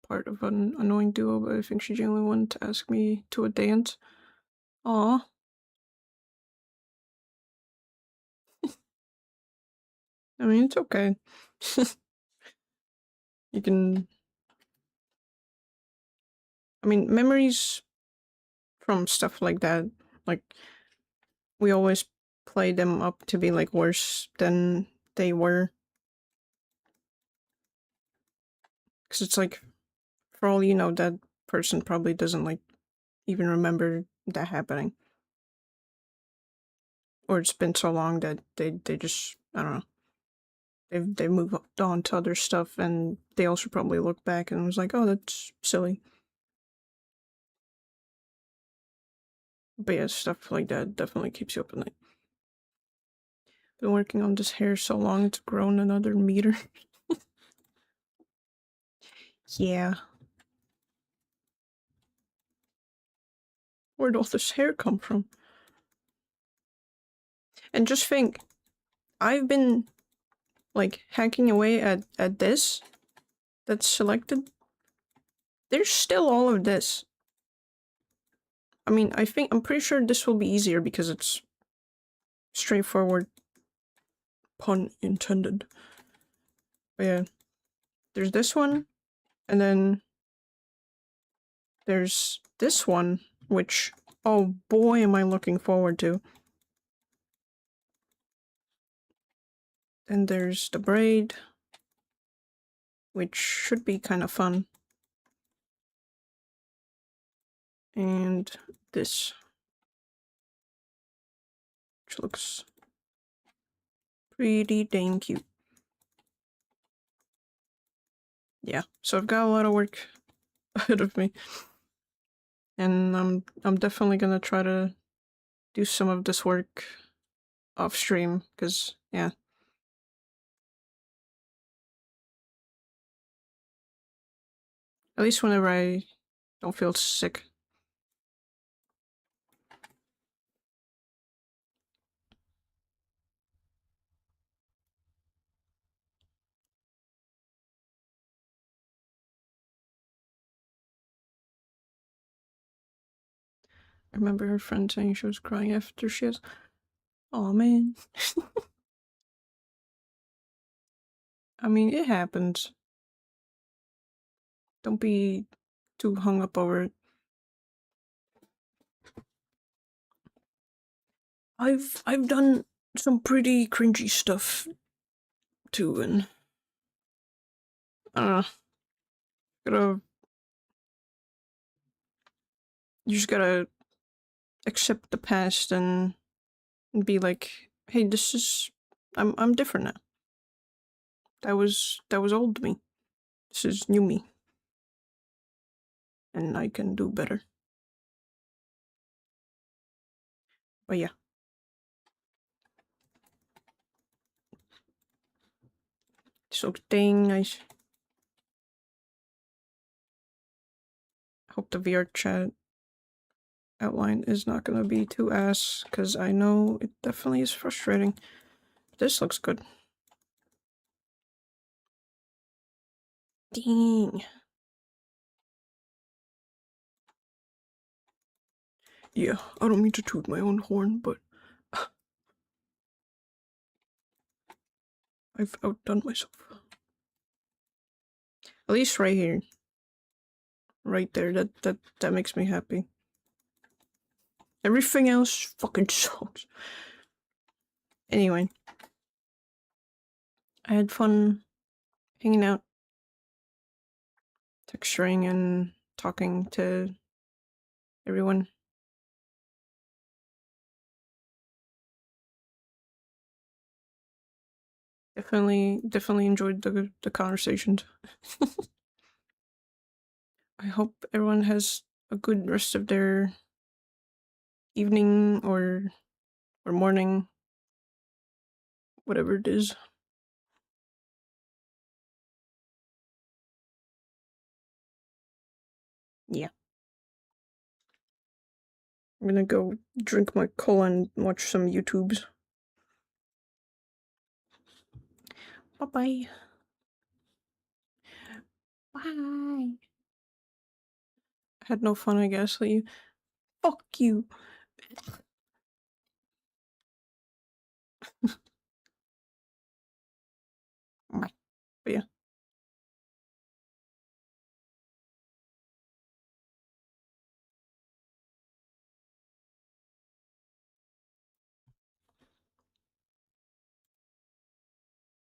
S1: part of an annoying duo, but I think she genuinely wanted to ask me to a dance. Aw. I mean, it's okay. You can... I mean, memories from stuff like that, like, we always play them up to be, like, worse than they were. Because it's like, for all you know, that person probably doesn't, like, even remember that happening. Or it's been so long that they just, I don't know. They moved on to other stuff, and they also probably look back and was like, oh, that's silly. But yeah, stuff like that definitely keeps you up at night. Been working on this hair so long, it's grown another meter. Yeah. Where'd all this hair come from? And just think, I've been like hacking away at this that's selected, there's still all of this. I mean, I'm pretty sure this will be easier because it's straightforward. Pun intended. But yeah, there's this one, and then there's this one, which, oh boy, am I looking forward to. Then there's the braid, which should be kind of fun. And this, which looks pretty dang cute. Yeah, so I've got a lot of work ahead of me. And I'm definitely gonna try to do some of this work off stream, because yeah. At least whenever I don't feel sick. I remember her friend saying she was crying after she has. Oh man. I mean, it happens. Don't be too hung up over it. I've done some pretty cringy stuff too, and I don't know. Gotta You just gotta accept the past and be like, hey, this is I'm different now. That was old me. This is new me. And I can do better. But yeah. This looks dang nice. Hope the VR chat outline is not gonna be too ass, because I know it definitely is frustrating. This looks good. Dang. Yeah, I don't mean to toot my own horn, but I've outdone myself. At least right here. Right there, that makes me happy. Everything else fucking sucks. Anyway. I had fun hanging out, texturing and talking to everyone. Definitely enjoyed the conversations. I hope everyone has a good rest of their evening or morning, whatever it is. Yeah. I'm gonna go drink my cola and watch some YouTubes. Bye-bye. Bye. Had no fun, I guess. Fuck you.